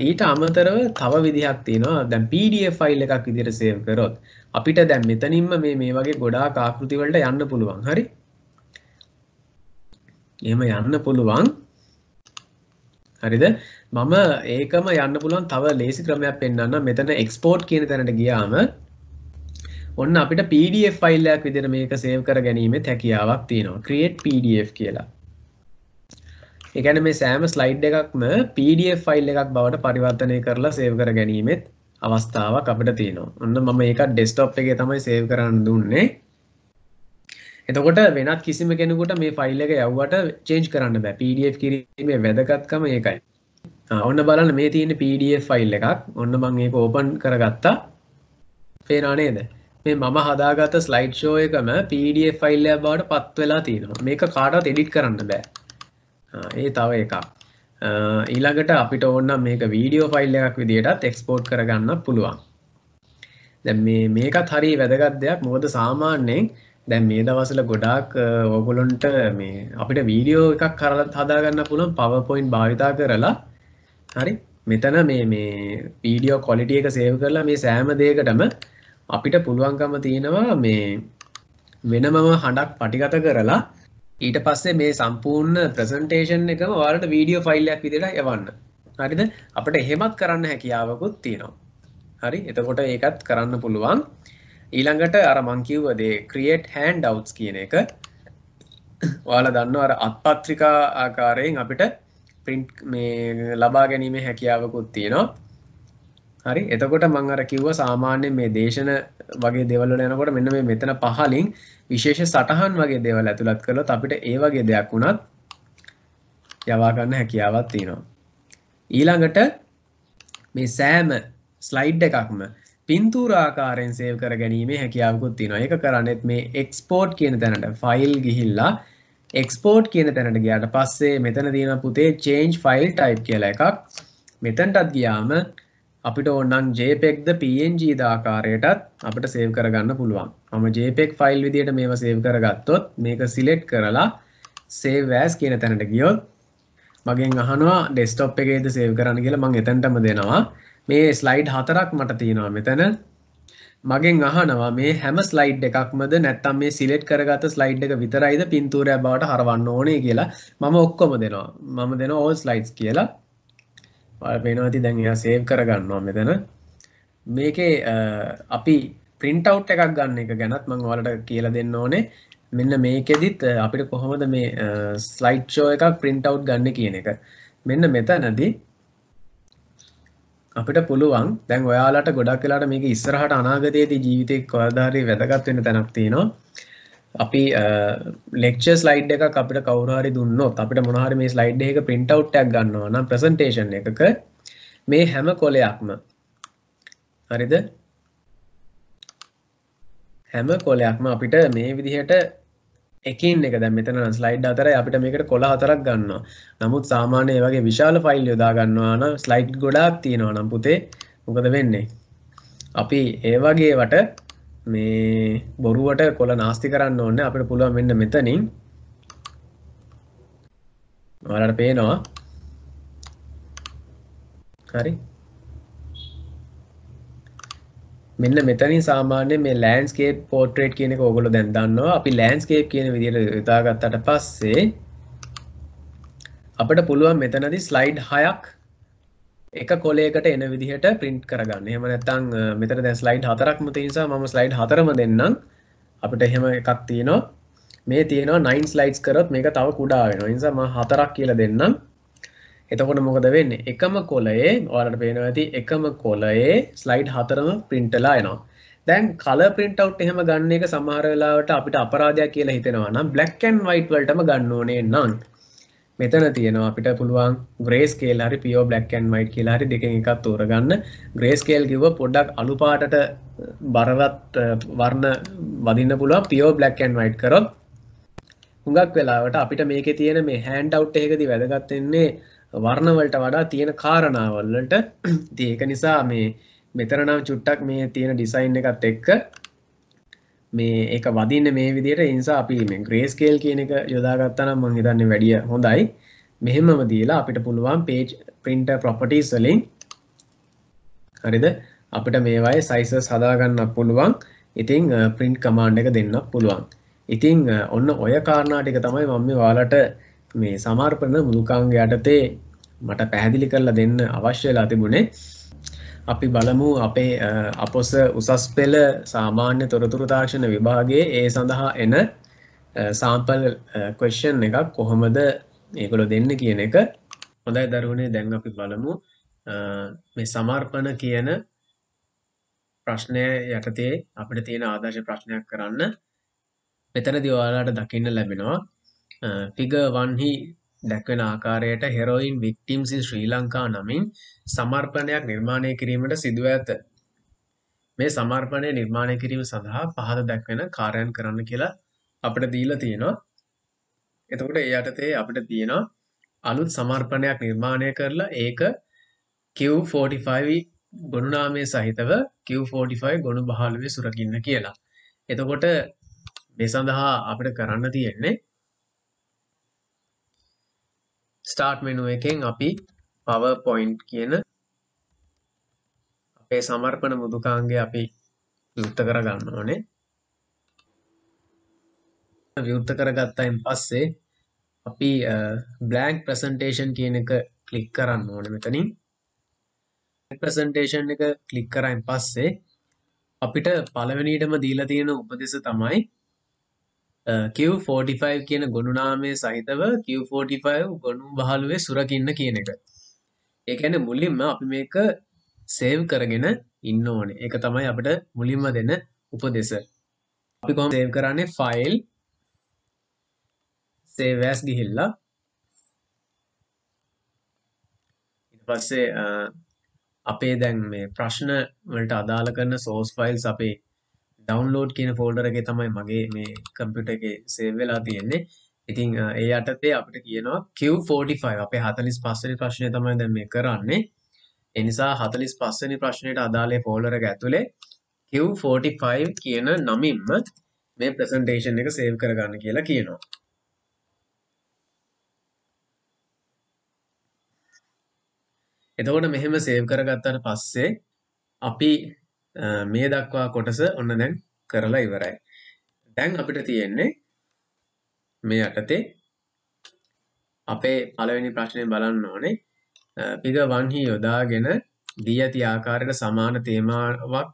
[SPEAKER 1] ඊට අමතරව තව විදිහක් තියෙනවා. දැන් PDF ෆයිල් එකක් විදිහට save කරොත් අපිට දැන් මෙතනින්ම මේ වගේ ගොඩාක් ආකෘති වලට යන්න පුළුවන්. හරි? එහෙම යන්න පුළුවන්. හරිද? මම ඒකම යන්න පුළුවන් තව ලේසි ක්‍රමයක් පෙන්නන්න. මෙතන export කියන තැනට ගියාම ඔන්න අපිට PDF ෆයිල් එකක් විදිහට මේක save කර ගැනීමේ හැකියාවක් තියෙනවා. create PDF කියලා. ඒ කියන්නේ මේ සෑම ස්ලයිඩ් එකක්ම PDF ෆයිල් එකක් බවට පරිවර්තනය කරලා save කර ගැනීමෙත් අවස්ථාවක් අපිට තියෙනවා. ඔන්න මම ඒක desktop එකේ තමයි save කරන්න දුන්නේ. එතකොට වෙනත් කිසිම කෙනෙකුට මේ ෆයිල් එක යවුවට change කරන්න බෑ. PDF කිරීමේ වැදගත්කම ඒකයි. ඔන්න බලන්න මේ තියෙන PDF ෆයිල් එකක්. ඔන්න මම ඒක open කරගත්තා. පේනවා නේද? මේ මම හදාගත්ත slide show එකම PDF ෆයිල් එකක් බවට පත් වෙලා තියෙනවා. මේක කාටවත් edit කරන්න බෑ. ඒ තව එකක්. ඊළඟට අපිට ඕන නම් මේක වීඩියෝ ෆයිල් එකක් විදිහටත් export කරගන්න පුළුවන්. දැන් මේකත් හරිය වැදගත් දෙයක්. මොකද සාමාන්‍යයෙන් දැන් මේ දවස්වල ගොඩාක් ඕගොල්ලන්ට මේ අපිට වීඩියෝ එකක් කරලා හදා ගන්න පුළුවන් PowerPoint භාවිතා කරලා. හරි? මෙතන මේ වීඩියෝ quality එක save කරලා මේ සෑම දෙයකටම අපිට පුළුවන්කම තියෙනවා මේ වෙනමම හඬක් පටිගත කරලා ඊට පස්සේ මේ සම්පූර්ණ presentation එකම ඔයාලට වීඩියෝ ෆයිල් එකක් විදිහට යවන්න. හරිද? අපිට එහෙමත් කරන්න හැකියාවකුත් තියෙනවා. හරි? එතකොට ඒකත් කරන්න පුළුවන්. ඊළඟට අර මං කිව්ව දේ create handouts කියන එක ඔයාලා දන්නවා අර අත්පත්‍රිකා ආකාරයෙන් අපිට print මේ ලබා ගැනීමේ හැකියාවකුත් තියෙනවා. හරි? එතකොට මම අර කිව්වා සාමාන්‍යයෙන් මේ දේශන වගේ දේවල් වල යනකොට මෙන්න මේ මෙතන පහලින් විශේෂ සටහන් වගේ දේවල් ඇතුළත් කළොත් අපිට ඒ වගේ දෙයක් වුණත් යවා ගන්න හැකියාවක් තියෙනවා. ඊළඟට මේ සෑම ස්ලයිඩ් එකක්ම පින්තූර ආකාරයෙන් සේව් කර ගැනීමේ හැකියාවකුත් තියෙනවා. ඒක කරන්නේත් මේ export කියන තැනට ෆයිල් ගිහිල්ලා export කියන තැනට ගියාට පස්සේ මෙතන තියෙන පුතේ change file type කියලා එකක්. මෙතනටත් ගියාම අපිට ඕනනම් JPEG ද PNG ද ආකාරයටත් අපිට සේව් කරගන්න පුළුවන්. මම JPEG ෆයිල් විදියට මේව සේව් කරගත්තොත් මේක සිලෙක්ට් කරලා save as කියන තැනට ගියොත් මගෙන් අහනවා desktop එකේද සේව් කරන්න කියලා. මම එතනටම දෙනවා. මේ ස්ලයිඩ් 4ක් මට තියෙනවා මෙතන. මගෙන් අහනවා මේ හැම ස්ලයිඩ් එකක්මද නැත්නම් මේ සිලෙක්ට් කරගත්ත ස්ලයිඩ් එක විතරයිද පින්තූරයක් බවට හරවන්න ඕනේ කියලා. මම ඔක්කොම දෙනවා. මම දෙනවා all slides කියලා. ඔයාලා පේනවා ඇති දැන් එයා සේව් කරගන්නවා මෙතන. මේකේ අපි print out එකක් ගන්න එක ගැනත් මම ඔයාලට කියලා දෙන්න ඕනේ. මෙන්න මේකෙදිත් අපිට කොහොමද මේ slide show එකක් print out ගන්න කියන එක. මෙන්න මෙතනදී අපිට පුළුවන් දැන් ඔයාලට ගොඩක් වෙලාට මේක ඉස්සරහට අනාගතයේදී ජීවිතේ කවදා හරි වැදගත් වෙන්න තැනක් තියෙනවා. අපි lecture slide එකක් අපිට කවුරු හරි දුන්නොත් අපිට මොන හරි මේ slide එකක print out එකක් ගන්නවා නම් presentation එකක මේ හැම කොලයක්ම හරිද හැම කොලයක්ම අපිට මේ විදිහට එකින් එක දැන් මෙතන නම් ස්ලයිඩ් 4යි අපිට මේකට කොළ 4ක් ගන්නවා. නමුත් සාමාන්‍ය මේ වගේ විශාල ෆයිල් යොදා ගන්නවා නම් ස්ලයිඩ් ගොඩාක් තියෙනවා නම් පුතේ මොකද වෙන්නේ? අපි ඒ වගේ වට මේ බොරුවට කොළ නාස්ති කරන්න ඕනේ. අපිට පුළුවන් මෙන්න මෙතනින් ඔයාලට පේනවා. හරි. මෙන්න මෙතනින් සාමාන්‍යයෙන් මේ ලෑන්ඩ්ස්කේප් පෝර්ට්‍රේට් කියන එක ඕගොල්ලෝ දැන් දන්නවා. අපි ලෑන්ඩ්ස්කේප් කියන විදිහට යොදාගත්තට පස්සේ අපිට පුළුවන් මෙතනදී ස්ලයිඩ් 6ක් එක කොලයකට එන විදිහට print කරගන්න. එහෙම නැත්නම් මෙතන දැන් ස්ලයිඩ් 4ක්ම තියෙන නිසා මම ස්ලයිඩ් 4ම දෙන්නම්. අපිට එහෙම එකක් තියෙනවා. මේ තියෙනවා 9 slides කරොත් මේක තව කුඩා වෙනවා. ඒ නිසා මම 4ක් කියලා දෙන්නම්. එතකොට මොකද වෙන්නේ? එකම කොලයේ ඔයාලට පේනවා ඇති එකම කොලයේ ස්ලයිඩ් 4ම print වෙලා එනවා. දැන් color print out එහෙම ගන්න එක සමහර වෙලාවට අපිට අපරාධයක් කියලා හිතෙනවා නම් black and white වලටම ගන්න ඕනේ නම් මෙතන තියෙනවා අපිට පුළුවන් grey scale හරි pure black and white කියලා හරි දෙකෙන් එකක් තෝරගන්න. grey scale කිව්ව පොඩ්ඩක් අලු පාටට බරවත් වර්ණ වදින්න පුළුවන්. pure black and white කරොත් හුඟක් වෙලාවට අපිට මේකේ තියෙන මේ hand out එකකදී වැදගත් වෙන්නේ වර්ණ වලට වඩා තියෙන කාරණාවල් වලට. ඉතින් ඒක නිසා මේ මෙතන නම් චුට්ටක් මේ තියෙන ඩිසයින් එකත් එක්ක මේ ඒක වදින්නේ මේ විදිහට. ඒ නිසා අපි මේ grey scale කියන එක යොදාගත්තා නම් මම හිතන්නේ වැඩිය හොඳයි. මෙහෙමම දීලා අපිට පුළුවන් page printer properties වලින් හරිද අපිට මේවායේ sizes හදා ගන්නත් පුළුවන්. ඉතින් print command එක දෙන්නත් පුළුවන්. ඉතින් ඔන්න ඔය කාරණා ටික තමයි මම මේ ඔයාලට මේ සමර්පණ මෘදුකාංග යටතේ මට පැහැදිලි කරලා දෙන්න අවශ්‍ය වෙලා තිබුණේ. අපි බලමු අපේ අපොස උසස් පෙළ සාමාන්‍ය තොරතුරු තාක්ෂණ විභාගයේ ඒ සඳහා එන sample question එකක් කොහොමද ඒගොල්ලෝ දෙන්නේ කියන එක. හොඳයි දරුවනේ, දැන් අපි බලමු මේ සමර්පණ කියන ප්‍රශ්නය යටතේ අපිට තියෙන ආදර්ශ ප්‍රශ්නයක් කරන්න. මෙතනදී ඔයාලට දකින්න ලැබෙනවා figure 1 හි දැක්වෙන ආකාරයට heroin victims in ශ්‍රී ලංකා නමින් සමර්පණයක් නිර්මාණය කිරීමට සිදුව ඇත. මේ සමර්පණය නිර්මාණය කිරීම සඳහා පහත දැක්වෙන කාර්යයන් කරන්න කියලා අපිට දීලා තියෙනවා. එතකොට ඒ යටතේ අපිට තියෙනවා අලුත් සමර්පණයක් නිර්මාණය කරලා ඒක Q45 ගොනු නාමය සහිතව Q45 ගොනු බහලුවේ සුරකින්න කියලා. එතකොට මේ සඳහා අපිට කරන්න තියෙන්නේ start menu එකෙන් අපි PowerPoint කියන අපේ සමර්පණ මෘදුකාංගය අපි විවෘත කර ගන්න ඕනේ. විවෘත කරගත්තයින් පස්සේ අපි blank presentation කියන එක ක්ලික් කරන්න ඕනේ මෙතනින්. presentation එක ක්ලික් කරායින් පස්සේ අපිට පළවෙනියටම දීලා තියෙන උපදෙස තමයි Q45 කියන ගොනු නාමය සහිතව Q45 ගොනු බහලුවේ සුරකින්න කියන එක. ඒ කියන්නේ මුලින්ම අපි මේක සේව් කරගෙන ඉන්න ඕනේ. ඒක තමයි අපිට මුලින්ම දෙන උපදෙස. අපි කොහොමද සේව් කරන්නේ? ෆයිල් save as ගිහිල්ලා ඊට පස්සේ අපේ දැන් මේ ප්‍රශ්න වලට අදාළ කරන source files අපේ download කියන folder එකේ තමයි මගේ මේ computer එකේ save වෙලා තියෙන්නේ. ඉතින් ඒ යටතේ අපිට කියනවා Q45 අපේ 45 වෙනි ප්‍රශ්නය තමයි දැන් මේ කරන්නේ. ඒ නිසා 45 වෙනි ප්‍රශ්නයට අදාළ folder එක ඇතුලේ Q45 කියන නමින්ම මේ presentation එක save කරගන්න කියලා කියනවා. එතකොට මෙහෙම save කරගත්තාට පස්සේ අපි මේ දක්වා කොටස ඔන්න දැන් කරලා ඉවරයි. දැන් අපිට තියෙන්නේ මේ යටතේ අපේ පළවෙනි ප්‍රශ්නේ බලන්න ඕනේ. figure 1 හි යොදාගෙන දී ඇති ආකාරයට සමාන තේමාවක්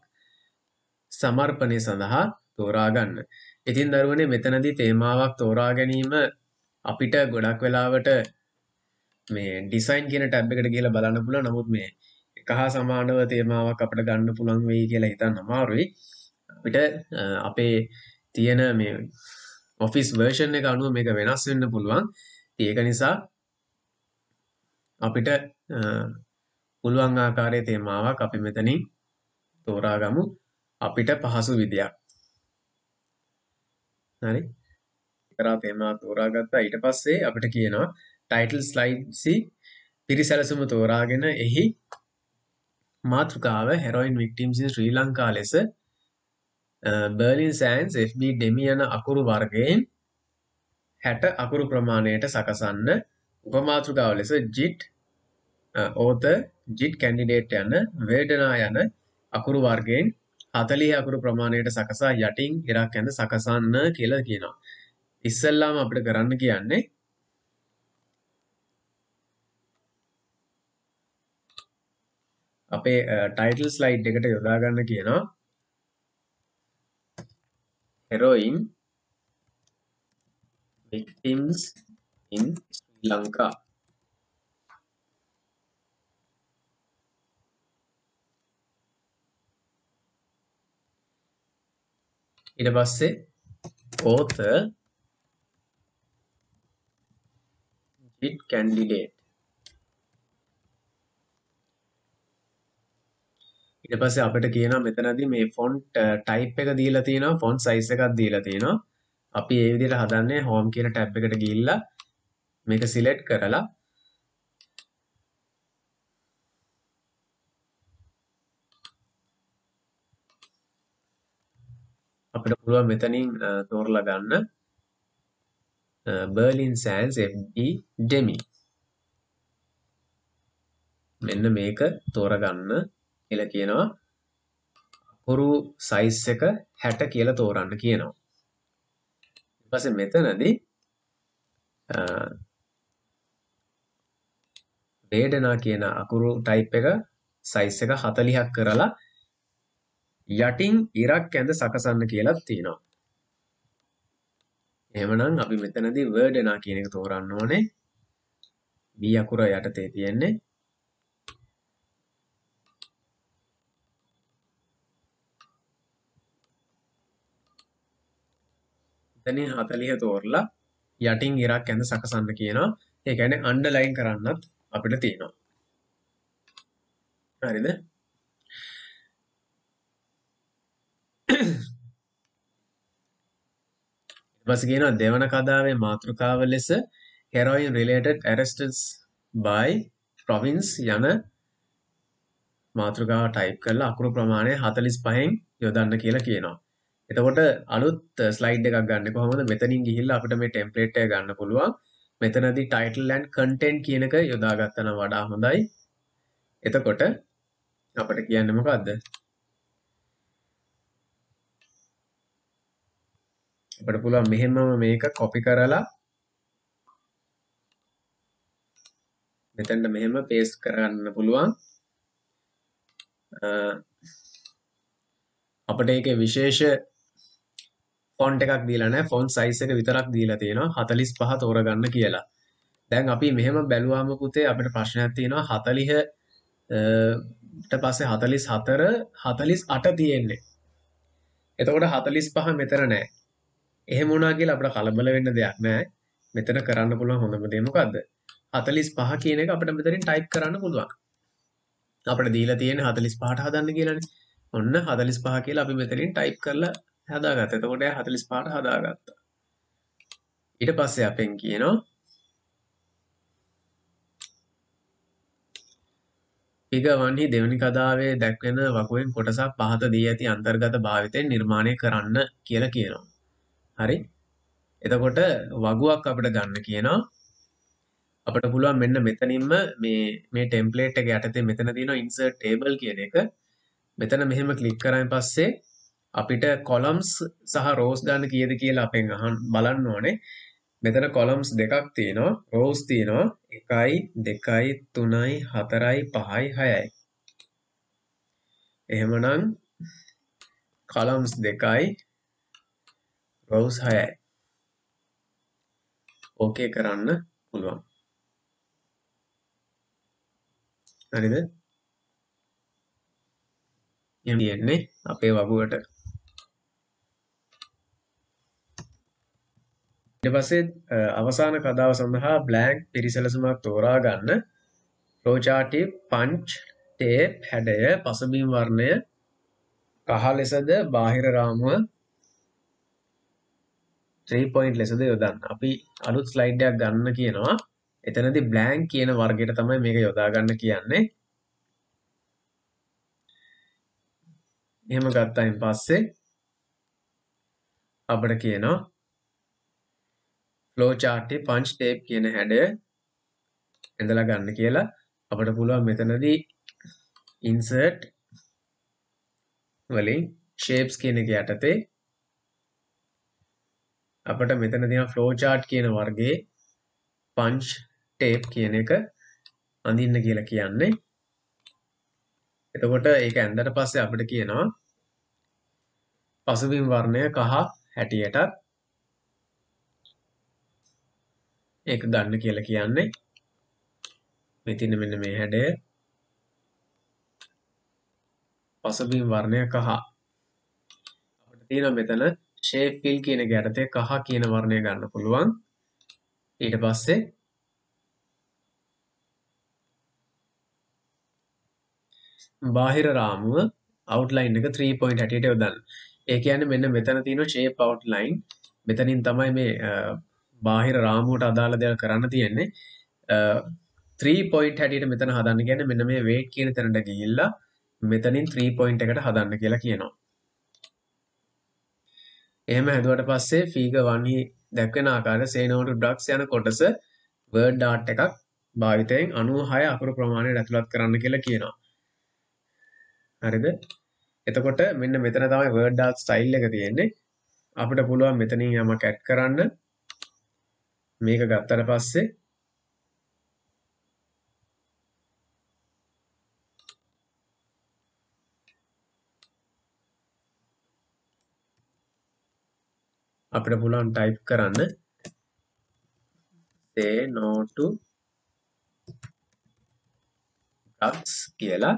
[SPEAKER 1] සමර්පණය සඳහා තෝරා ගන්න. ඉතින් දරුවනේ මෙතනදී තේමාවක් තෝරා ගැනීම අපිට ගොඩක් වෙලාවට මේ ඩිසයින් කියන ටැබ් එකට ගිහලා බලන්න පුළුවන්. නමුත් මේ එක හා සමානව තේමාවක් අපිට ගන්න පුළුවන් වෙයි කියලා හිතන්න අමාරුයි. අපිට අපේ තියෙන මේ ඔෆිස් version එක අනුව මේක වෙනස් වෙන්න පුළුවන්. ඒක නිසා අපිට පුළුවන් ආකාරයේ තේමාවක් අපි මෙතනින් තෝරාගමු අපිට පහසු විදියක්. හරි. කරා තේමා තෝරාගත්තා. ඊට පස්සේ අපිට කියනවා ටයිටල් ස්ලයිඩ්සි පිරිසැලසුම තෝරාගෙන එහි මාතෘකාව heroin victims in ශ්‍රී ලංකා ලෙස බර්ලින් සෑන්ස් FB ඩෙමි යන අකුරු වර්ගයෙන් 60 අකුරු ප්‍රමාණයට සකසන්න. උපමාතෘකාව ලෙස JIT author JIT candidate යන වේදනා යන අකුරු වර්ගයෙන් 40 අකුරු ප්‍රමාණයට සකසා යටින් ඉරක් ඇඳ සකසන්න කියලා කියනවා. ඉස්සෙල්ලාම අපිට කරන්න කියන්නේ අපේ ටයිටල් ස්ලයිඩ් එකට යොදා ගන්න කියනවා heroin victims in Sri Lanka. ඊට පස්සේ author JIT candidate. ඊට පස්සේ අපිට කියනවා මෙතනදී මේ ෆොන්ට් ටයිප් එක දීලා තියෙනවා, ෆොන්ට් සයිස් එකක් දීලා තියෙනවා. අපි මේ විදිහට හදන්නේ home කියන ටැබ් එකට ගිහිල්ලා මේක සිලෙක්ට් කරලා අපිට පුළුවන් මෙතනින් තෝරලා ගන්න බර්ලින් සෑන්ස් FB ඩෙමි. මෙන්න මේක තෝරගන්න කියලා කියනවා. අකුරු සයිස් එක 60 කියලා තෝරන්න කියනවා. ඊට පස්සේ මෙතනදී වේදනා කියන අකුරු ටයිප් එක සයිස් එක 40ක් කරලා යටින් ඉරක් ඇඳ සකසන්න කියලා තියෙනවා. එහෙමනම් අපි මෙතනදී වේදනා කියන එක තෝරන්න ඕනේ. B අකුර යටතේ තියෙන්නේ. එතනින් 40 තෝරලා යටින් ඉරක් ඇඳ සකසන්න කියනවා. ඒ කියන්නේ අන්ඩර්ලයින් කරන්නත් අපිට තියෙනවා. හරිද? ඊපස්සේ කියනවා දෙවන කතාවේ මාතෘකාව ලෙස heroin related arrests by province යන මාතෘකාව ටයිප් කරලා අකුරු ප්‍රමාණය 45න් යොදන්න කියලා කියනවා. එතකොට අලුත් ස්ලයිඩ් එකක් ගන්න කොහොමද? මෙතනින් ගිහිල්ලා අපිට මේ ටෙම්ප්ලේට් එක ගන්න පුළුවන්. මෙතනදී title and content කියන එක යොදාගත්තා නම් වඩා හොඳයි. එතකොට අපිට කියන්නේ මොකද්ද? අපිට පුළුවන් මෙහෙමම මේක copy කරලා මෙතනට මෙහෙම paste කරන්න පුළුවන්. අපිට ඒකේ විශේෂ ෆොන්ට් එකක් දීලා නැහැ. ෆොන්ට් සයිස් එක විතරක් දීලා තියෙනවා 45 තෝරගන්න කියලා. දැන් අපි මෙහෙම බැලුවාම පුතේ අපිට ප්‍රශ්නයක් තියෙනවා 40 ට පස්සේ 44 48 තියෙන්නේ. එතකොට 45 මෙතන නැහැ. එහෙම වුණා කියලා අපිට කලබල වෙන්න දෙයක් නැහැ. මෙතන කරන්න පුළුවන් හොඳම දේ මොකද්ද? 45 කියන එක අපිට මෙතනින් ටයිප් කරන්න පුළුවන්. අපිට දීලා තියෙන්නේ 45ට හදන්න කියලානේ. ඔන්න 45 කියලා අපි මෙතනින් ටයිප් කරලා හදාගත්තා. එතකොට 45ට හදාගත්තා. ඊට පස්සේ අපෙන් කියනවා figure 1 හි දෙවෙනි කතාවේ දැක්වෙන වකුවෙන් කොටසක් පහත දී ඇති අන්තර්ගත භාවිතයෙන් නිර්මාණය කරන්න කියලා කියනවා. හරි? එතකොට වගුවක් අපිට ගන්න කියනවා. අපිට පුළුවන් මෙන්න මෙතනින්ම මේ ටෙම්ප්ලේට් එක යටතේ මෙතන තියෙනවා insert table කියන එක. මෙතන මෙහෙම ක්ලික් කරාන් පස්සේ අපිට columns සහ rows ගන්න කීයද කියලා අපෙන් බලන්න ඕනේ. මෙතන columns දෙකක් තියෙනවා, rows තියෙනවා 1යි 2යි 3යි 4යි 5යි 6යි. එහෙමනම් columns 2යි rows 6යි. ඕකේ කරන්න පුළුවන්. හරිද? යන්නේ අපේ වගුවට. ඊට පස්සේ අවසාන කතාව සඳහා blank පිරිසැලසුමක් තෝරා ගන්න. flowchart punch tape හැඩය පසුබිම් වර්ණය කහ ලෙසද බාහිර රාමුව 3 point ලෙසද යොදන්න. අපි අලුත් ස්ලයිඩ් එකක් ගන්න කියනවා. එතනදී blank කියන වර්ගයට තමයි මේක යොදා ගන්න කියන්නේ. එහෙම ගත්තායින් පස්සේ අපිට කියනවා flow chart එකේ punch tape කියන හැඩය ඇඳලා ගන්න කියලා. අපිට පුළුවන් මෙතනදී insert වලින් shapes කියන එක යටතේ අපිට මෙතන තියෙන flow chart කියන වර්ගයේ punch tape කියන එක අඳින්න කියලා කියන්නේ. එතකොට ඒක ඇඳලා පස්සේ අපිට කියනවා පසුබිම් වර්ණය කහ හැටියට ඒක ගන්න කියලා කියන්නේ. මෙතින් මෙන්න මේ හැඩය පසුබිම් වර්ණය කහ. අපිට තියෙනවා මෙතන shape fill කියන එක යටතේ කහ කියන වර්ණය ගන්න පුළුවන්. ඊට පස්සේ බාහිර රාමුව outline එක 3 point හැටියට යොදන්න. ඒ කියන්නේ මෙන්න මෙතන තියෙන shape outline මෙතනින් තමයි මේ බාහිර රාමුවට අදාළ දේවල් කරන්න තියෙන්නේ. 3 point හැටියට මෙතන හදන්න කියන්නේ මෙන්න මේ weight කියන තැනට ගිහිල්ලා මෙතනින් 3 point එකට හදන්න කියලා කියනවා. එහෙම හැදුවට පස්සේ figure 1 හි දැක්වෙන ආකාරයට say no to drugs යන කොටස word art එකක් භාවිතයෙන් 96 අකුරු ප්‍රමාණයට ඇතුළත් කරන්න කියලා කියනවා. හරිද? එතකොට මෙන්න මෙතන තමයි word art style එක තියෙන්නේ. අපිට පුළුවන් මෙතනින් යමක් add කරන්න. මේක ගත්තට පස්සේ අපිට පුළුවන් type කරන්න say no to drugs කියලා.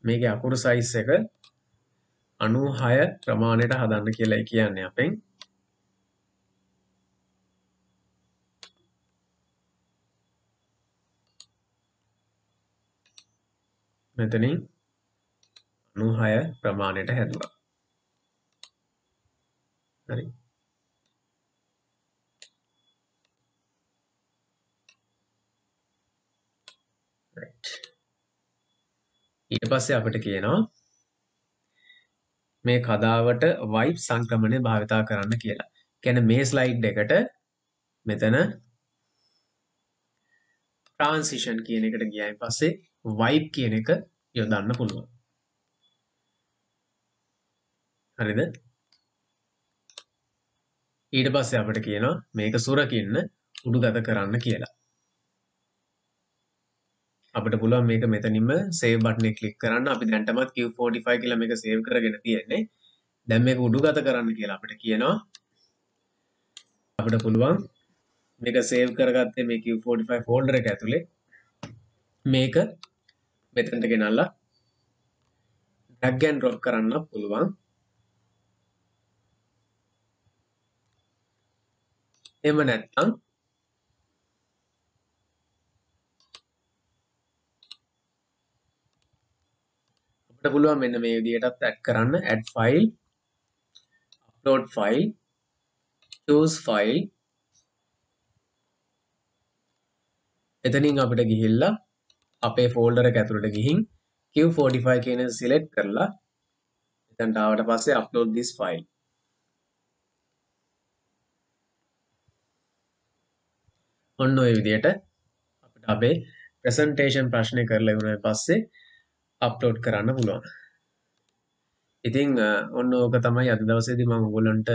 [SPEAKER 1] මේකේ අකුරු size එක 96 ප්‍රමාණයට හදන්න කියලා කියන්නේ අපෙන්. මෙතනින් 96 ප්‍රමාණයට හැදුවා. හරි. right. ඊට පස්සේ අපිට කියනවා මේ කදාවට wipe සංක්‍රමණය භාවිතා කරන්න කියලා. කියන්නේ මේ ස්ලයිඩ් එකට මෙතන transition කියන එකට ගියායින් පස්සේ wipe කියන එක යොදන්න පුළුවන්. හරිද? ඊට පස්සේ අපිට කියනවා මේක සුරකින්න උඩුගත කරන්න කියලා. අපිට පුළුවන් මේක මෙතනින්ම save button එක click කරන්න. අපි දැන්ටමත් Q45 කියලා මේක save කරගෙන තියෙන්නේ. දැන් මේක උඩුගත කරන්න කියලා අපිට කියනවා. අපිට පුළුවන් මේක save කරගත්තේ මේ Q45 folder එක ඇතුලේ මේක මෙතනට ගෙනල්ලා drag and drop කරන්න පුළුවන්. එහෙම නැත්නම් අපිට පුළුවන් මෙන්න මේ විදිහටත් add කරන්න. add file, upload file, choose file. එතනින් අපිට ගිහිල්ලා අපේ folder එක ඇතුළට ගිහින් Q45 කියන select කරලා එතනට ආවට පස්සේ upload this file. ඔන්න ඔය විදිහට අපිට අපේ presentation ප්‍රශ්නේ කරලා ඉවරයි පස්සේ අප්ලෝඩ් කරන්න පුළුවන්. ඉතින් ඔන්න ඕක තමයි අද දවසේදී මම ඔයගොල්ලන්ට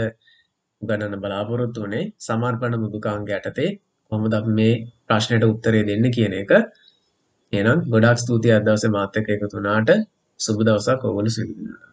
[SPEAKER 1] උගන්වන්න බලාපොරොත්තු වුණේ සමර්පණ මෘදුකාංග යටතේ කොහොමද අපි මේ ප්‍රශ්නෙට උත්තරේ දෙන්නේ කියන එක. එහෙනම් ගොඩාක් ස්තුතියි අද දවසේ මාත් එක්ක එකතු වුණාට. සුබ දවසක් ඔයගොල්ලෝ සිතන්න.